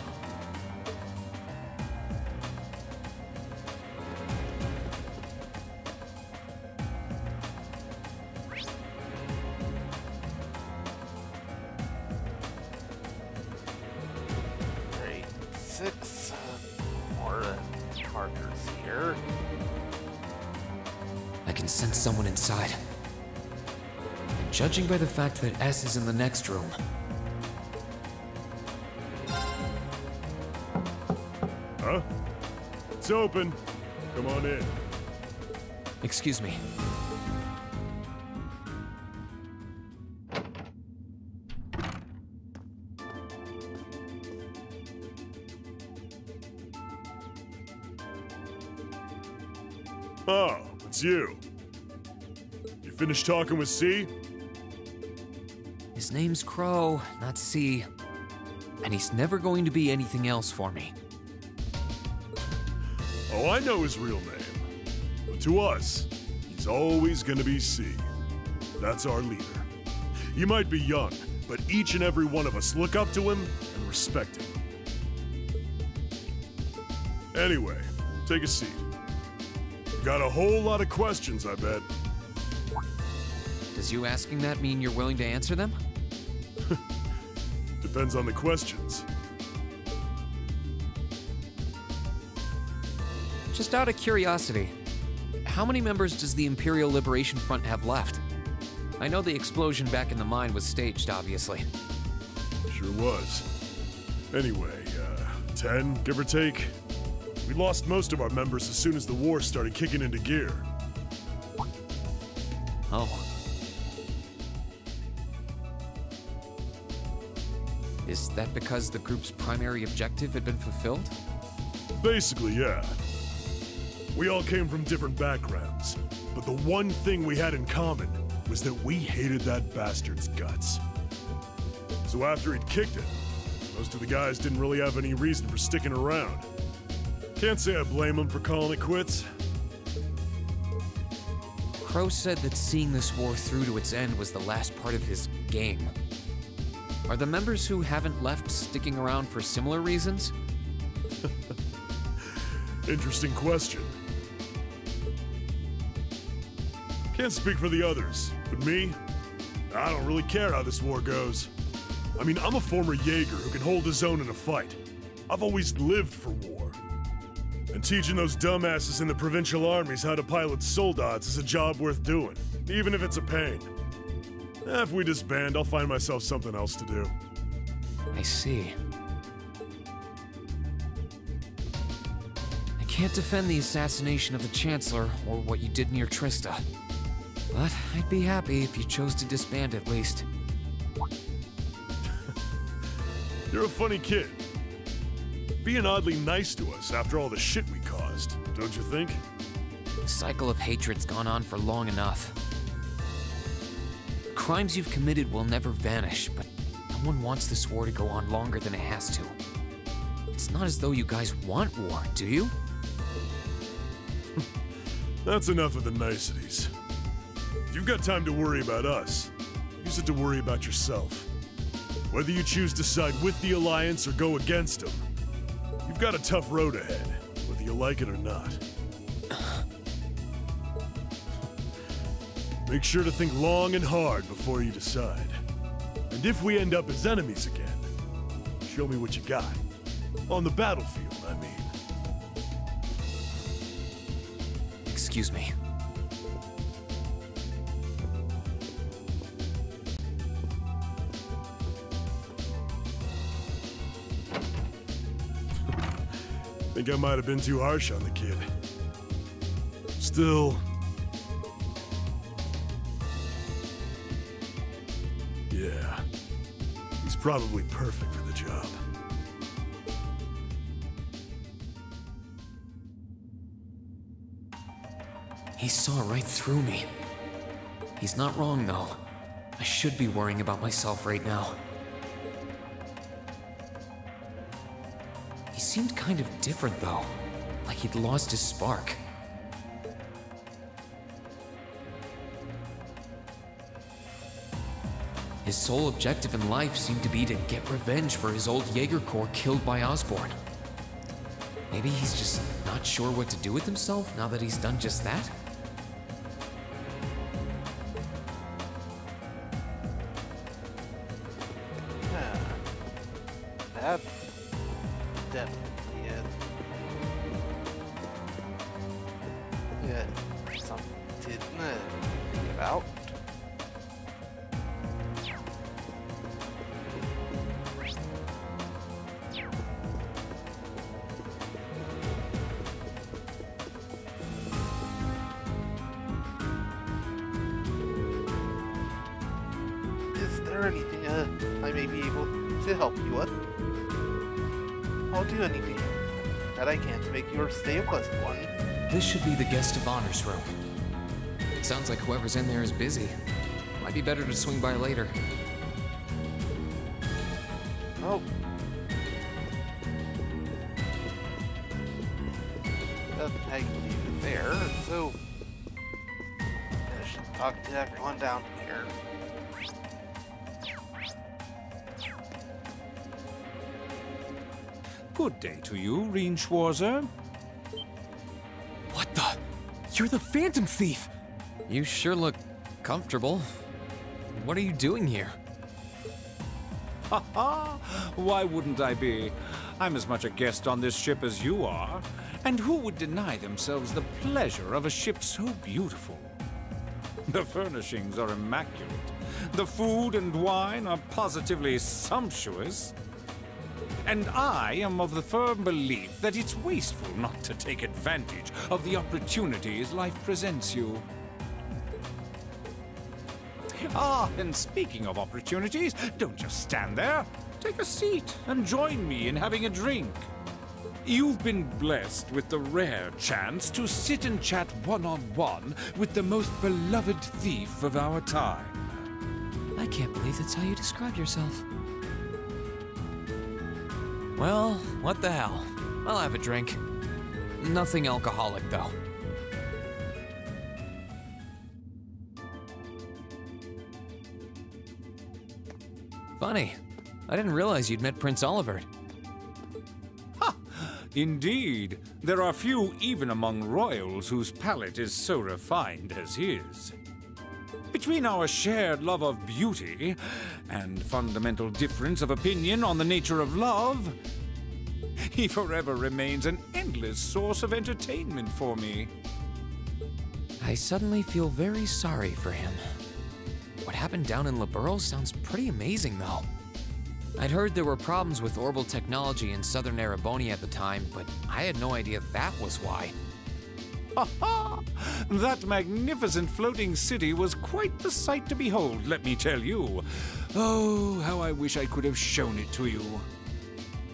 Great. 6 more markers here. I can sense someone inside. Judging by the fact that S is in the next room. Huh? It's open. Come on in. Excuse me. Oh, it's you. You finished talking with C? His name's Crow, not C. And he's never going to be anything else for me. Oh, I know his real name. But to us, he's always gonna be C. That's our leader. You might be young, but each and every one of us look up to him and respect him. Anyway, take a seat. Got a whole lot of questions, I bet. Does you asking that mean you're willing to answer them? Depends on the questions. Just out of curiosity, how many members does the Imperial Liberation Front have left? I know the explosion back in the mine was staged, obviously. Sure was. Anyway, 10, give or take. We lost most of our members as soon as the war started kicking into gear. Oh. Is that because the group's primary objective had been fulfilled? Basically, yeah. We all came from different backgrounds, but the one thing we had in common was that we hated that bastard's guts. So after he'd kicked it, most of the guys didn't really have any reason for sticking around. Can't say I blame them for calling it quits. Crow said that seeing this war through to its end was the last part of his game. Are the members who haven't left sticking around for similar reasons? Interesting question. Can't speak for the others, but me, I don't really care how this war goes. I mean, I'm a former Jaeger who can hold his own in a fight. I've always lived for war. And teaching those dumbasses in the provincial armies how to pilot soldats is a job worth doing, even if it's a pain. If we disband, I'll find myself something else to do. I see. I can't defend the assassination of the Chancellor or what you did near Trista. But I'd be happy if you chose to disband at least. You're a funny kid. Being oddly nice to us after all the shit we caused, don't you think? The cycle of hatred's gone on for long enough. Crimes you've committed will never vanish, but no one wants this war to go on longer than it has to. It's not as though you guys want war, do you? That's enough of the niceties. If you've got time to worry about us, use it to worry about yourself. Whether you choose to side with the Alliance or go against them, you've got a tough road ahead, whether you like it or not. Make sure to think long and hard before you decide. And if we end up as enemies again, show me what you got. On the battlefield, I mean. Excuse me. Think I might have been too harsh on the kid. Still... yeah. He's probably perfect for the job. He saw right through me. He's not wrong, though. I should be worrying about myself right now. He seemed kind of different, though. Like he'd lost his spark. His sole objective in life seemed to be to get revenge for his old Jaeger Corps killed by Osborn. Maybe he's just not sure what to do with himself now that he's done just that? That definitely is. Yeah, something to think about. Is there anything I may be able to help you with? I'll do anything that I can to make your stay a pleasant one. This should be the guest of honor's room. It sounds like whoever's in there is busy. Might be better to swing by later. Oh. I can leave it there, so I should talk to everyone down here. Good day to you, Rean Schwarzer. What the? You're the Phantom Thief! You sure look comfortable. What are you doing here? Ha ha! Why wouldn't I be? I'm as much a guest on this ship as you are. And who would deny themselves the pleasure of a ship so beautiful? The furnishings are immaculate. The food and wine are positively sumptuous. And I am of the firm belief that it's wasteful not to take advantage of the opportunities life presents you. Ah, and speaking of opportunities, don't just stand there. Take a seat and join me in having a drink. You've been blessed with the rare chance to sit and chat one-on-one with the most beloved thief of our time. I can't believe that's how you describe yourself. Well, what the hell? I'll have a drink. Nothing alcoholic, though. Funny. I didn't realize you'd met Prince Olivert. Indeed, there are few even among royals whose palate is so refined as his. Between our shared love of beauty and fundamental difference of opinion on the nature of love, he forever remains an endless source of entertainment for me. I suddenly feel very sorry for him. What happened down in Liberl sounds pretty amazing, though. I'd heard there were problems with orbital technology in southern Erebonia at the time, but I had no idea that was why. Ha ha! That magnificent floating city was quite the sight to behold, let me tell you. Oh, how I wish I could have shown it to you.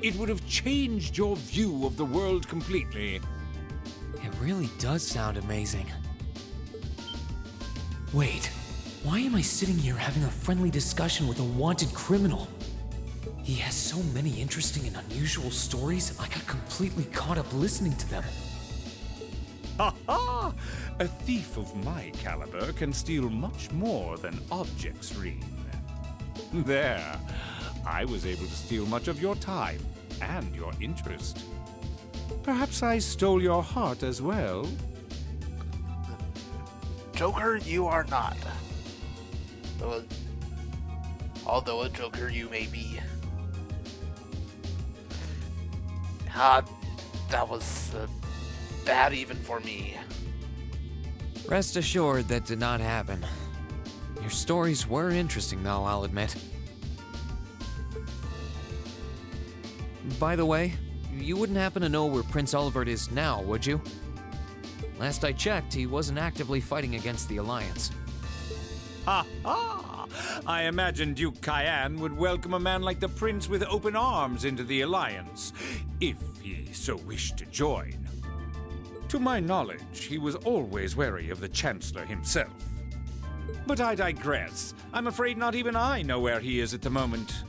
It would have changed your view of the world completely. It really does sound amazing. Wait, why am I sitting here having a friendly discussion with a wanted criminal? He has so many interesting and unusual stories, I got completely caught up listening to them. Ha ha! A thief of my caliber can steal much more than objects, Rean. There, I was able to steal much of your time and your interest. Perhaps I stole your heart as well? Joker, you are not. Although a Joker you may be. That was bad even for me. Rest assured that did not happen. Your stories were interesting, though, I'll admit. By the way, you wouldn't happen to know where Prince Olivert is now, would you? Last I checked, he wasn't actively fighting against the Alliance. Ha ha! I imagine Duke Cayenne would welcome a man like the Prince with open arms into the Alliance, if he so wished to join. To my knowledge, he was always wary of the Chancellor himself. But I digress. I'm afraid not even I know where he is at the moment.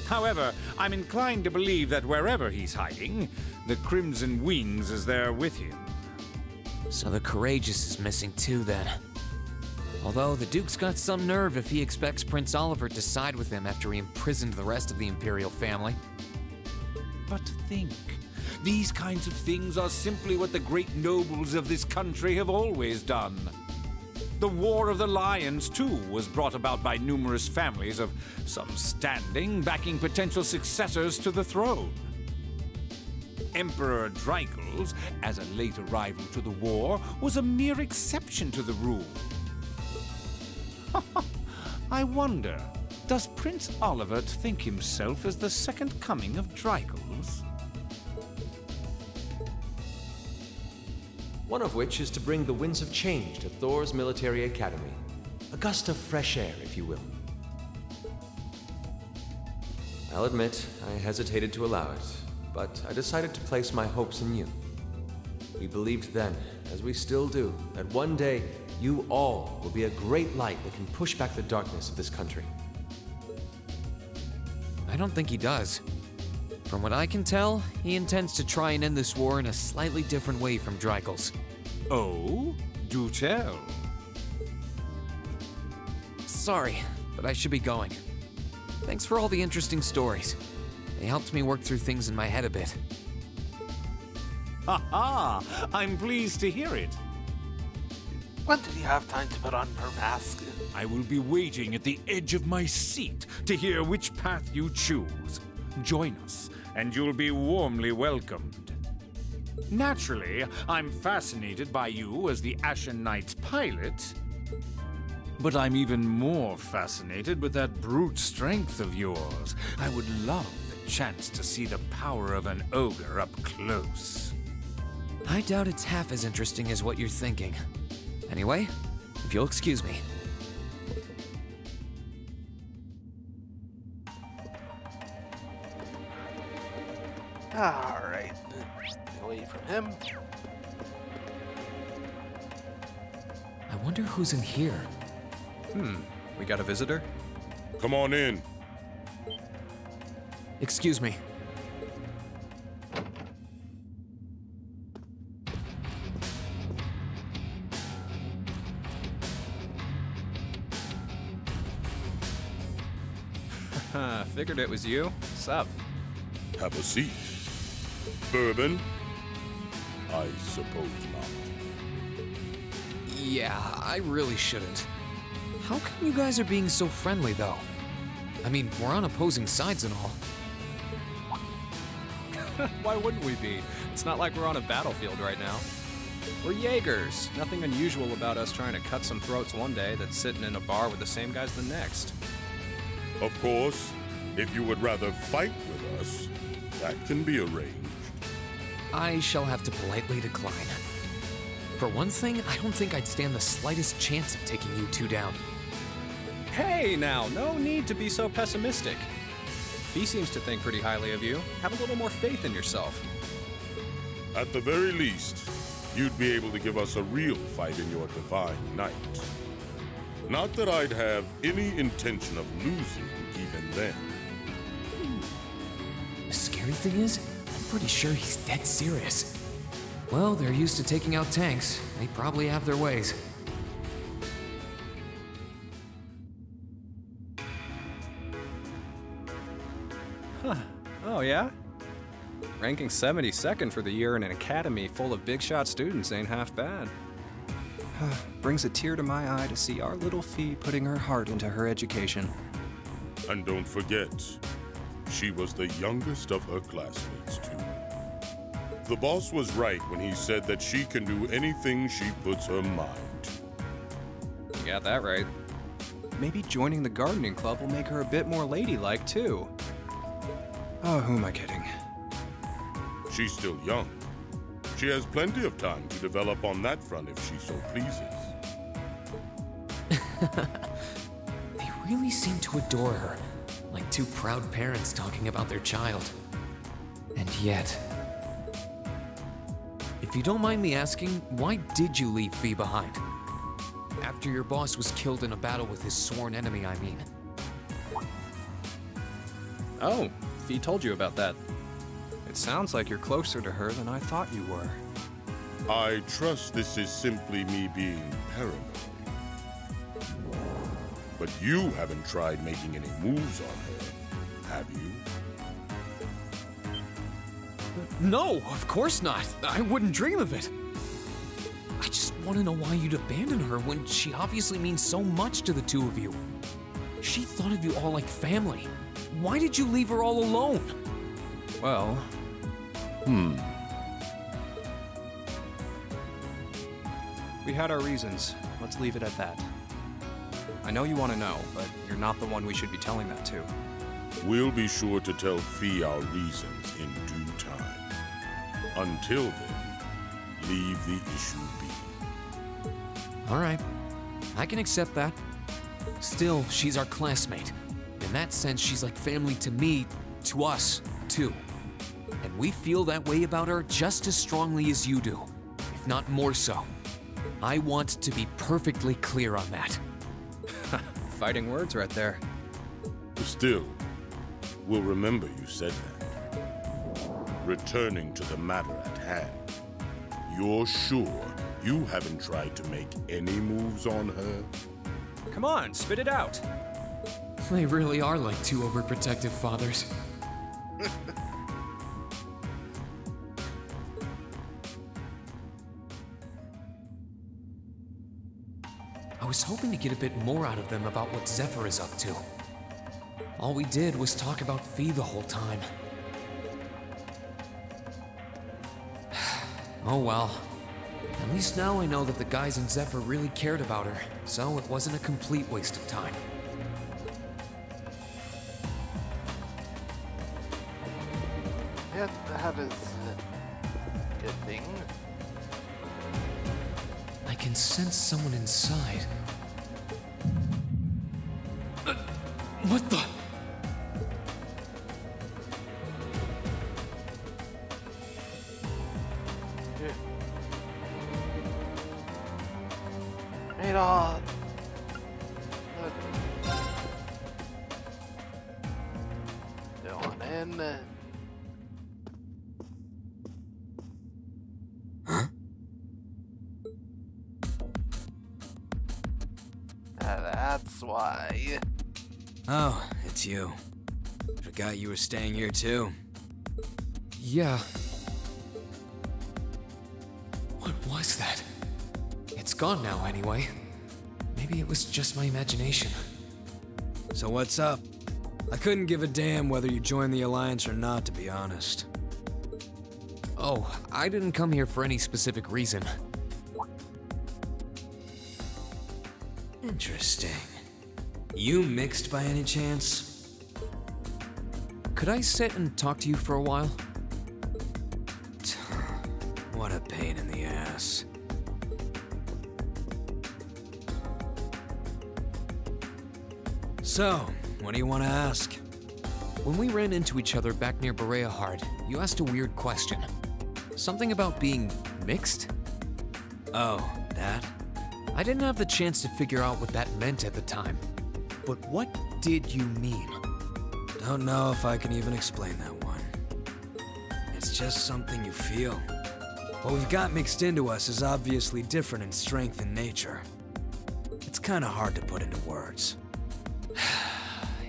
However, I'm inclined to believe that wherever he's hiding, the Crimson Wings is there with him. So the Courageous is missing too, then. Although the Duke's got some nerve if he expects Prince Olivert to side with him after he imprisoned the rest of the Imperial family. But think, these kinds of things are simply what the great nobles of this country have always done. The War of the Lions, too, was brought about by numerous families of some standing backing potential successors to the throne. Emperor Dreichels, as a late arrival to the war, was a mere exception to the rule. I wonder, does Prince Olivert think himself as the second coming of Dreichels? One of which is to bring the winds of change to Thor's military academy. A gust of fresh air, if you will. I'll admit, I hesitated to allow it, but I decided to place my hopes in you. We believed then, as we still do, that one day you all will be a great light that can push back the darkness of this country. I don't think he does. From what I can tell, he intends to try and end this war in a slightly different way from Dreichels. Oh? Do tell. Sorry, but I should be going. Thanks for all the interesting stories. They helped me work through things in my head a bit. Ha ha! I'm pleased to hear it. When did you have time to put on her mask? I will be waiting at the edge of my seat to hear which path you choose. Join us, and you'll be warmly welcomed. Naturally, I'm fascinated by you as the Ashen Knight's pilot, but I'm even more fascinated with that brute strength of yours. I would love the chance to see the power of an ogre up close. I doubt it's half as interesting as what you're thinking. Anyway, if you'll excuse me. Alright, away from him. I wonder who's in here. We got a visitor? Come on in. Excuse me. Figured it was you. Sup? Have a seat. Bourbon? I suppose not. Yeah, I really shouldn't. How come you guys are being so friendly, though? I mean, we're on opposing sides and all. Why wouldn't we be? It's not like we're on a battlefield right now. We're Jaegers. Nothing unusual about us trying to cut some throats one day that's sitting in a bar with the same guys the next. Of course, if you would rather fight with us, that can be arranged. I shall have to politely decline. For one thing, I don't think I'd stand the slightest chance of taking you two down. Hey now, no need to be so pessimistic. Fee seems to think pretty highly of you. Have a little more faith in yourself. At the very least, you'd be able to give us a real fight in your divine night. Not that I'd have any intention of losing even then. The scary thing is, I'm pretty sure he's dead serious. Well, they're used to taking out tanks. They probably have their ways. Huh. Oh, yeah? Ranking 72nd for the year in an academy full of big shot students ain't half bad. Brings a tear to my eye to see our little Fee putting her heart into her education. And don't forget, she was the youngest of her classmates, too. The boss was right when he said that she can do anything she puts her mind to. You got that right. Maybe joining the gardening club will make her a bit more ladylike, too. Oh, who am I kidding? She's still young. She has plenty of time to develop on that front if she so pleases. They really seem to adore her, like two proud parents talking about their child. And yet... If you don't mind me asking, why did you leave Fee behind? After your boss was killed in a battle with his sworn enemy, I mean. Oh, Fee told you about that. It sounds like you're closer to her than I thought you were. I trust this is simply me being paranoid. But you haven't tried making any moves on her, have you? No, of course not. I wouldn't dream of it. I just want to know why you'd abandon her when she obviously means so much to the two of you. She thought of you all like family. Why did you leave her all alone? Well... We had our reasons. Let's leave it at that. I know you want to know, but you're not the one we should be telling that to. We'll be sure to tell Fee our reasons in due time. Until then, leave the issue be. All right. I can accept that. Still, she's our classmate. In that sense, she's like family to me, to us, too. And we feel that way about her just as strongly as you do, if not more so. I want to be perfectly clear on that. Fighting words right there. Still, we'll remember you said that. Returning to the matter at hand, you're sure you haven't tried to make any moves on her? Come on, spit it out. They really are like two overprotective fathers. I was hoping to get a bit more out of them about what Zephyr is up to. All we did was talk about Fee the whole time. Oh well. At least now I know that the guys in Zephyr really cared about her, so it wasn't a complete waste of time. Yeah, that is a good thing. I can sense someone inside. What the? Radar! Going in. That's why. Oh, it's you. Forgot you were staying here too. Yeah. What was that? It's gone now anyway. Maybe it was just my imagination. So what's up? I couldn't give a damn whether you joined the Alliance or not, to be honest. Oh, I didn't come here for any specific reason. Interesting. You mixed by any chance? Could I sit and talk to you for a while? What a pain in the ass. So, what do you want to ask? When we ran into each other back near Berea Hard, you asked a weird question. Something about being mixed? Oh, that? I didn't have the chance to figure out what that meant at the time. But what did you mean? Don't know if I can even explain that one. It's just something you feel. What we've got mixed into us is obviously different in strength and nature. It's kind of hard to put into words.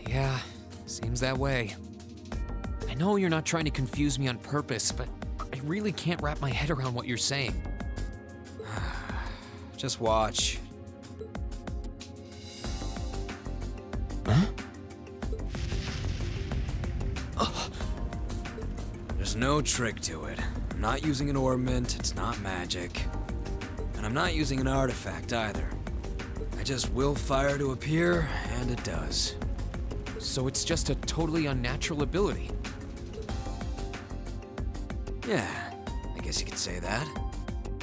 Yeah, seems that way. I know you're not trying to confuse me on purpose, but I really can't wrap my head around what you're saying. Just watch. Huh? There's no trick to it. I'm not using an ornament, it's not magic. And I'm not using an artifact either. I just will fire to appear, and it does. So it's just a totally unnatural ability? Yeah, I guess you could say that.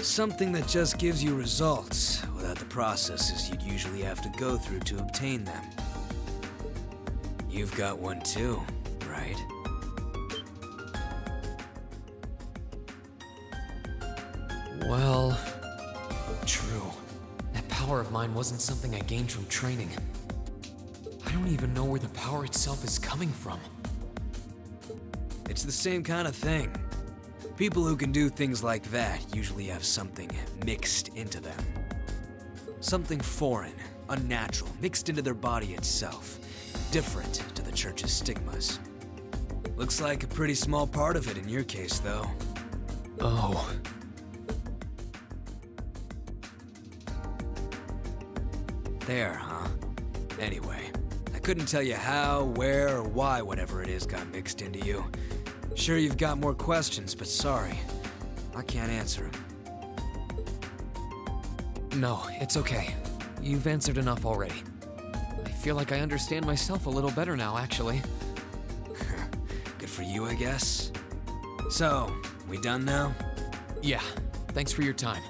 Something that just gives you results, without the processes you'd usually have to go through to obtain them. You've got one too, right? Well, true. That power of mine wasn't something I gained from training. I don't even know where the power itself is coming from. It's the same kind of thing. People who can do things like that usually have something mixed into them. Something foreign, unnatural, mixed into their body itself. Different to the Church's stigmas. Looks like a pretty small part of it in your case, though. Oh. There, huh? Anyway, I couldn't tell you how, where, or why whatever it is got mixed into you. Sure you've got more questions, but sorry. I can't answer them. No, it's okay. You've answered enough already. I feel like I understand myself a little better now, actually. Good for you, I guess. So, we done now? Yeah, thanks for your time.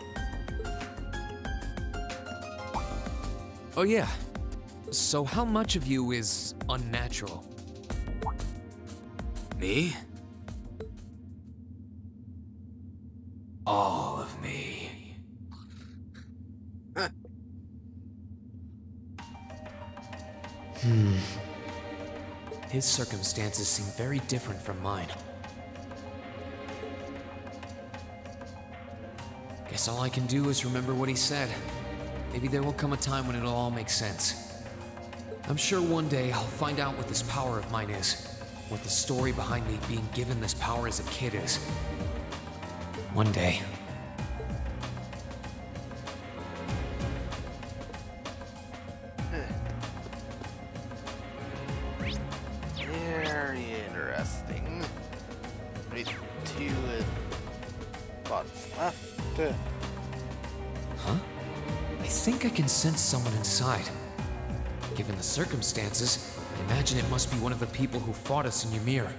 Oh yeah, so how much of you is unnatural? Me? All of me. His circumstances seem very different from mine. Guess all I can do is remember what he said. Maybe there will come a time when it'll all make sense. I'm sure one day I'll find out what this power of mine is. What the story behind me being given this power as a kid is. One day. Very interesting. Wait, 2 spots left. Huh? I think I can sense someone inside. Given the circumstances, I imagine it must be one of the people who fought us in Ymir.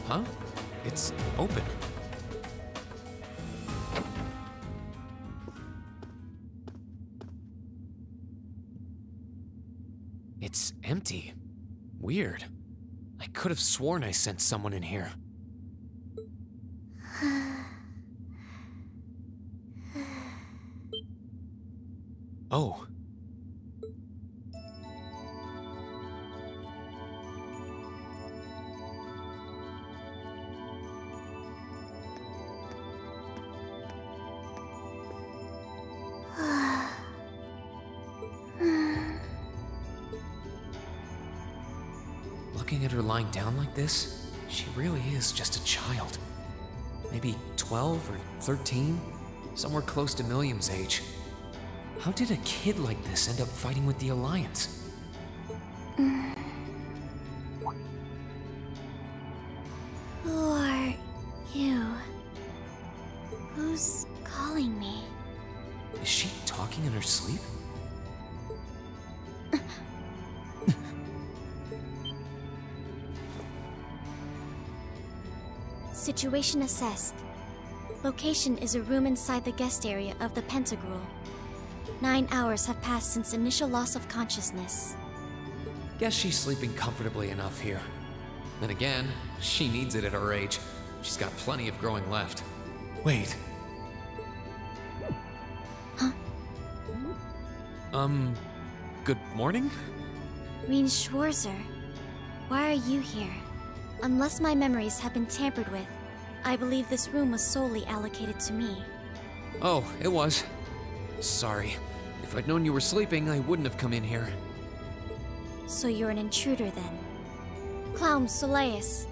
Huh? It's open. It's empty. Weird. I could have sworn I sensed someone in here. Oh. Looking at her lying down like this, she really is just a child. Maybe 12 or 13? Somewhere close to Milliam's age. How did a kid like this end up fighting with the Alliance? Who are you? Who's calling me? Is she talking in her sleep? Situation assessed. Location is a room inside the guest area of the Pentagrul. 9 hours have passed since initial loss of consciousness. Guess she's sleeping comfortably enough here. Then again, she needs it at her age. She's got plenty of growing left. Wait. Huh? Good morning? Rean Schwarzer, why are you here? Unless my memories have been tampered with, I believe this room was solely allocated to me. Oh, it was. Sorry. If I'd known you were sleeping, I wouldn't have come in here. So you're an intruder then? Clown Soleus.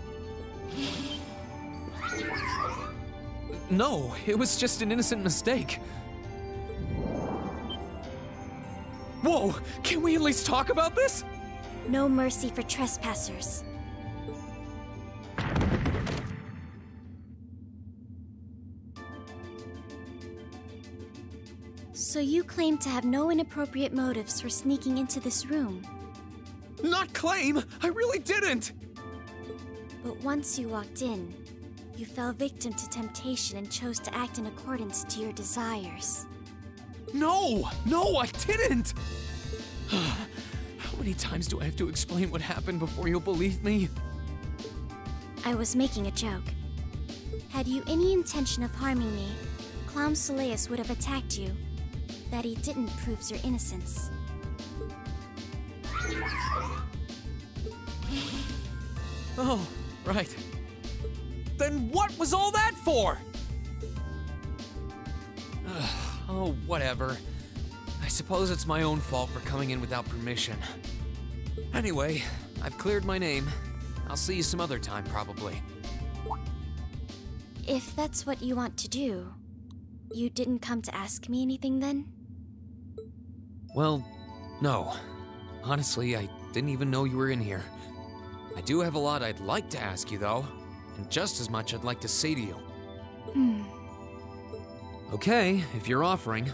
No, it was just an innocent mistake. Whoa! Can we at least talk about this? No mercy for trespassers. So you claim to have no inappropriate motives for sneaking into this room. Not claim! I really didn't! But once you walked in, you fell victim to temptation and chose to act in accordance to your desires. No! No, I didn't! How many times do I have to explain what happened before you'll believe me? I was making a joke. Had you any intention of harming me, Clown Soleus would have attacked you. That he didn't proves your innocence. Oh, right. Then what was all that for? Oh, whatever. I suppose it's my own fault for coming in without permission. Anyway, I've cleared my name. I'll see you some other time, probably. If that's what you want to do, you didn't come to ask me anything then? Well, no. Honestly, I didn't even know you were in here. I do have a lot I'd like to ask you, though, and just as much I'd like to say to you. Okay, if you're offering,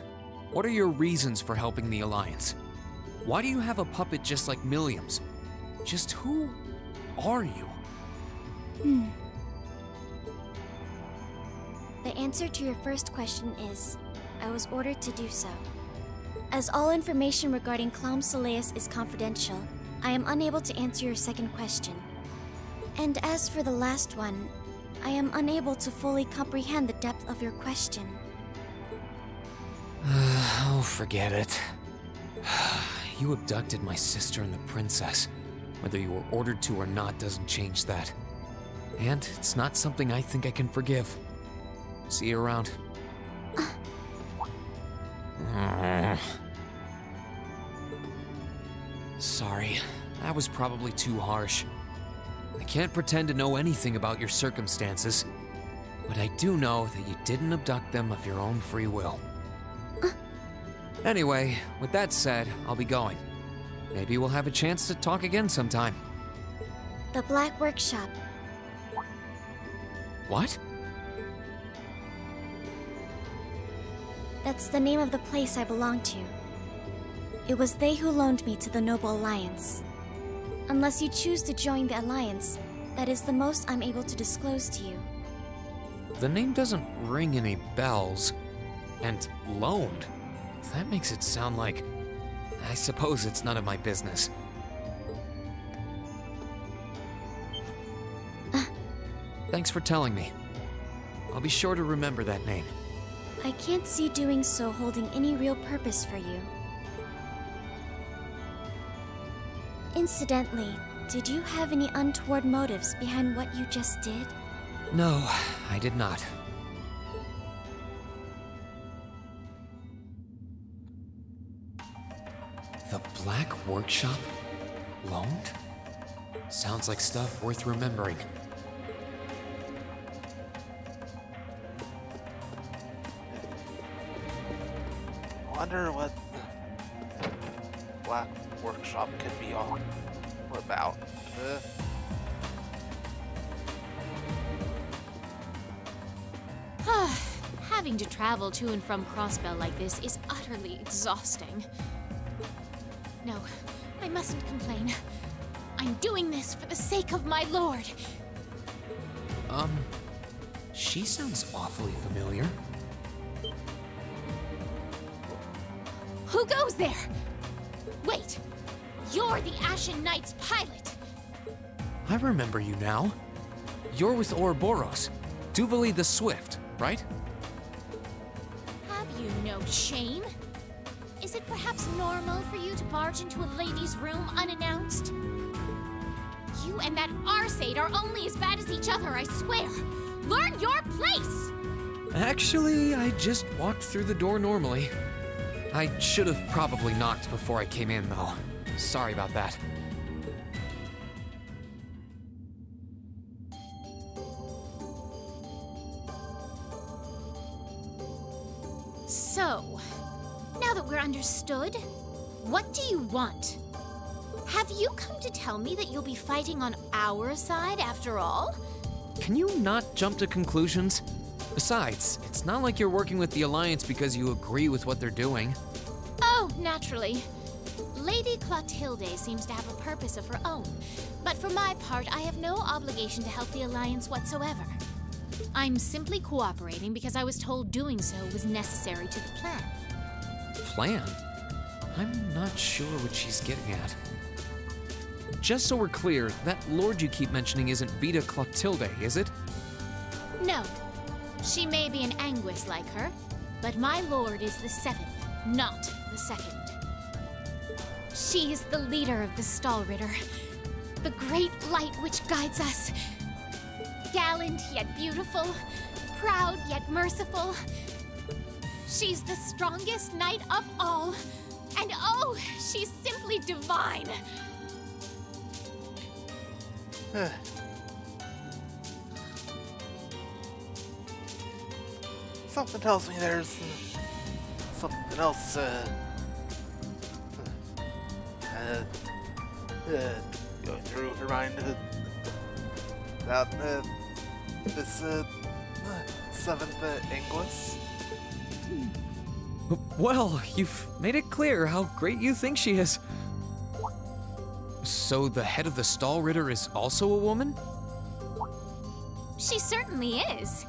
what are your reasons for helping the Alliance? Why do you have a puppet just like Milliam's? Just who are you? The answer to your first question is, I was ordered to do so. As all information regarding Clown Soleus is confidential, I am unable to answer your second question. And as for the last one, I am unable to fully comprehend the depth of your question. Oh, forget it. You abducted my sister and the princess. Whether you were ordered to or not doesn't change that. And it's not something I think I can forgive. See you around. Sorry, that was probably too harsh. I can't pretend to know anything about your circumstances, but I do know that you didn't abduct them of your own free will. Anyway, with that said, I'll be going. Maybe we'll have a chance to talk again sometime. The Black Workshop. What? That's the name of the place I belong to. It was they who loaned me to the Noble Alliance. Unless you choose to join the Alliance, that is the most I'm able to disclose to you. The name doesn't ring any bells. And loaned? That makes it sound like... I suppose it's none of my business. Thanks for telling me. I'll be sure to remember that name. I can't see doing so holding any real purpose for you. Incidentally, did you have any untoward motives behind what you just did? No, I did not. The Black Workshop? Loaned? Sounds like stuff worth remembering. I wonder what Black Workshop could be all about. Having to travel to and from Crossbell like this is utterly exhausting. No, I mustn't complain. I'm doing this for the sake of my lord. She sounds awfully familiar. Who goes there? Wait, you're the Ashen Knight's pilot. I remember you now. You're with Ouroboros, Duvali the Swift, right? Have you no shame? Is it perhaps normal for you to barge into a lady's room unannounced? You and that Arseid are only as bad as each other, I swear. Learn your place! Actually, I just walked through the door normally. I should have probably knocked before I came in, though. Sorry about that. So, now that we're understood, what do you want? Have you come to tell me that you'll be fighting on our side after all? Can you not jump to conclusions? Besides, it's not like you're working with the Alliance because you agree with what they're doing. Oh, naturally. Lady Clotilde seems to have a purpose of her own, but for my part, I have no obligation to help the Alliance whatsoever. I'm simply cooperating because I was told doing so was necessary to the plan. Plan? I'm not sure what she's getting at. Just so we're clear, that lord you keep mentioning isn't Vita Clotilde, is it? No. She may be an Anguis like her, but my lord is the 7th, not the 2nd. She is the leader of the Stahlritter, the great light which guides us. Gallant yet beautiful, proud yet merciful. She's the strongest knight of all, and oh, she's simply divine. Something tells me there's something else going through her mind about this 7th Anguis. Well, you've made it clear how great you think she is. So the head of the Stahlritter is also a woman? She certainly is.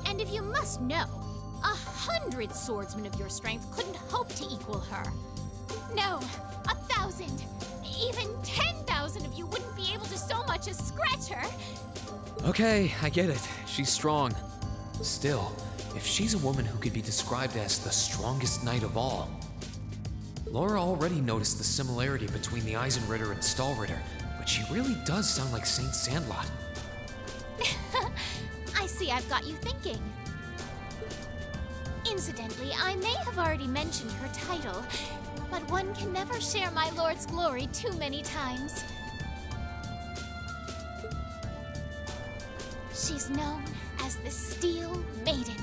And if you must know, 100 swordsmen of your strength couldn't hope to equal her. No, 1,000, even 10,000 of you wouldn't be able to so much as scratch her. Okay, I get it. She's strong. Still, if she's a woman who could be described as the strongest knight of all, Laura already noticed the similarity between the Eisenritter and Stahlritter, but she really does sound like Saint Sandlot. I see I've got you thinking. Incidentally, I may have already mentioned her title, but one can never share my lord's glory too many times. She's known as the Steel Maiden.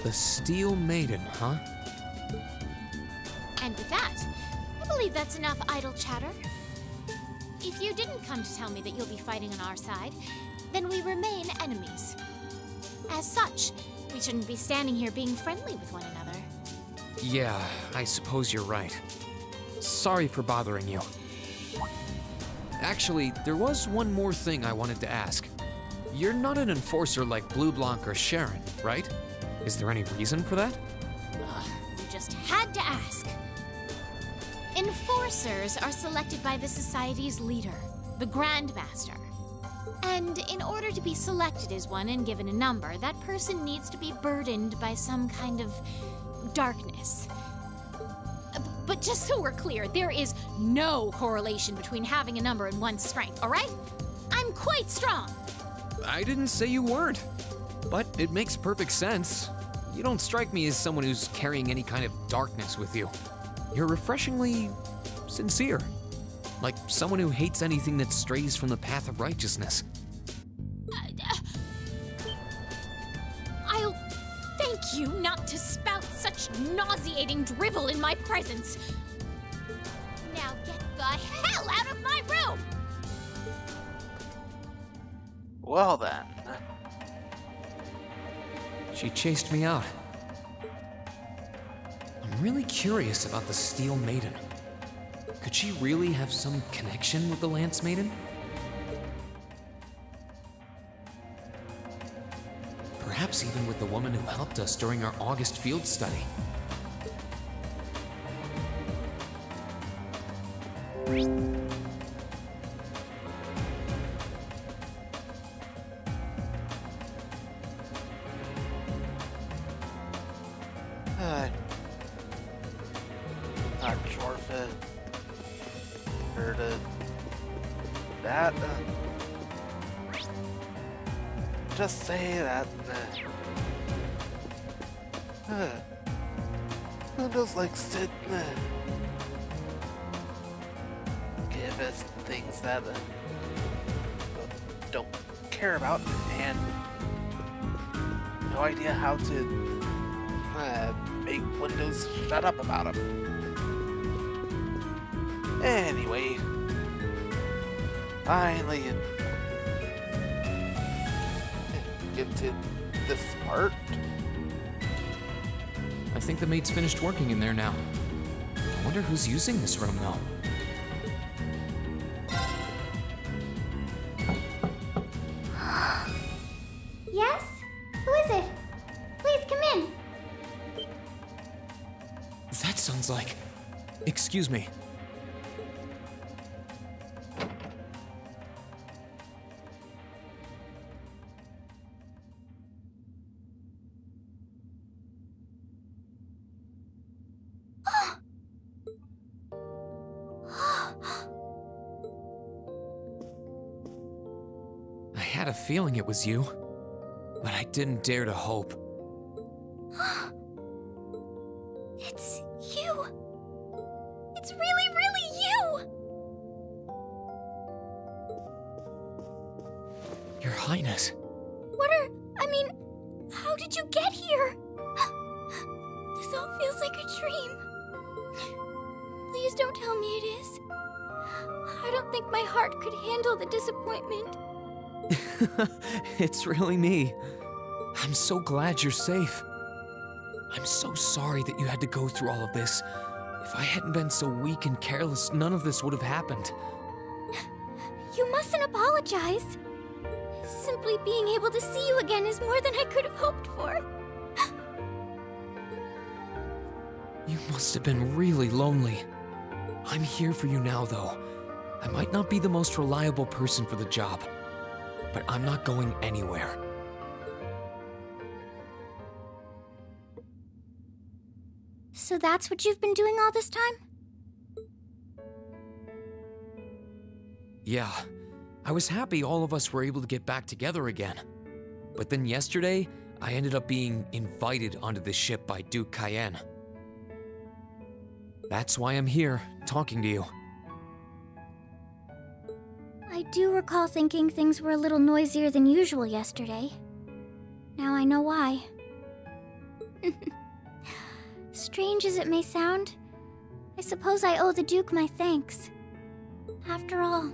The Steel Maiden, huh? And with that, I believe that's enough idle chatter. If you didn't come to tell me that you'll be fighting on our side, then we remain enemies. As such, we shouldn't be standing here being friendly with one another. Yeah, I suppose you're right. Sorry for bothering you. Actually, there was one more thing I wanted to ask. You're not an enforcer like Blue Blanc or Sharon, right? Is there any reason for that? Ugh, you just had to ask. Enforcers are selected by the Society's leader, the Grandmaster. And in order to be selected as one and given a number, that person needs to be burdened by some kind of darkness. But just so we're clear, there is no correlation between having a number and one's strength, alright? I'm quite strong. I didn't say you weren't, but it makes perfect sense. You don't strike me as someone who's carrying any kind of darkness with you. You're refreshingly sincere. like someone who hates anything that strays from the path of righteousness. I'll thank you not to spout such nauseating drivel in my presence. Now get the hell out of my room! Well then. She chased me out. I'm really curious about the Steel Maiden. Could she really have some connection with the Lance Maiden? Perhaps even with the woman who helped us during our August field study. Not sure if it heard that. Just say that. Windows likes to give us things that don't care about, and no idea how to make Windows shut up about them. Anyway, finally get to this part. I think the maid's finished working in there now. I wonder who's using this room, though. Yes? Who is it? Please come in. That sounds like... Excuse me. I had a feeling it was you, but I didn't dare to hope. It's you! It's really, really you! Your Highness. How did you get here? This all feels like a dream. Please don't tell me it is. I don't think my heart could handle the disappointment. It's really me. I'm so glad you're safe. I'm so sorry that you had to go through all of this. If I hadn't been so weak and careless, none of this would have happened. You mustn't apologize. Simply being able to see you again is more than I could have hoped for. You must have been really lonely. I'm here for you now, though. I might not be the most reliable person for the job, but I'm not going anywhere. So that's what you've been doing all this time? Yeah, I was happy all of us were able to get back together again. But then yesterday, I ended up being invited onto the ship by Duke Cayenne. That's why I'm here, talking to you. I do recall thinking things were a little noisier than usual yesterday. Now I know why. Strange as it may sound, I suppose I owe the Duke my thanks. After all,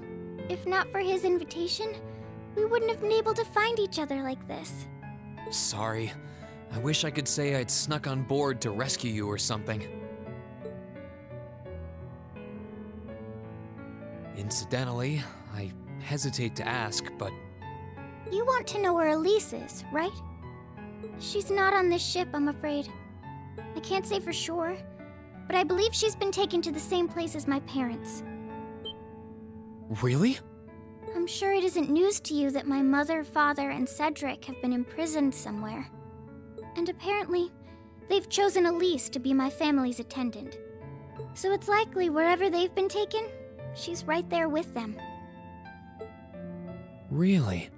if not for his invitation, we wouldn't have been able to find each other like this. Sorry. I wish I could say I'd snuck on board to rescue you or something. Incidentally, I hesitate to ask, but... You want to know where Elise is, right? She's not on this ship, I'm afraid. I can't say for sure, but I believe she's been taken to the same place as my parents. Really? I'm sure it isn't news to you that my mother, father, and Cedric have been imprisoned somewhere. And apparently, they've chosen Elise to be my family's attendant. So it's likely wherever they've been taken, she's right there with them. Really?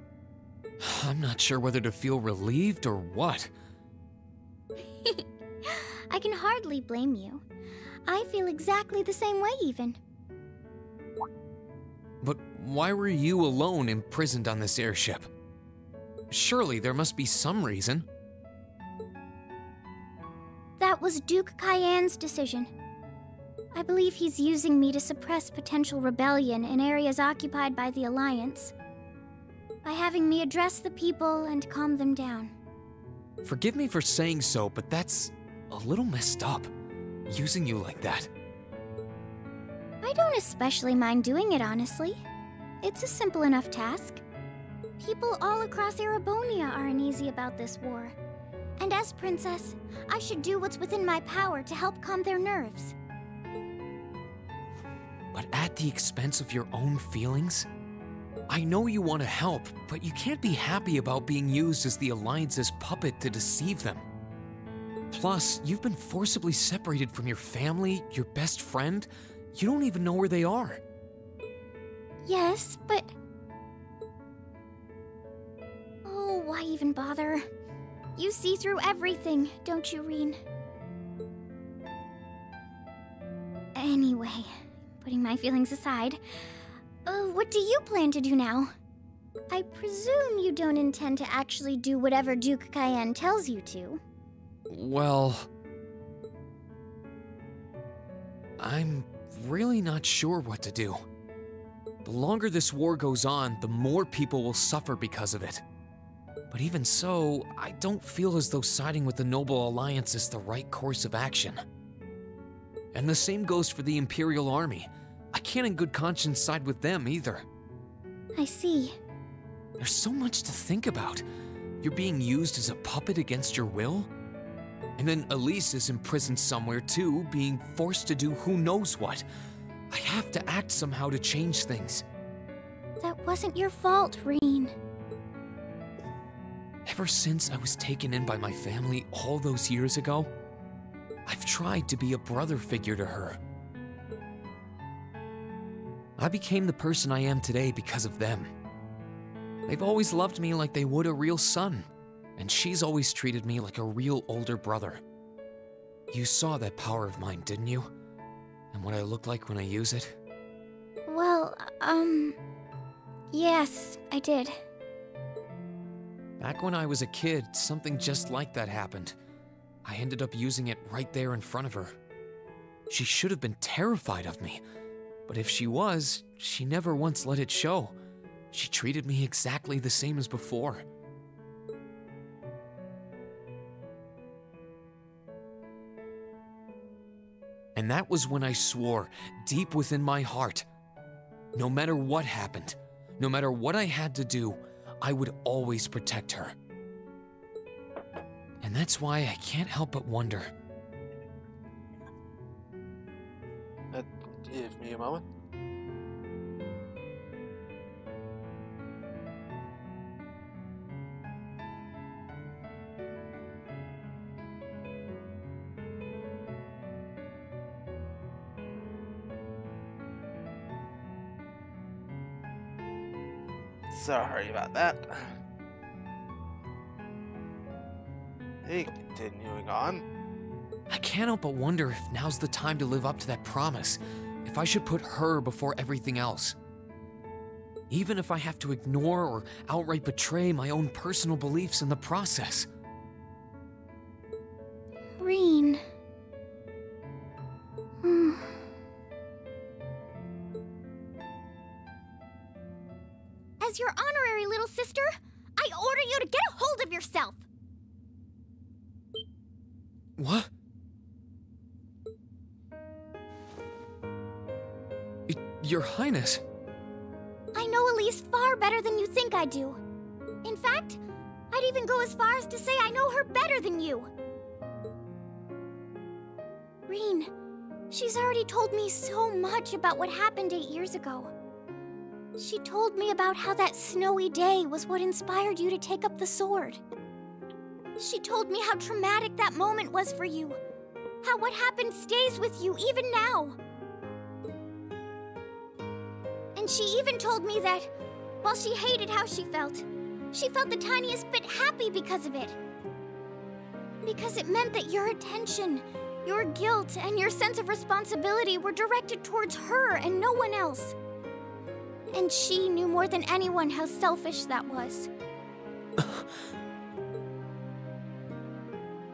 I'm not sure whether to feel relieved or what. I can hardly blame you. I feel exactly the same way, even. But why were you alone imprisoned on this airship? Surely there must be some reason. That was Duke Cayenne's decision. I believe he's using me to suppress potential rebellion in areas occupied by the Alliance, by having me address the people and calm them down. Forgive me for saying so, but that's a little messed up, using you like that. I don't especially mind doing it, honestly. It's a simple enough task. People all across Erebonia are uneasy about this war. And as princess, I should do what's within my power to help calm their nerves. But at the expense of your own feelings? I know you want to help, but you can't be happy about being used as the Alliance's puppet to deceive them. Plus, you've been forcibly separated from your family, your best friend. You don't even know where they are. Yes, but... Oh, why even bother? You see through everything, don't you, Rean? Anyway, putting my feelings aside, what do you plan to do now? I presume you don't intend to actually do whatever Duke Cayenne tells you to. Well... I'm really not sure what to do. The longer this war goes on, the more people will suffer because of it. But even so, I don't feel as though siding with the Noble Alliance is the right course of action. And the same goes for the Imperial Army. I can't in good conscience side with them either. I see. There's so much to think about. You're being used as a puppet against your will? And then Elise is imprisoned somewhere too, being forced to do who knows what. I have to act somehow to change things. That wasn't your fault, Rean. Ever since I was taken in by my family all those years ago, I've tried to be a brother figure to her. I became the person I am today because of them. They've always loved me like they would a real son, and she's always treated me like a real older brother. You saw that power of mine, didn't you? And what I look like when I use it? Well, yes, I did. Back when I was a kid, something just like that happened. I ended up using it right there in front of her. She should have been terrified of me, but if she was, she never once let it show. She treated me exactly the same as before. And that was when I swore, deep within my heart, no matter what happened, no matter what I had to do, I would always protect her. And that's why I can't help but wonder. Give me a moment. Sorry about that. Hey, continuing on. I can't help but wonder if now's the time to live up to that promise, if I should put her before everything else. Even if I have to ignore or outright betray my own personal beliefs in the process. Rean. As your honorary little sister, I order you to get a hold of yourself! What? Your Highness. I know Elise far better than you think I do. In fact, I'd even go as far as to say I know her better than you. Rean, she's already told me so much about what happened 8 years ago. She told me about how that snowy day was what inspired you to take up the sword. She told me how traumatic that moment was for you. How what happened stays with you even now. And she even told me that, while she hated how she felt the tiniest bit happy because of it. Because it meant that your attention, your guilt, and your sense of responsibility were directed towards her and no one else. And she knew more than anyone how selfish that was.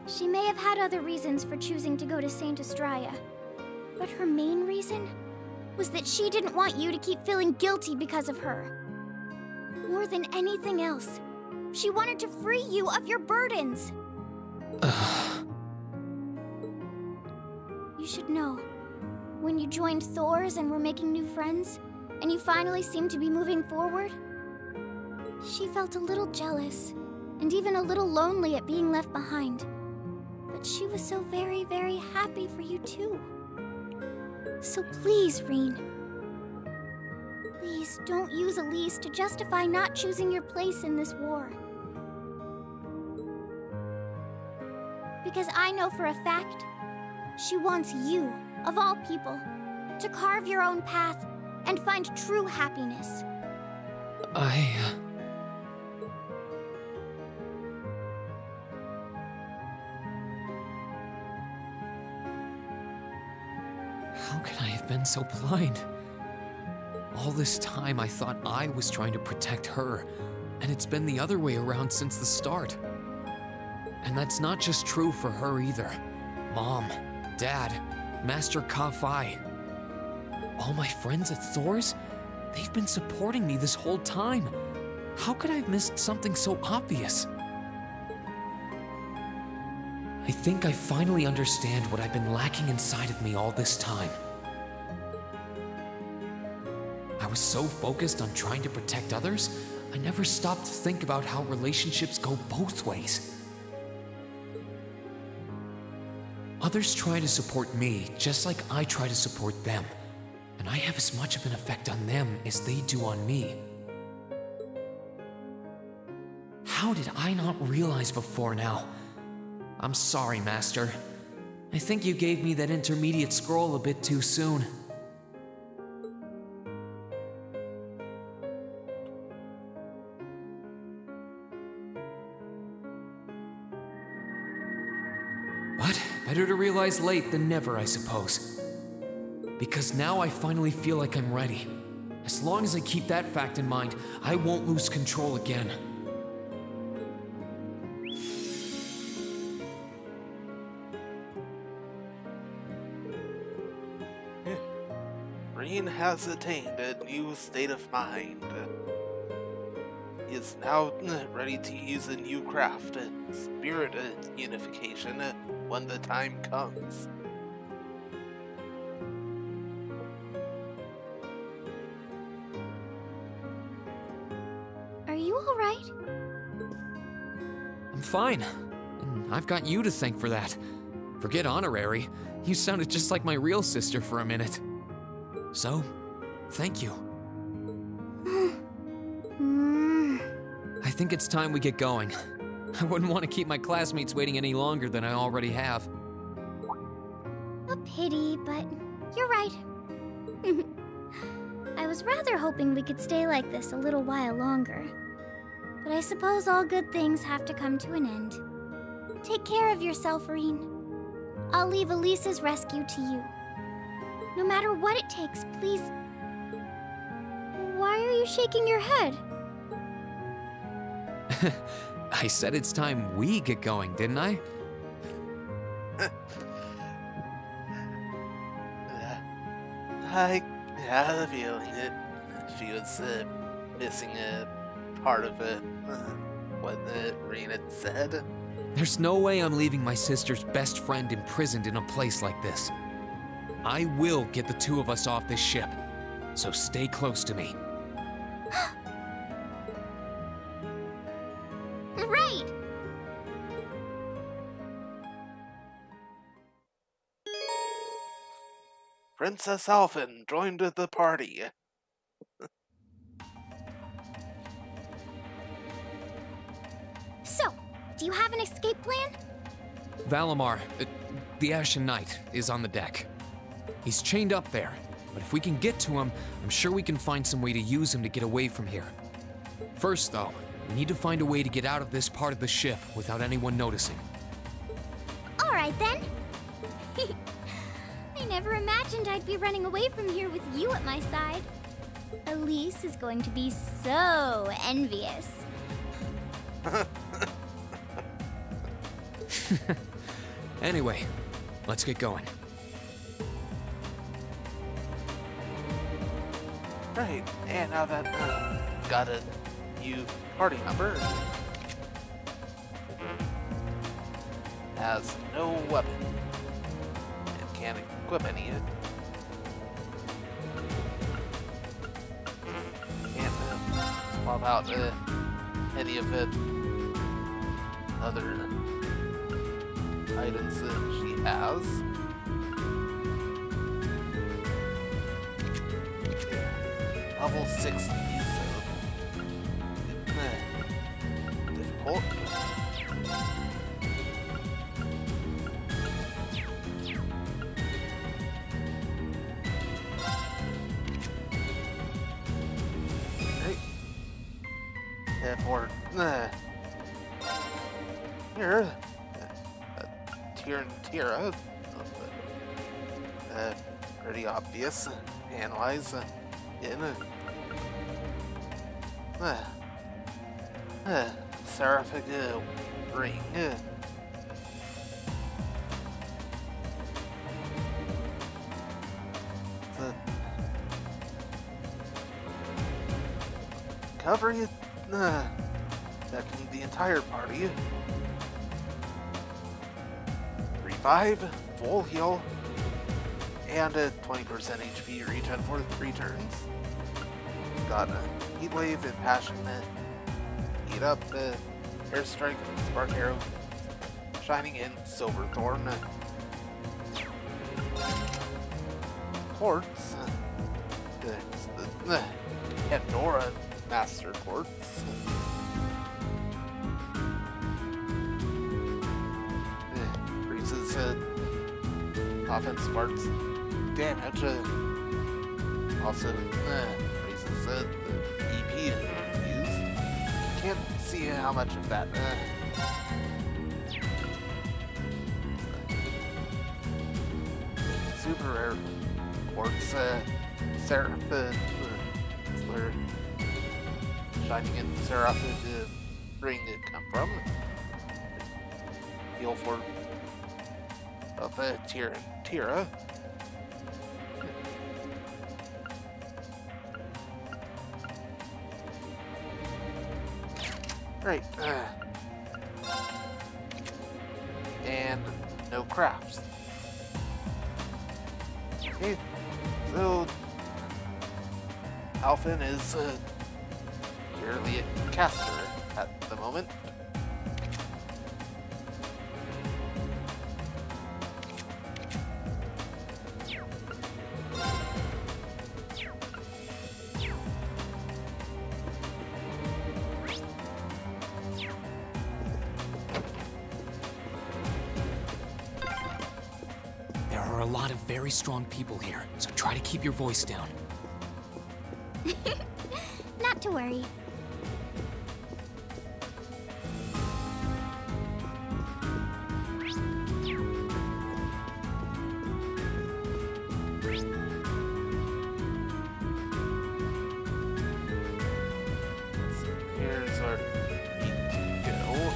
She may have had other reasons for choosing to go to Saint Estrella, but her main reason was that she didn't want you to keep feeling guilty because of her. More than anything else, she wanted to free you of your burdens. You should know, when you joined Thor's and were making new friends, and you finally seemed to be moving forward, she felt a little jealous, and even a little lonely at being left behind. But she was so very, very happy for you too. So please, Rean, please don't use Elise to justify not choosing your place in this war. Because I know for a fact, she wants you, of all people, to carve your own path and find true happiness. How could I have been so blind? All this time I thought I was trying to protect her, and it's been the other way around since the start. And that's not just true for her either. Mom, Dad, Master Ka-Fai. All my friends at Thor's, they've been supporting me this whole time. How could I have missed something so obvious? I think I finally understand what I've been lacking inside of me all this time. I was so focused on trying to protect others, I never stopped to think about how relationships go both ways. Others try to support me just like I try to support them, and I have as much of an effect on them as they do on me. How did I not realize before now? I'm sorry, Master. I think you gave me that intermediate scroll a bit too soon. But better to realize late than never, I suppose. Because now I finally feel like I'm ready. As long as I keep that fact in mind, I won't lose control again. Rean has attained a new state of mind. He is now ready to use a new craft, spirit unification, when the time comes. Are you alright? I'm fine. And I've got you to thank for that. Forget honorary. You sounded just like my real sister for a minute. So, thank you. I think it's time we get going. I wouldn't want to keep my classmates waiting any longer than I already have. A pity, but you're right. I was rather hoping we could stay like this a little while longer. But I suppose all good things have to come to an end. Take care of yourself, Rean. I'll leave Elise's rescue to you. No matter what it takes, please. Why are you shaking your head? I said it's time we get going, didn't I? I had a feeling that she was missing a part of what Rean had said. There's no way I'm leaving my sister's best friend imprisoned in a place like this. I will get the two of us off this ship, so stay close to me. Right! Princess Alphen joined the party. So, do you have an escape plan? Valimar, the Ashen Knight, is on the deck. He's chained up there, but if we can get to him, I'm sure we can find some way to use him to get away from here. First, though, we need to find a way to get out of this part of the ship without anyone noticing. Alright then. I never imagined I'd be running away from here with you at my side. Elise is going to be so envious. Anyway, let's get going. Right, and now that got a new party member, has no weapon and can't equip any yet. Can't swap out any of it other items that she has. Level 60, so difficult. Right. And for here, Tyr and Tira, pretty obvious. Analyze in Seraphic ring. Covering attacking the entire party. Revive, full heal, and a 20% HP regen for 3 turns. It's got a Heat Wave, Impassionment, Heat Up, Airstrike, Spark Arrow, Shining In, Silverthorn, Quartz, the Pandora Master Quartz, increases offensive arts damage, also raises the EP used. Can't see how much of that. Super rare quartz, Seraph, that's where Shining In Seraph ring come from. Heal for of Tyr and Tira. Right. And no crafts. Okay, so Alphen is purely a caster at the moment. Very strong people here, so try to keep your voice down. Not to worry. Here's our need to go.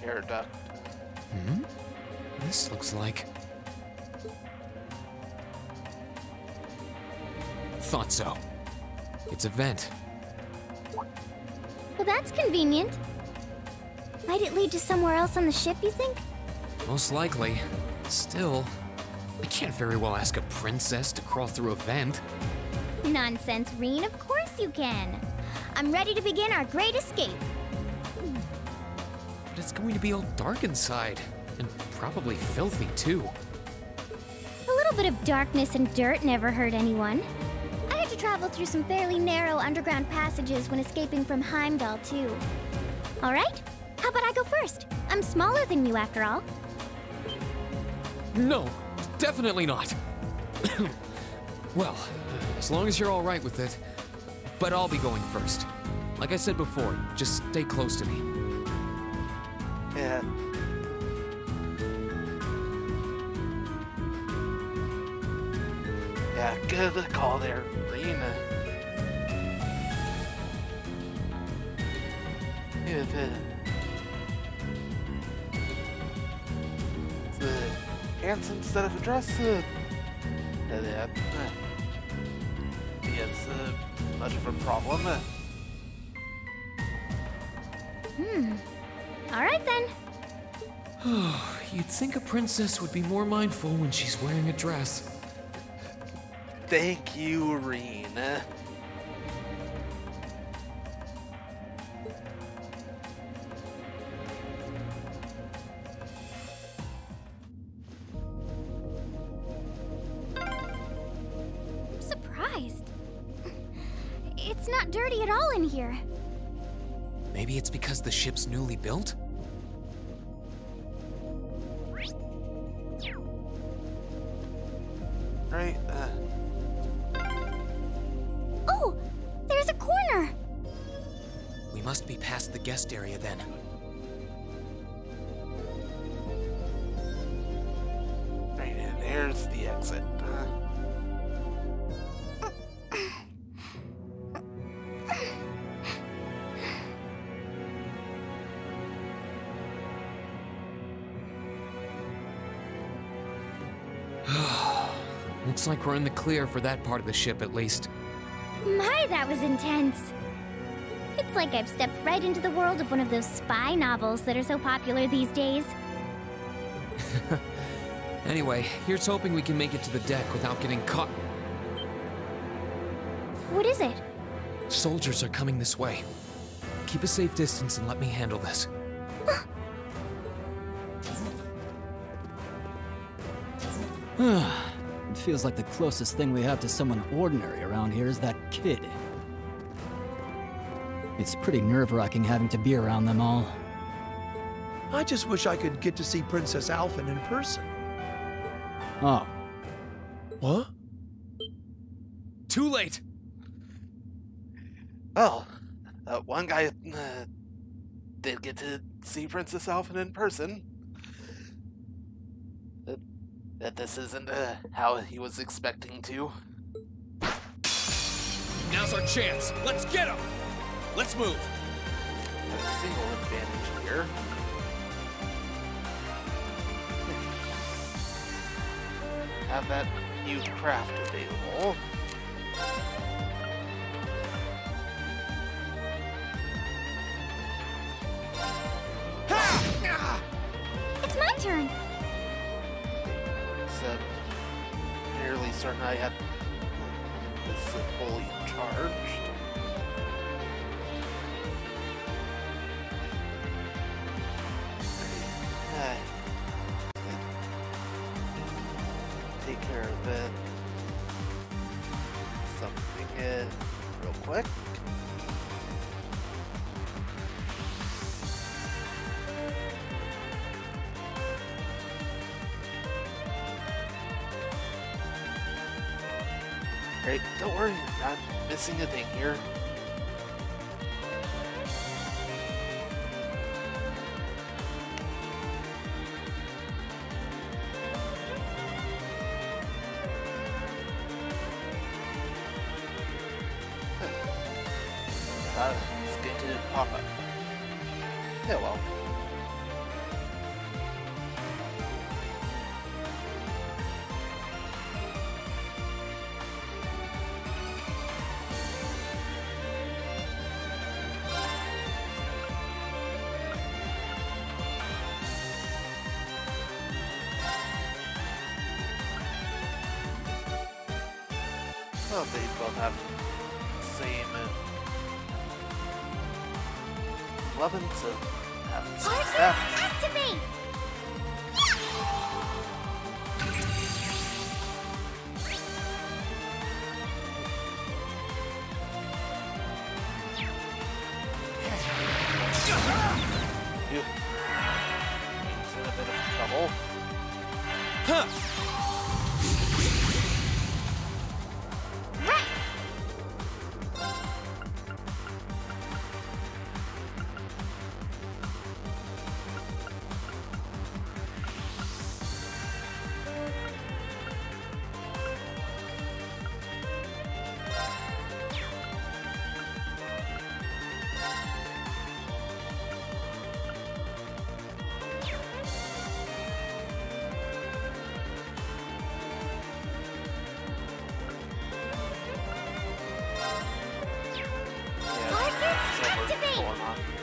Air duct. This looks like... Thought so. It's a vent. Well, that's convenient. Might it lead to somewhere else on the ship, you think? Most likely. Still, I can't very well ask a princess to crawl through a vent. Nonsense, Reen. Of course you can. I'm ready to begin our great escape. But it's going to be all dark inside, and probably filthy too. A little bit of darkness and dirt never hurt anyone. I had to travel through some fairly narrow underground passages when escaping from Heimdall, too. All right? How about I go first? I'm smaller than you, after all. No, definitely not. Well, as long as you're all right with it. But I'll be going first. Like I said before, just stay close to me. Yeah. Yeah, good call there, Rena. If the ants instead of a dress, it's much of a problem. Alright then. You'd think a princess would be more mindful when she's wearing a dress. Thank you, Rena. I'm surprised. It's not dirty at all in here. Maybe it's because the ship's newly built? Right, Oh! There's a corner! We must be past the guest area then. Right, and there's the exit. Looks like we're in the clear for that part of the ship at least. My, that was intense. It's like I've stepped right into the world of one of those spy novels that are so popular these days. Anyway, here's hoping we can make it to the deck without getting caught. What is it? Soldiers are coming this way. Keep a safe distance and let me handle this. It feels like the closest thing we have to someone ordinary around here is that kid. It's pretty nerve-wracking having to be around them all. I just wish I could get to see Princess Alphen in person. Oh. What? Too late! Well, one guy did get to see Princess Alphen in person. That this isn't how he was expecting to. Now's our chance. Let's get him! Let's move! A single advantage here. Have that new craft available. It's my turn! Fairly certain I had this fully charged. Take care of it. Something real quick. Right, don't worry, you're not missing a thing here. It's going to pop up. Yeah, well. Well, they both have the same weapon, so have the same stats. Activate! He's in a bit of trouble.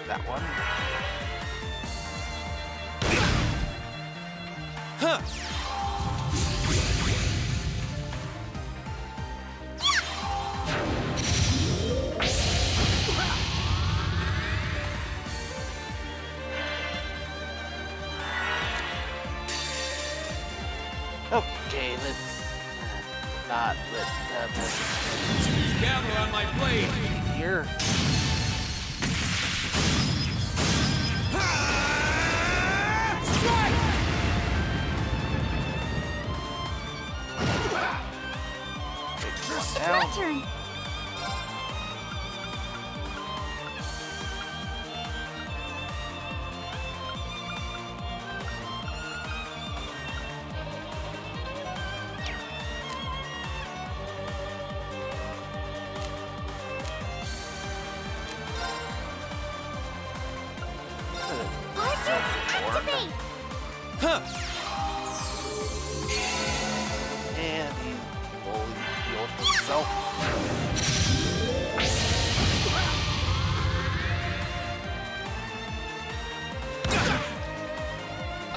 That one. Huh! Okay, let's not let gather on my blade here. It's my turn. Activate! Huh! And he fully healed himself.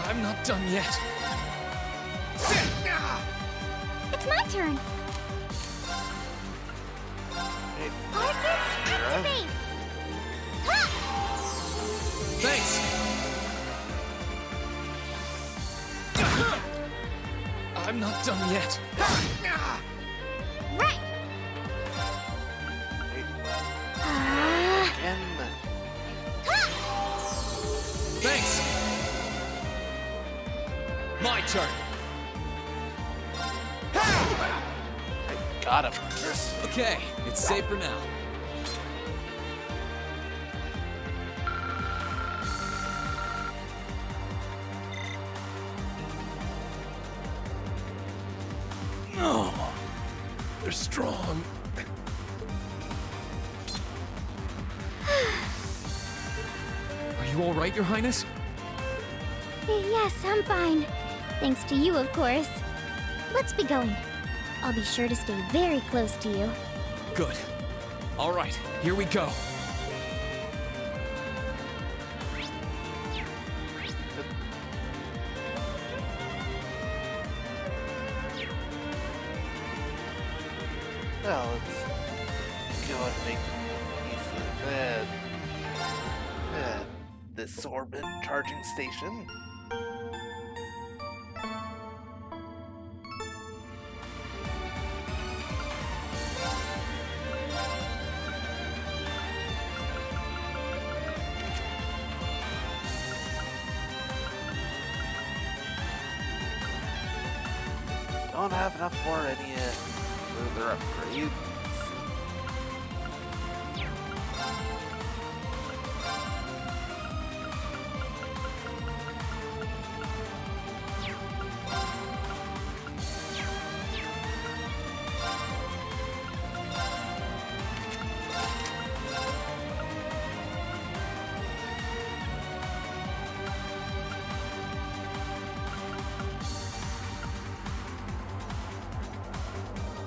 I'm not done yet. It's my turn. Arcus, activate! Thanks. I'm not done yet. Right. Again. Thanks. My turn. I got him. Okay, it's safe for now. Oh, they're strong. Are you all right, Your Highness? Yes, I'm fine. Thanks to you, of course. Let's be going. I'll be sure to stay very close to you. Good. All right, here we go. Well, let's go and make use of this orbit charging station. Don't have enough for any further upgrades.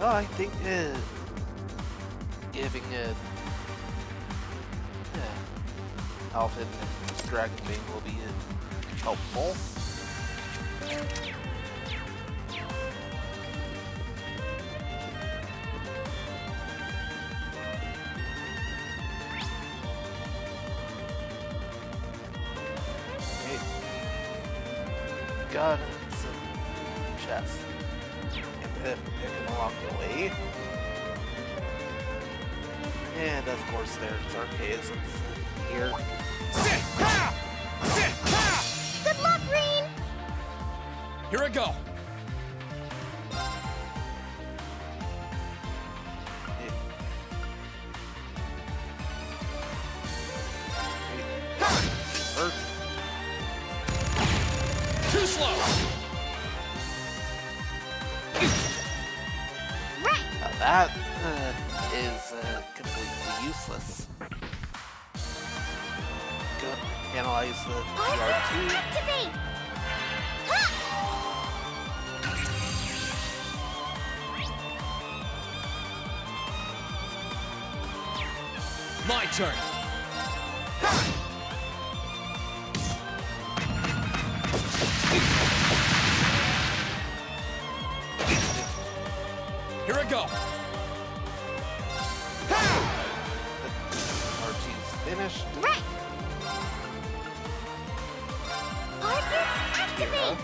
Oh, I think giving Alpha and Dragon Bane will be helpful. Okay. Got some chests. Pick him along the way. And of course there's Archaisms here. Good luck, Green! Here I go. that is completely useless. Go analyze the PR2. Activate! My turn. Here I go. R2's finished. Right. Arcus, activate!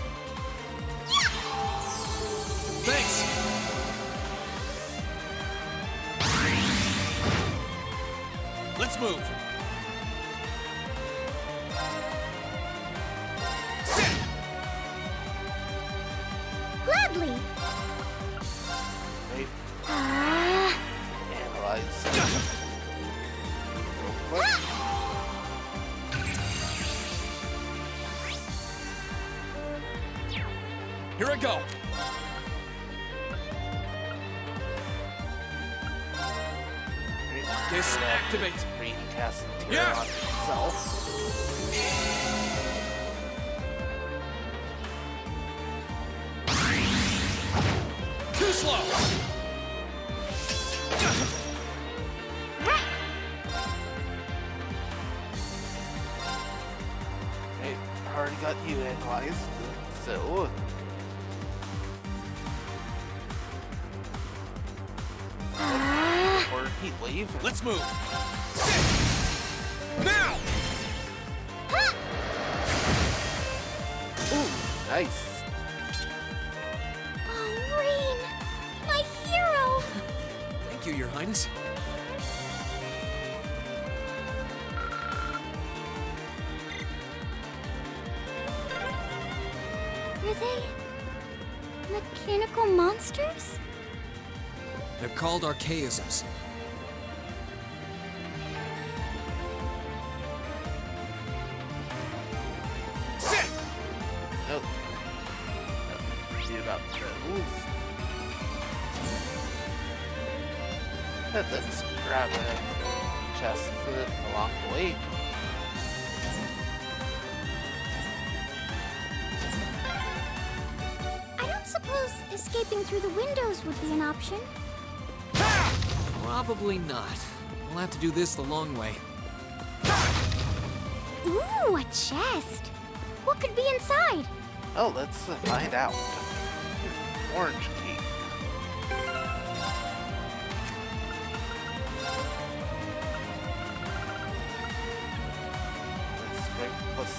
Thanks. Let's move. Gladly. Wait, Ah. analyze. Real quick. Here I go. Disactivate. Recast the tier Yeah. on itself. Too slow. Okay, already got you analyzed, so or heat wave. Let's move. Now. Ooh, nice. Oh, Rain! My hero! Thank you, Your Highness. Are they mechanical monsters? They're called archaisms. Nope. See about those. Let's grab a chest along the way. I don't suppose escaping through the windows would be an option. Probably not. We'll have to do this the long way. Ooh, a chest. What could be inside? Oh, let's find out. Orange key. Let's break plus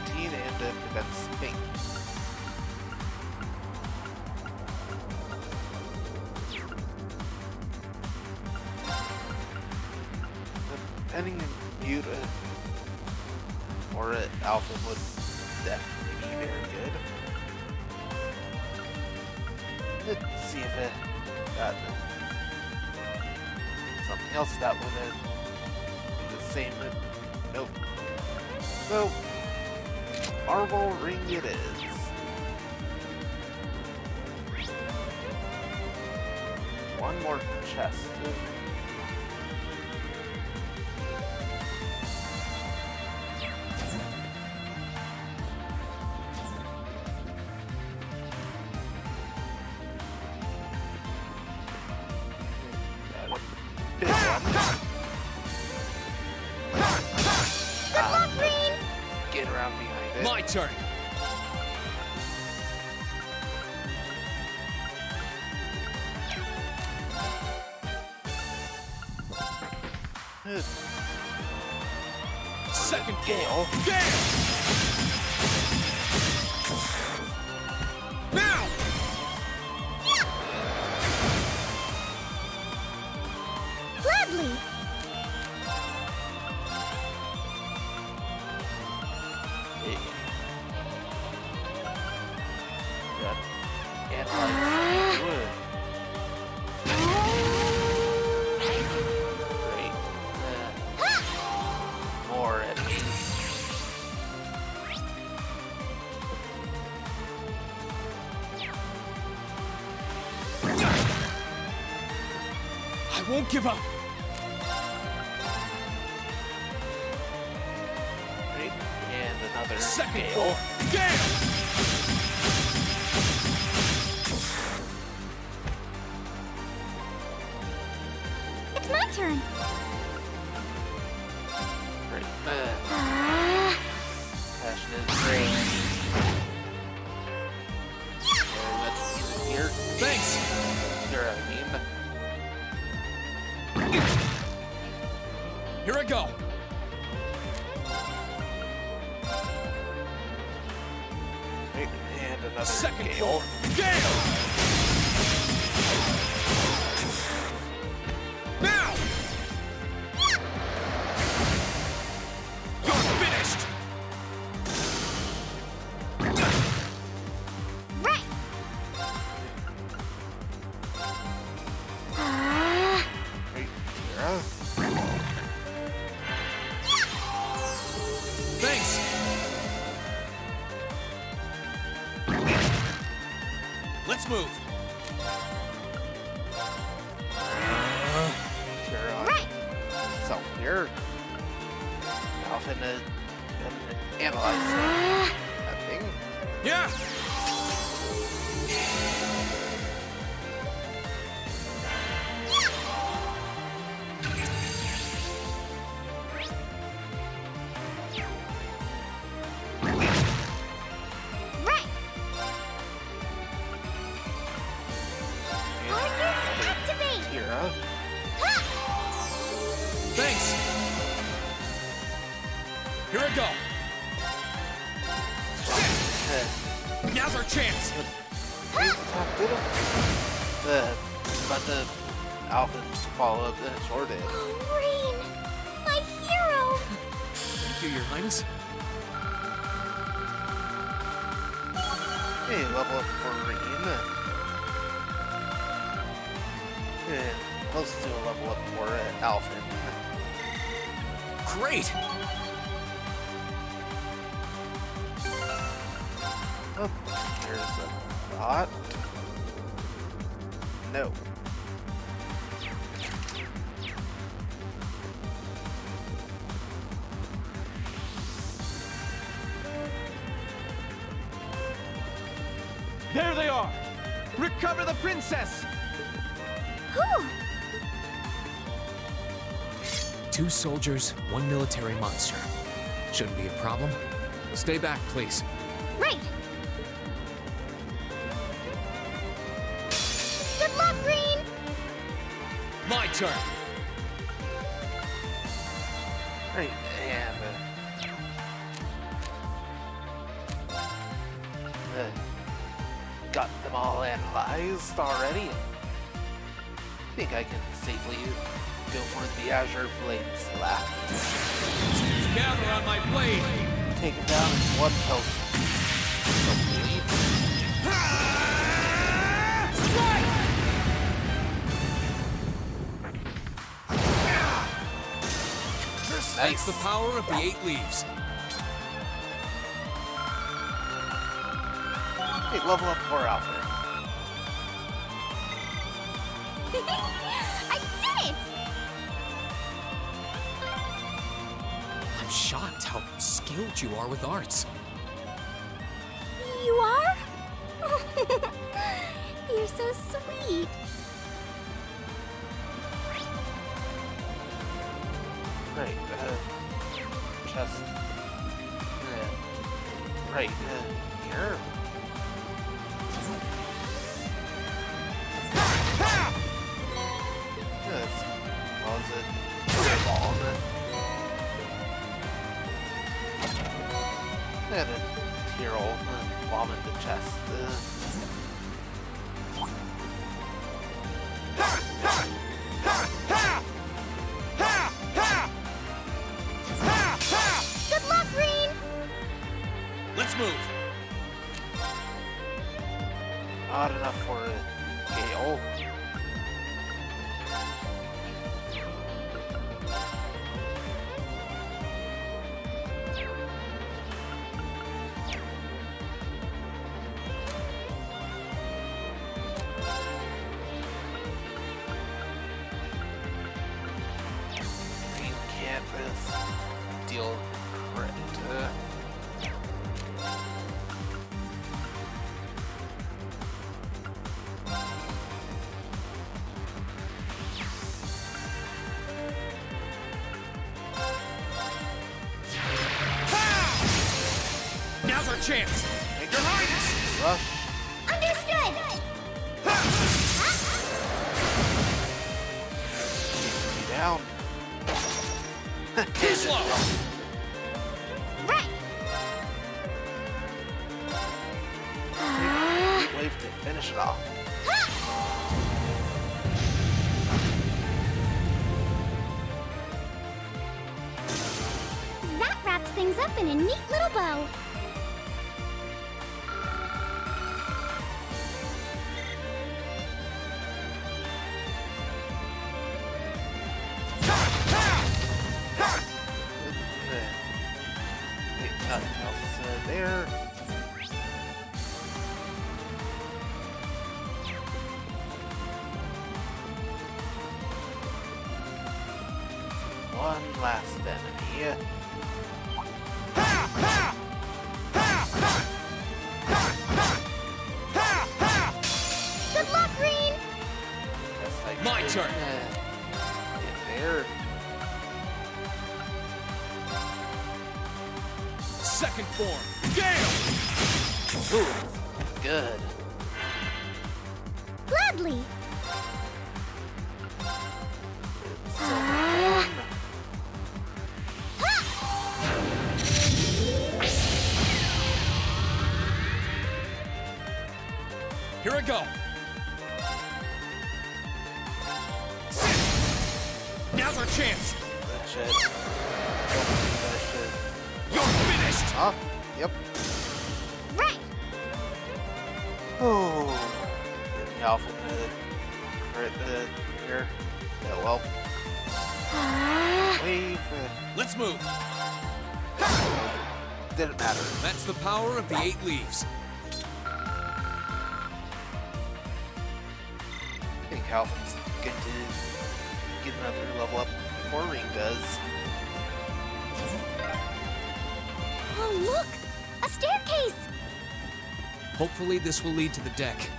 15 and prevents pink. Depending on mute or alpha would definitely be very good. Let's see if it got something else that would be the same. Nope. So, marble ring it is. One more chest. Big one. Good luck, Rain! Get around behind it. My turn. Second Gale. Gale! Now! Gladly! Hey. Got analyze wood. Great. More enemies. won't give up. Right, and another Second Gale. floor. Gale! It's my turn. Right, passionate rage. Let's use it here. Thanks! Here, I mean. Here I go. Right, and another Second Gale. floor. Gale! Now! You're finished! Right. Right, Tira. Thanks! Let's move. Tira. Right. Self here. Often analyze that thing. Yeah! Right. Arcus, activate. Tira. Thanks! Here I go. Now's our chance. But the Alphans followed short it. Rain, my hero. Thank you, Your Highness. Hey, level up for Rain. Close to a level up for Alphen. Great! Oh, there's a dot. No. There they are! Recover the princess! Whew. 2 soldiers, 1 military monster. Shouldn't be a problem. Stay back, please. Right. Good luck, Green. My turn. Right, and got them all analyzed already. Think I can safely go for the Azure Blade Slap. Gather on my blade. Take it down in one fell That's the power of the 8 leaves. Hey, level up for Alpha. I did it! I'm shocked how skilled you are with arts. You are? You're so sweet. Right, chest. Right, here. Yes. Well, is it ball? And a Tyrol bomb in the chest. Good luck, Green. Let's move. Not enough for a Gale. time for this deal crit. Now's our chance! Your Highness! Rush. Understood! Down. Too slow! Right! Wave to finish it off. That wraps things up in a neat little bow. Nothing else there. One last enemy. Good luck, Green! My turn! Get there. Second form, Gale! Ooh, good. Gladly! Here I go! Now's our chance! Finish it. Finish it. You're finished! Huh? Yep. Right! Oh. Getting Alpha right here. Yeah, well. Wave. Let's move! Didn't matter. That's the power of the 8 leaves. I think Alpha's going to get another level up before Ring does. Oh, look! A staircase! Hopefully this will lead to the deck.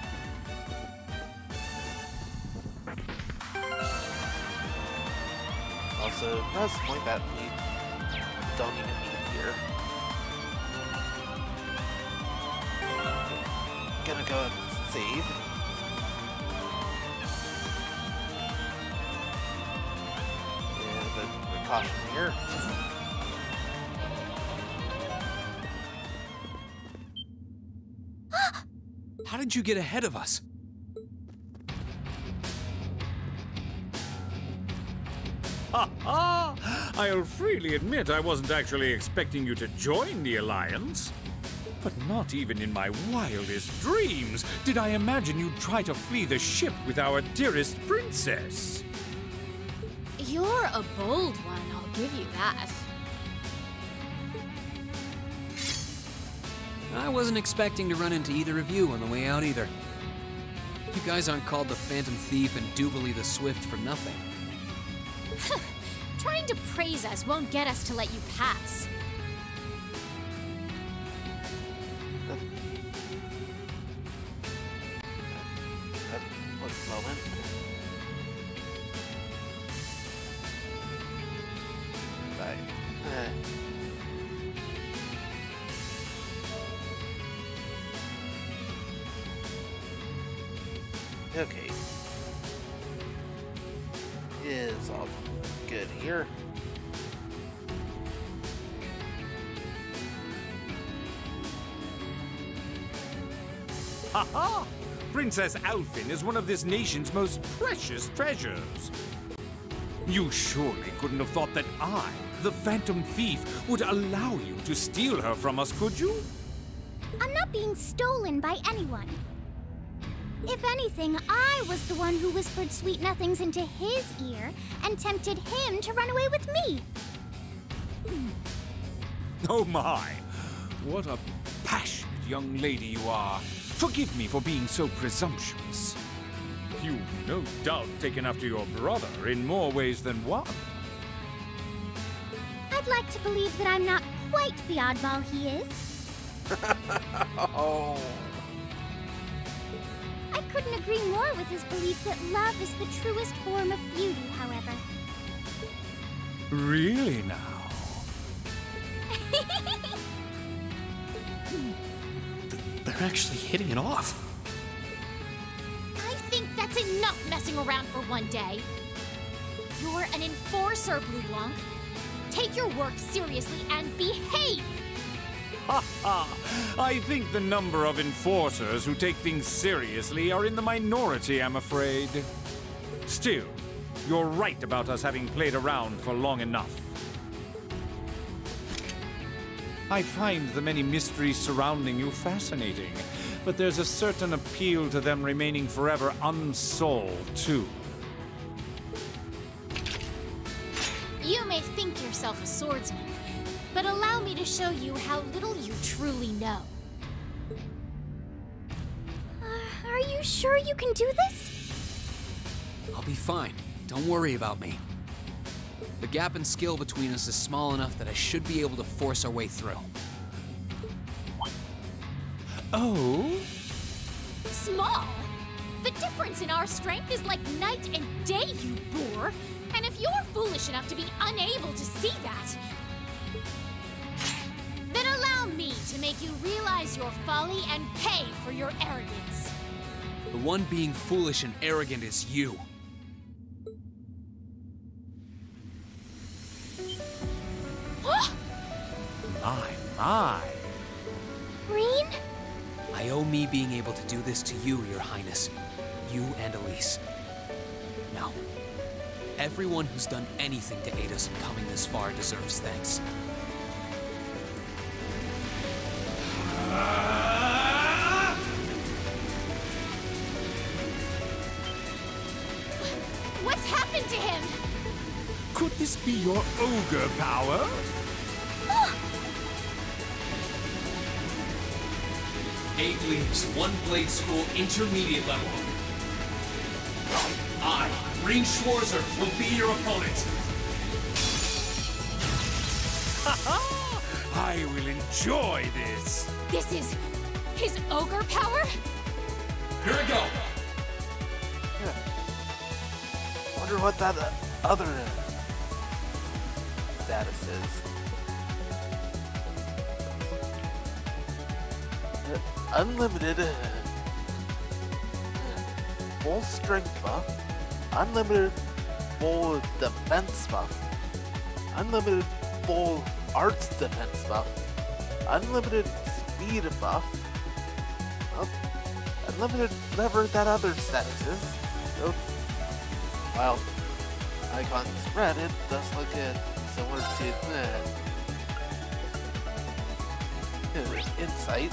Also, that's the point that we don't even need here. Gonna go and save. And the precaution here. How did you get ahead of us? Ha ha! I'll freely admit I wasn't actually expecting you to join the Alliance. But not even in my wildest dreams did I imagine you'd try to flee the ship with our dearest princess. You're a bold one, I'll give you that. I wasn't expecting to run into either of you on the way out either. You guys aren't called the Phantom Thief and Duvalie the Swift for nothing. Trying to praise us won't get us to let you pass. What moment? Right. Okay. Is all good here. Ha ha! Princess Alfin is one of this nation's most precious treasures. You surely couldn't have thought that I, the Phantom Thief, would allow you to steal her from us, could you? I'm not being stolen by anyone. If anything, I was the one who whispered sweet nothings into his ear and tempted him to run away with me. Oh my! What a passionate young lady you are. Forgive me for being so presumptuous. You've no doubt taken after your brother in more ways than one. I'd like to believe that I'm not quite the oddball he is. Oh. I couldn't agree more with his belief that love is the truest form of beauty, however. Really now? They're actually hitting it off. I think that's enough messing around for one day. You're an enforcer, Blue Blanc. Take your work seriously and behave! Ha ha! I think the number of enforcers who take things seriously are in the minority, I'm afraid. Still, you're right about us having played around for long enough. I find the many mysteries surrounding you fascinating, but there's a certain appeal to them remaining forever unsolved, too. You may think yourself a swordsman, but allow me to show you how little you truly know. Are you sure you can do this? I'll be fine. Don't worry about me. The gap in skill between us is small enough that I should be able to force our way through. Oh? Small? The difference in our strength is like night and day, you boor! And if you're foolish enough to be unable to see that, then allow me to make you realize your folly and pay for your arrogance. The one being foolish and arrogant is you. My. Rean? I owe me being able to do this to you, Your Highness. You and Elise. Now, everyone who's done anything to aid us in coming this far deserves thanks. What's happened to him? Could this be your ogre power? Eight leaves, one blade school, intermediate level. I, Rean Schwarzer, will be your opponent. I will enjoy this. This is his ogre power? Here we go. Wonder what that other status is. Unlimited full strength buff, unlimited full defense buff, unlimited full arts defense buff, unlimited speed buff, unlimited whatever that other status is. So, while icons red, it does look similar to Insight.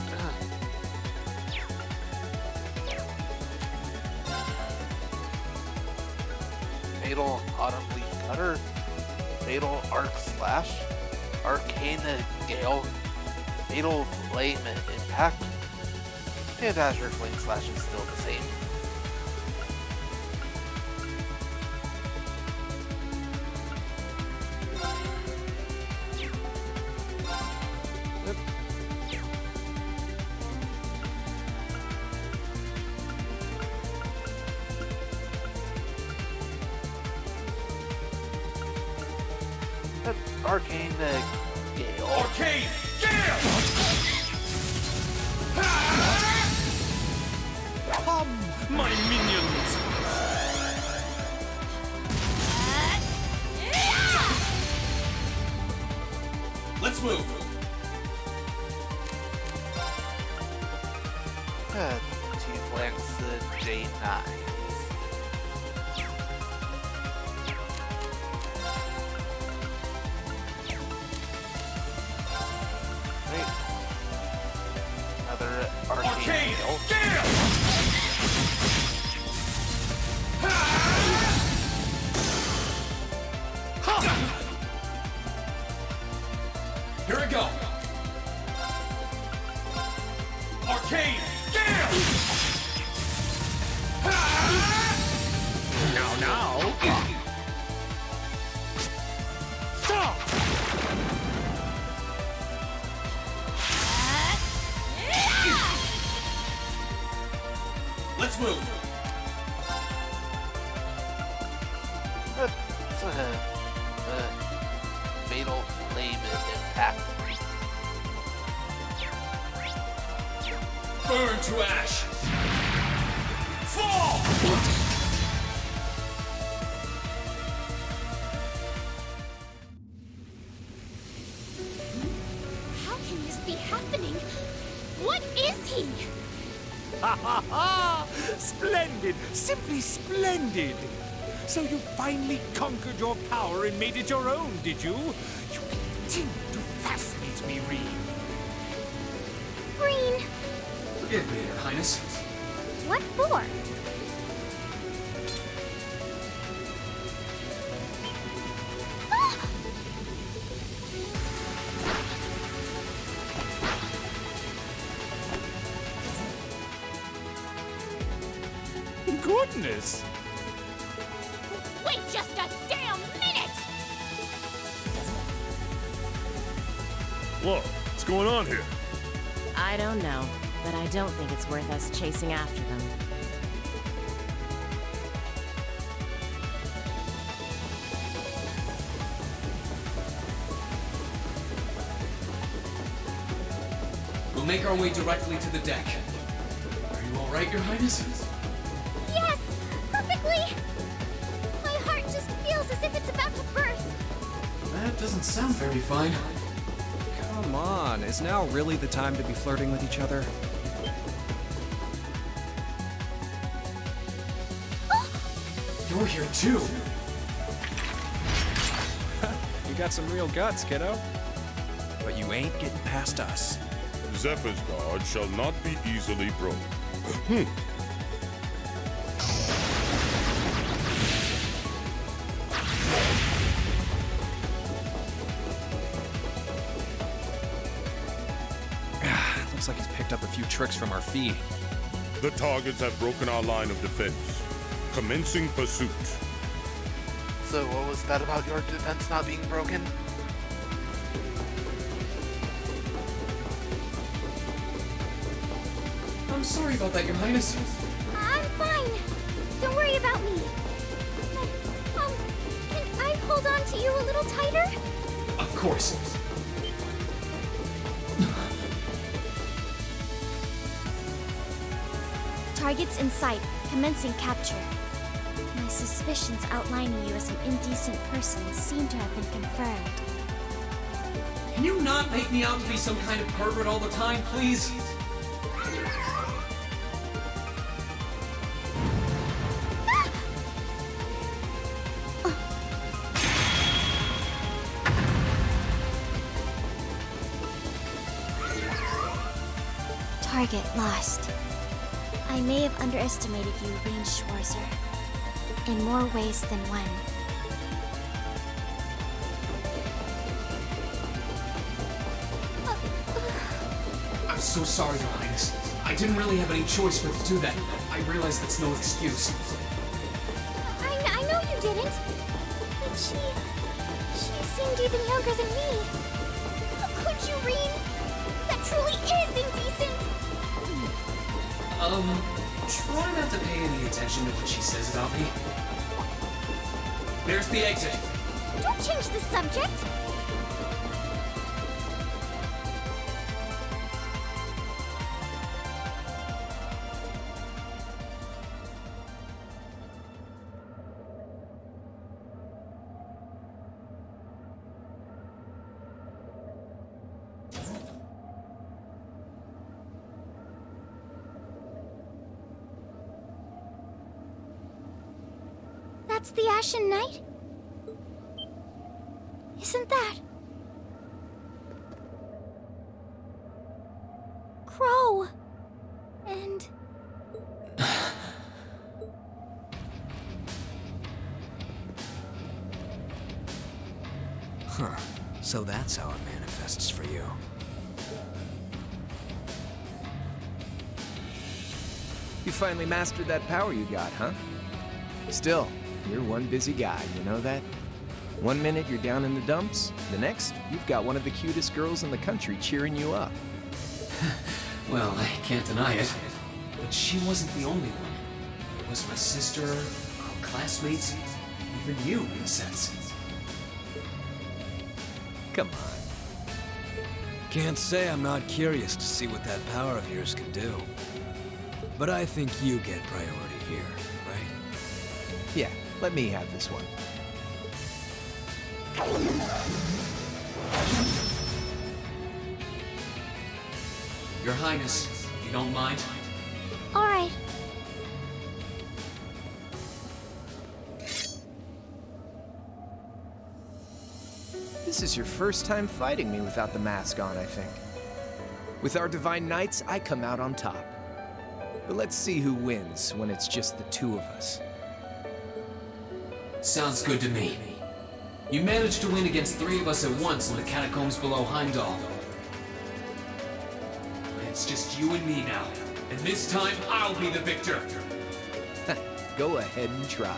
Fatal Autumn Leaf Cutter, Fatal Arc Slash, Arcane Gale, Fatal Flame Impact, and Azure Flame Slash is still the same. Arcane Gale. Arcane Gale! Come, my minions! Let's move. T-Flex J9. Arcane Gale! Here we go. Arcane Gale! Now. Stop! fatal flame impact. Burn to ash! Fall! How can this be happening? What is he? Ha ha ha! Splendid! Simply splendid! So you finally conquered your power and made it your own, did you? You continue to fascinate me, Reed. Green! Forgive me, Your Highness. What for? Goodness! Wait just a damn minute! Whoa, what's going on here? I don't know, but I don't think it's worth us chasing after them. We'll make our way directly to the deck. Are you all right, Your Highness? Yes! Perfectly! My heart just feels as if it's about to burst. That doesn't sound very fine. Come on, is now really the time to be flirting with each other? You're here too. You got some real guts, kiddo. But you ain't getting past us. Zephyr's guard shall not be easily broken. Looks like he's picked up a few tricks from our feed. The targets have broken our line of defense. Commencing pursuit. So what was that about your defense not being broken? I'm sorry about that, Your Highness. I'm fine. Don't worry about me. Can I hold on to you a little tighter? Of course. Targets in sight, commencing capture. My suspicions outlining you as an indecent person seem to have been confirmed. Can you not make me out to be some kind of pervert all the time, please? Target lost. I may have underestimated you, Rean Schwarzer. In more ways than one. I'm so sorry, Your Highness. I didn't really have any choice but to do that. I realize that's no excuse. I know you didn't. But she seemed even younger than me. How could you, Rean? That truly is indecent! Try not to pay any attention to what she says about me. There's the exit. Don't change the subject! That's the Ashen Knight? Isn't that... Crow? And... Huh. So that's how it manifests for you. You finally mastered that power you got, huh? Still, you're one busy guy, you know that? One minute you're down in the dumps, the next, you've got one of the cutest girls in the country cheering you up. Well, I can't deny it. But she wasn't the only one. It was my sister, our classmates, even you, in a sense. Come on. Can't say I'm not curious to see what that power of yours can do. But I think you get priority here, right? Yeah, let me have this one. Your Highness, you don't mind? All right. This is your first time fighting me without the mask on, I think. With our Divine Knights, I come out on top. But let's see who wins when it's just the two of us. Sounds good to me. You managed to win against 3 of us at once in the catacombs below Heimdall. It's just you and me now. And this time, I'll be the victor. Go ahead and try.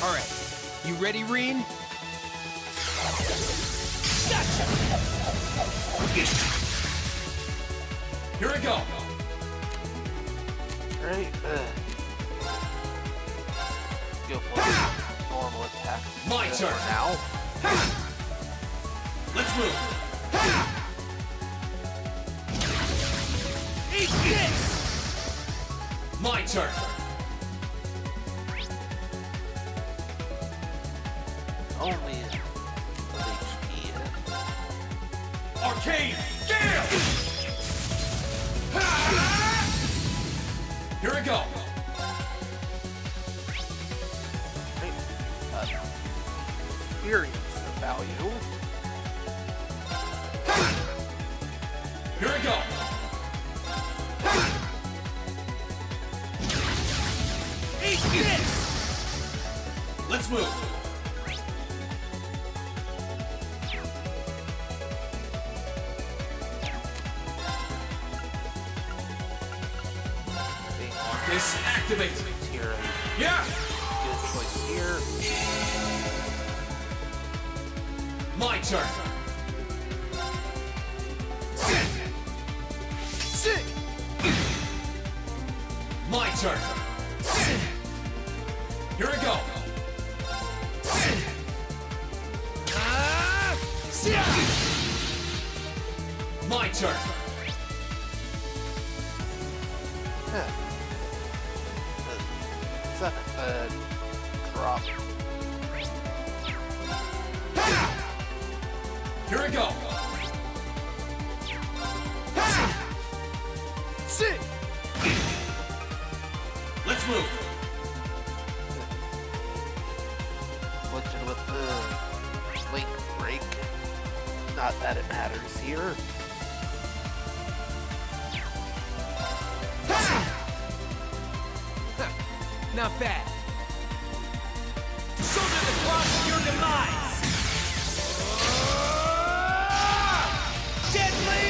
All right, you ready, Reen? Gotcha! Here we go. Right, go for a normal attack. My turn now. Let's move. Eat this! My turn. Only HP. Arcane Gale! Here we go. Experience value. Here we go. Eat this! Let's move. Marcus, activate. Here. Yeah. Good choice here. My turn. Sit! My turn. Here we go. My turn. Drop. Here we go. Sit! Let's move. Glitching with the link break. Not that it matters here. Not bad. Shoulder the cross of your demise! Deadly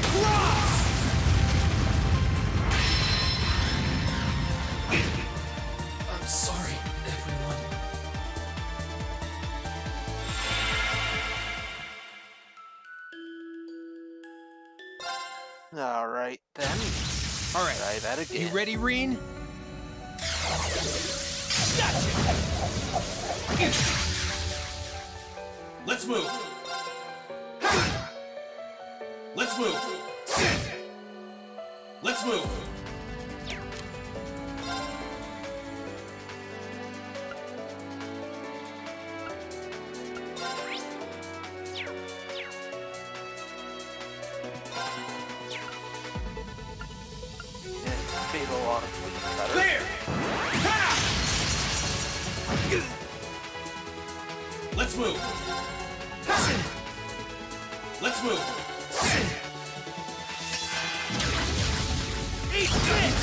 Cross! I'm sorry, everyone. Alright then. All right. Try that again. You ready, Reen? Let's move. Let's move. Let's move. Fatal on cutter. There! Let's move. Let's move. Eat this!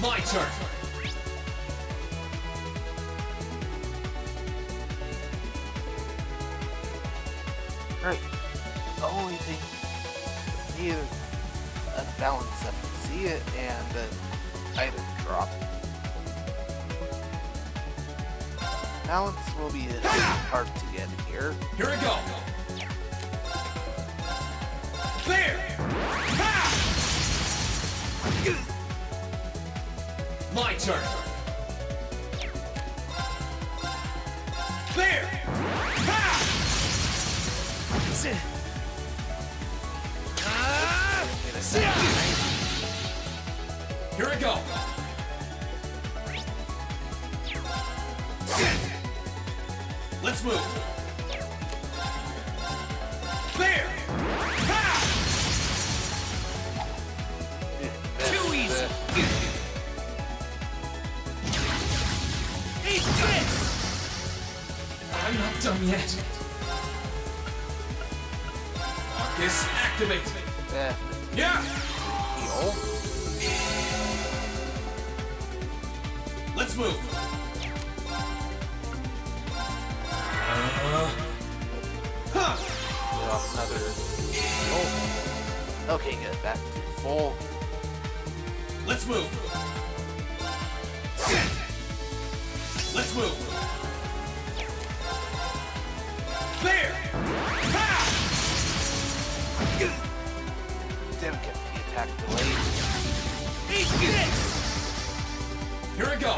My turn. Right. The only thing need a balance FNC and an item drop. Balance will be hard to get here. Here we go. My turn. There! Here I go. Let's move. There! Too easy. Eat this! I'm not done yet. Marcus, activate. Yeah. Heal. Let's move. Get off another heal. Okay, good. Back to full. Let's move. Let's move. There. Didn't get the attack delayed. Eat this. Here I go.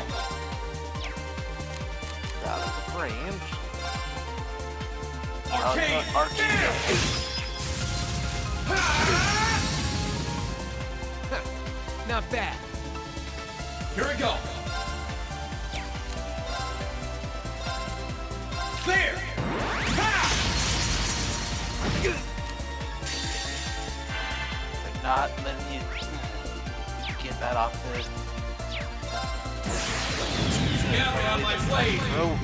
Out of range. Arcade. Arcade. Not bad. Here I go. There. They're not letting you get that off the. Get me on my blade. Oh.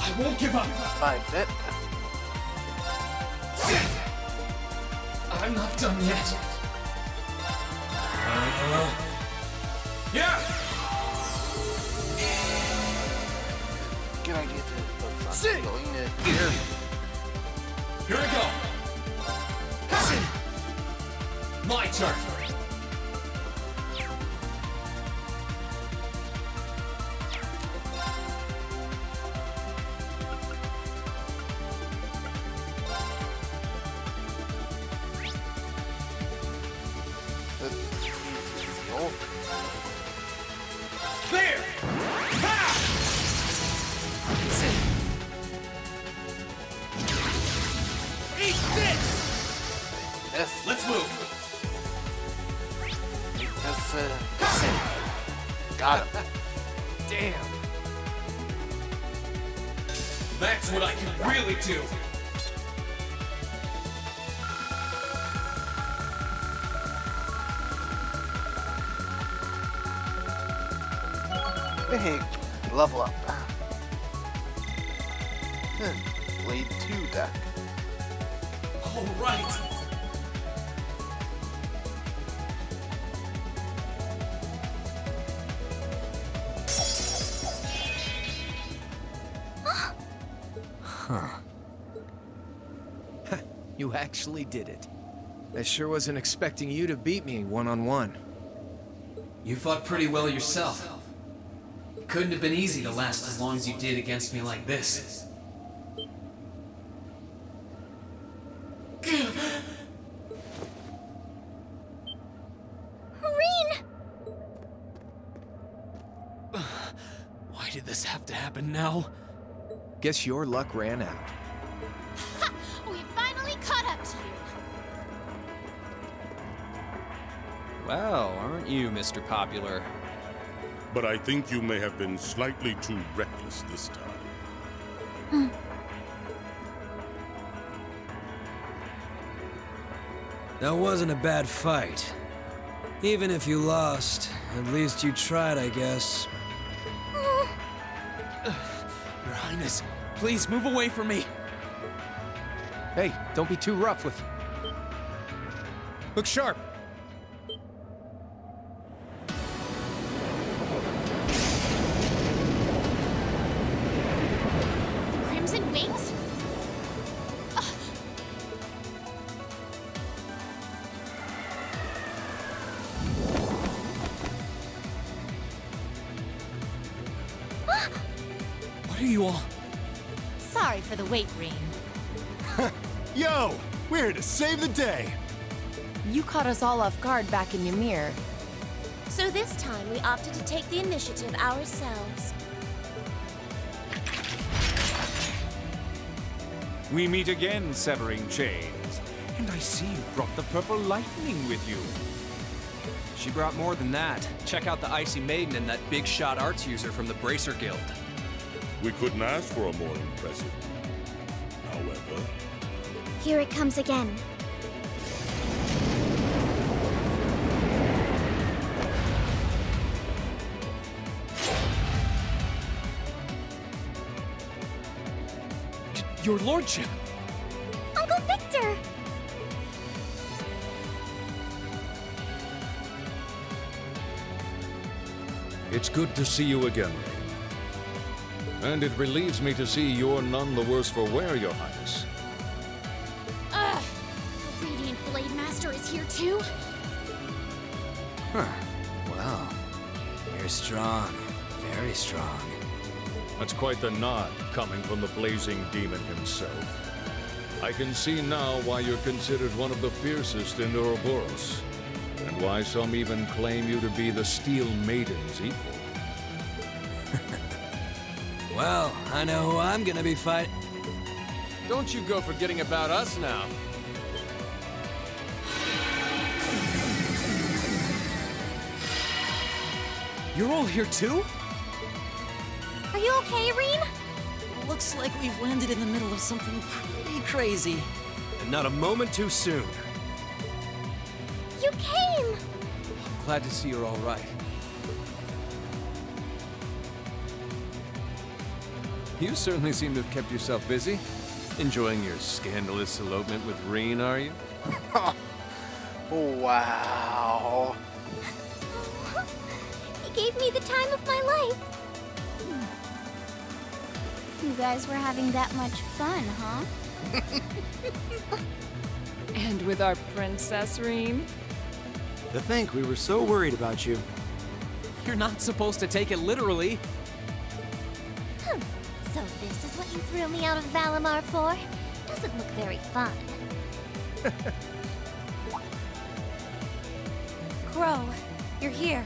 I won't give up. Survived it. I'm not done yet. Yeah. Good idea to focus on healing it here. Here I go. My turn. There! Eat this! Yes. Let's move. This, got him. Damn. That's what I can really do. Hey, level up. Blade 2 deck. All right. Huh. You actually did it. I sure wasn't expecting you to beat me one-on-one. You fought pretty well yourself. It couldn't have been easy to last as long as you did against me like this. Rean! Why did this have to happen now? Guess your luck ran out. We finally caught up to you. Well, aren't you, Mr. Popular? But I think you may have been slightly too reckless this time. That wasn't a bad fight. Even if you lost, at least you tried, I guess. Your Highness, please move away from me. Hey, don't be too rough with... Look sharp! Crimson Wings? are you all? Sorry for the wait, Rean. Yo! We're here to save the day! You caught us all off guard back in Ymir. So this time we opted to take the initiative ourselves. We meet again, severing chains. And I see you brought the purple lightning with you. She brought more than that. Check out the Icy Maiden and that big shot arts user from the Bracer Guild. We couldn't ask for a more impressive. However... Here it comes again. Your lordship! Uncle Victor! It's good to see you again, Rean. And it relieves me to see you're none the worse for wear, Your Highness. Ugh! The Radiant Blade Master is here too? Huh. Well, you're strong. Very strong. That's quite the nod coming from the blazing demon himself. I can see now why you're considered one of the fiercest in Ouroboros, and why some even claim you to be the Steel Maiden's equal. Well, I know who I'm gonna be fighting. Don't you go forgetting about us now. You're all here too? Are you okay, Rean? Looks like we've landed in the middle of something pretty crazy. And not a moment too soon. You came! Glad to see you're all right. You certainly seem to have kept yourself busy. Enjoying your scandalous elopement with Rean, are you? Wow. He gave me the time of my life. You guys were having that much fun, huh? And with our princess, Rean? To think we were so worried about you. You're not supposed to take it literally. So this is what you threw me out of Valimar for? Doesn't look very fun. Crow, you're here.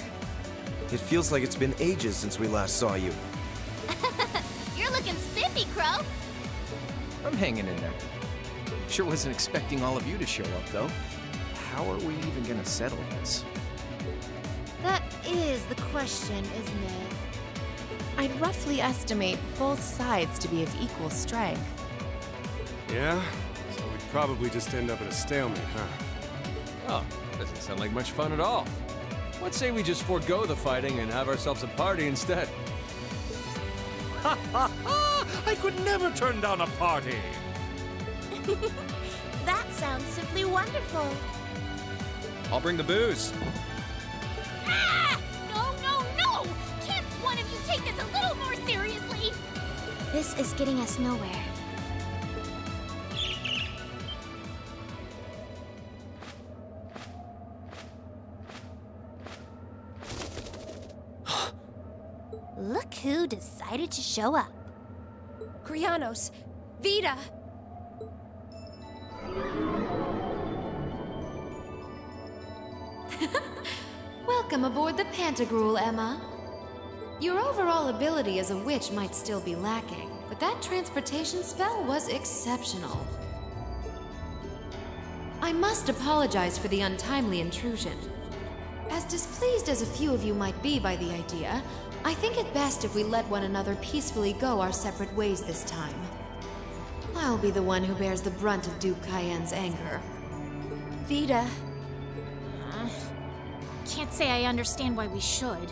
It feels like it's been ages since we last saw you. You're looking spiffy, Crow. I'm hanging in there. Sure wasn't expecting all of you to show up, though. How are we even gonna settle this? That is the question, isn't it? I'd roughly estimate both sides to be of equal strength. Yeah? So we'd probably just end up at a stalemate, huh? Oh, doesn't sound like much fun at all. Let's say we just forego the fighting and have ourselves a party instead. Ha ha ha! I could never turn down a party! That sounds simply wonderful. I'll bring the booze. Ah! No, no, no! Can't one of you take this a little more seriously? This is getting us nowhere. Look who decided to show up. Krianos! Vita! Welcome aboard the Pantagruel, Emma. Your overall ability as a witch might still be lacking, but that transportation spell was exceptional. I must apologize for the untimely intrusion. As displeased as a few of you might be by the idea, I think it best if we let one another peacefully go our separate ways this time. I'll be the one who bears the brunt of Duke Cayenne's anger. Vita. Can't say I understand why we should.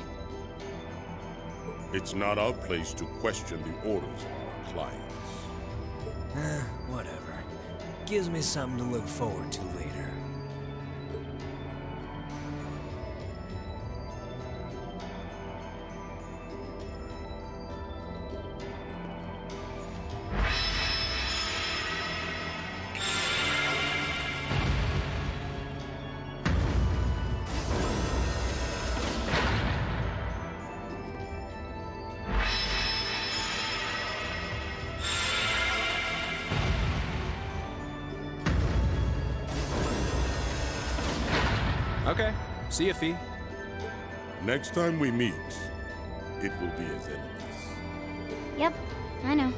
It's not our place to question the orders of our clients. Whatever. Gives me something to look forward to later. Okay. See ya, Fee. Next time we meet, it will be as enemies. Yep, I know.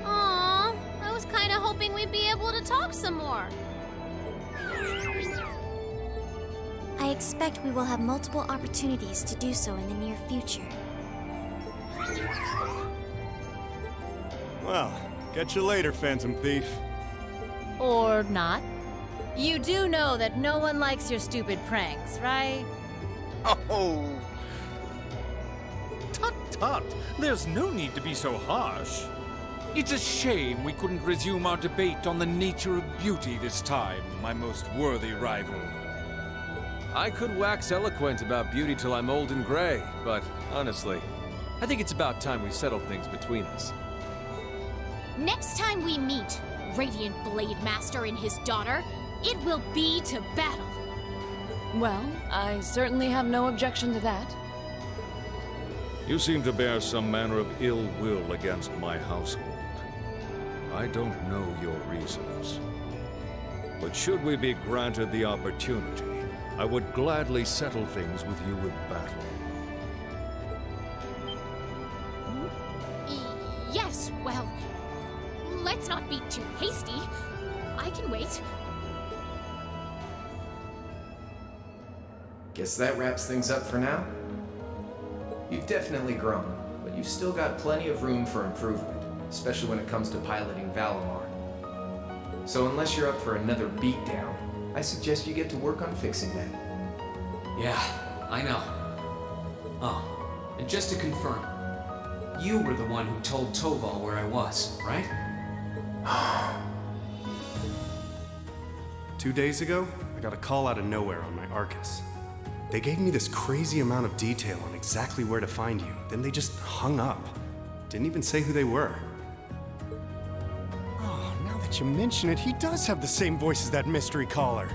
Aw, I was kind of hoping we'd be able to talk some more. I expect we will have multiple opportunities to do so in the near future. Well, catch you later, Phantom Thief. Or not. You do know that no one likes your stupid pranks, right? Oh! Tut tut! There's no need to be so harsh. It's a shame we couldn't resume our debate on the nature of beauty this time, my most worthy rival. I could wax eloquent about beauty till I'm old and gray, but honestly, I think it's about time we settled things between us. Next time we meet, Radiant Blade Master and his daughter, it will be to battle. Well, I certainly have no objection to that. You seem to bear some manner of ill will against my household. I don't know your reasons. But should we be granted the opportunity, I would gladly settle things with you in battle. Yes, well, let's not be too hasty. I can wait. Guess that wraps things up for now. You've definitely grown, but you've still got plenty of room for improvement, especially when it comes to piloting Valimar. So unless you're up for another beatdown, I suggest you get to work on fixing that. Yeah, I know. Oh, and just to confirm, you were the one who told Toval where I was, right? 2 days ago, I got a call out of nowhere on my Arcus. They gave me this crazy amount of detail on exactly where to find you, then they just hung up. Didn't even say who they were. Oh, now that you mention it, he does have the same voice as that mystery caller.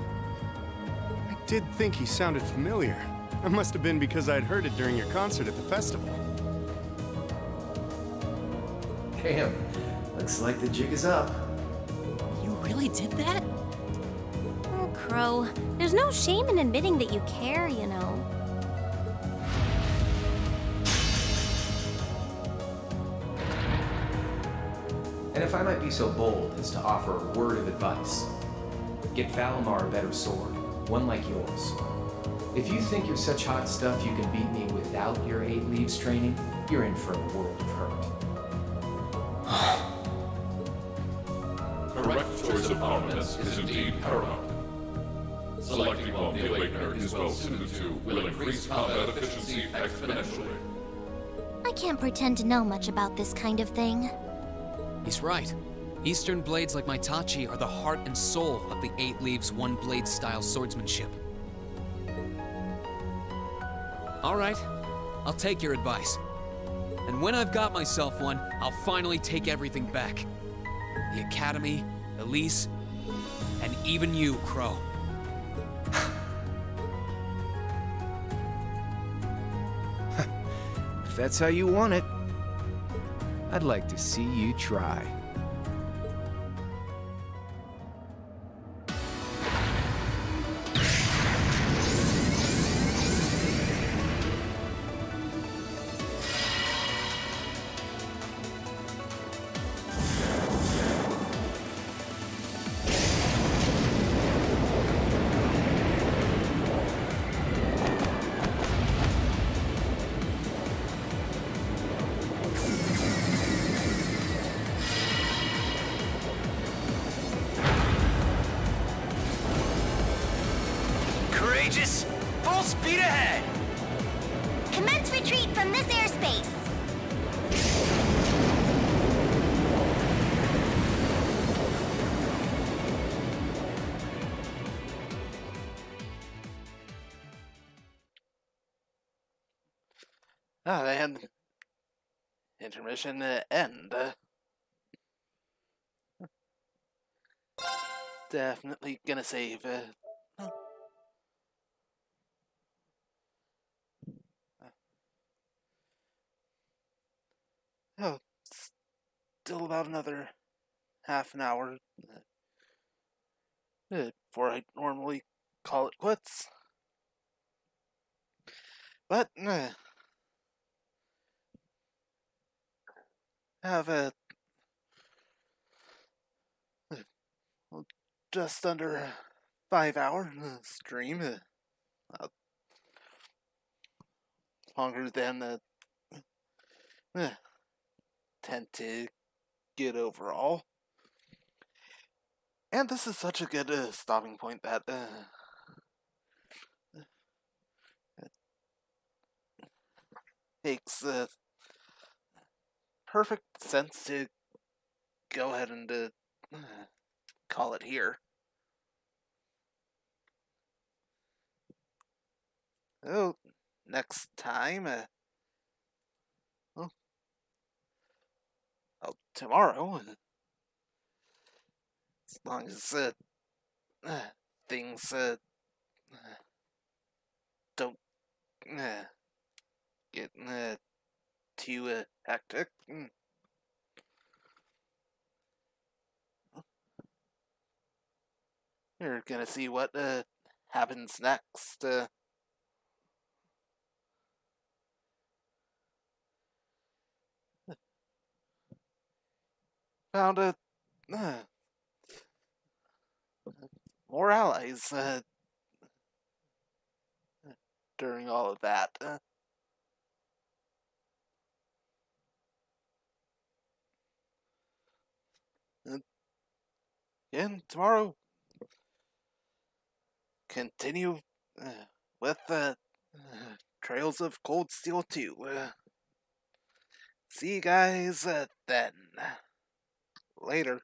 I did think he sounded familiar. That must have been because I'd heard it during your concert at the festival. Damn, looks like the jig is up. You really did that? Oh, Crow, there's no shame in admitting that you care, you know. And if I might be so bold as to offer a word of advice, get Valimar a better sword, one like yours. If you think you're such hot stuff you can beat me without your 8 leaves training, you're in for a world of hurt. Correct choice of armaments is indeed paramount. Selecting one the Awakener is well suited to will increase combat efficiency exponentially. I can't pretend to know much about this kind of thing. He's right. Eastern blades like my Tachi are the heart and soul of the 8 Leaves, 1 Blade style swordsmanship. All right, I'll take your advice. And when I've got myself one, I'll finally take everything back. The Academy, Elise, and even you, Crow. If that's how you want it, I'd like to see you try. Courageous, full speed ahead! Commence retreat from this airspace! And intermission end. Definitely gonna save. Oh, still about another half an hour before I normally call it quits. But, have a just under 5-hour stream. Longer than 10 to get overall. And this is such a good stopping point that makes perfect sense to go ahead and call it here. Oh, next time, tomorrow, as long as things don't get too hectic. You're gonna see what happens next. Found more allies during all of that. And tomorrow, continue with Trails of Cold Steel 2. See you guys then. Later.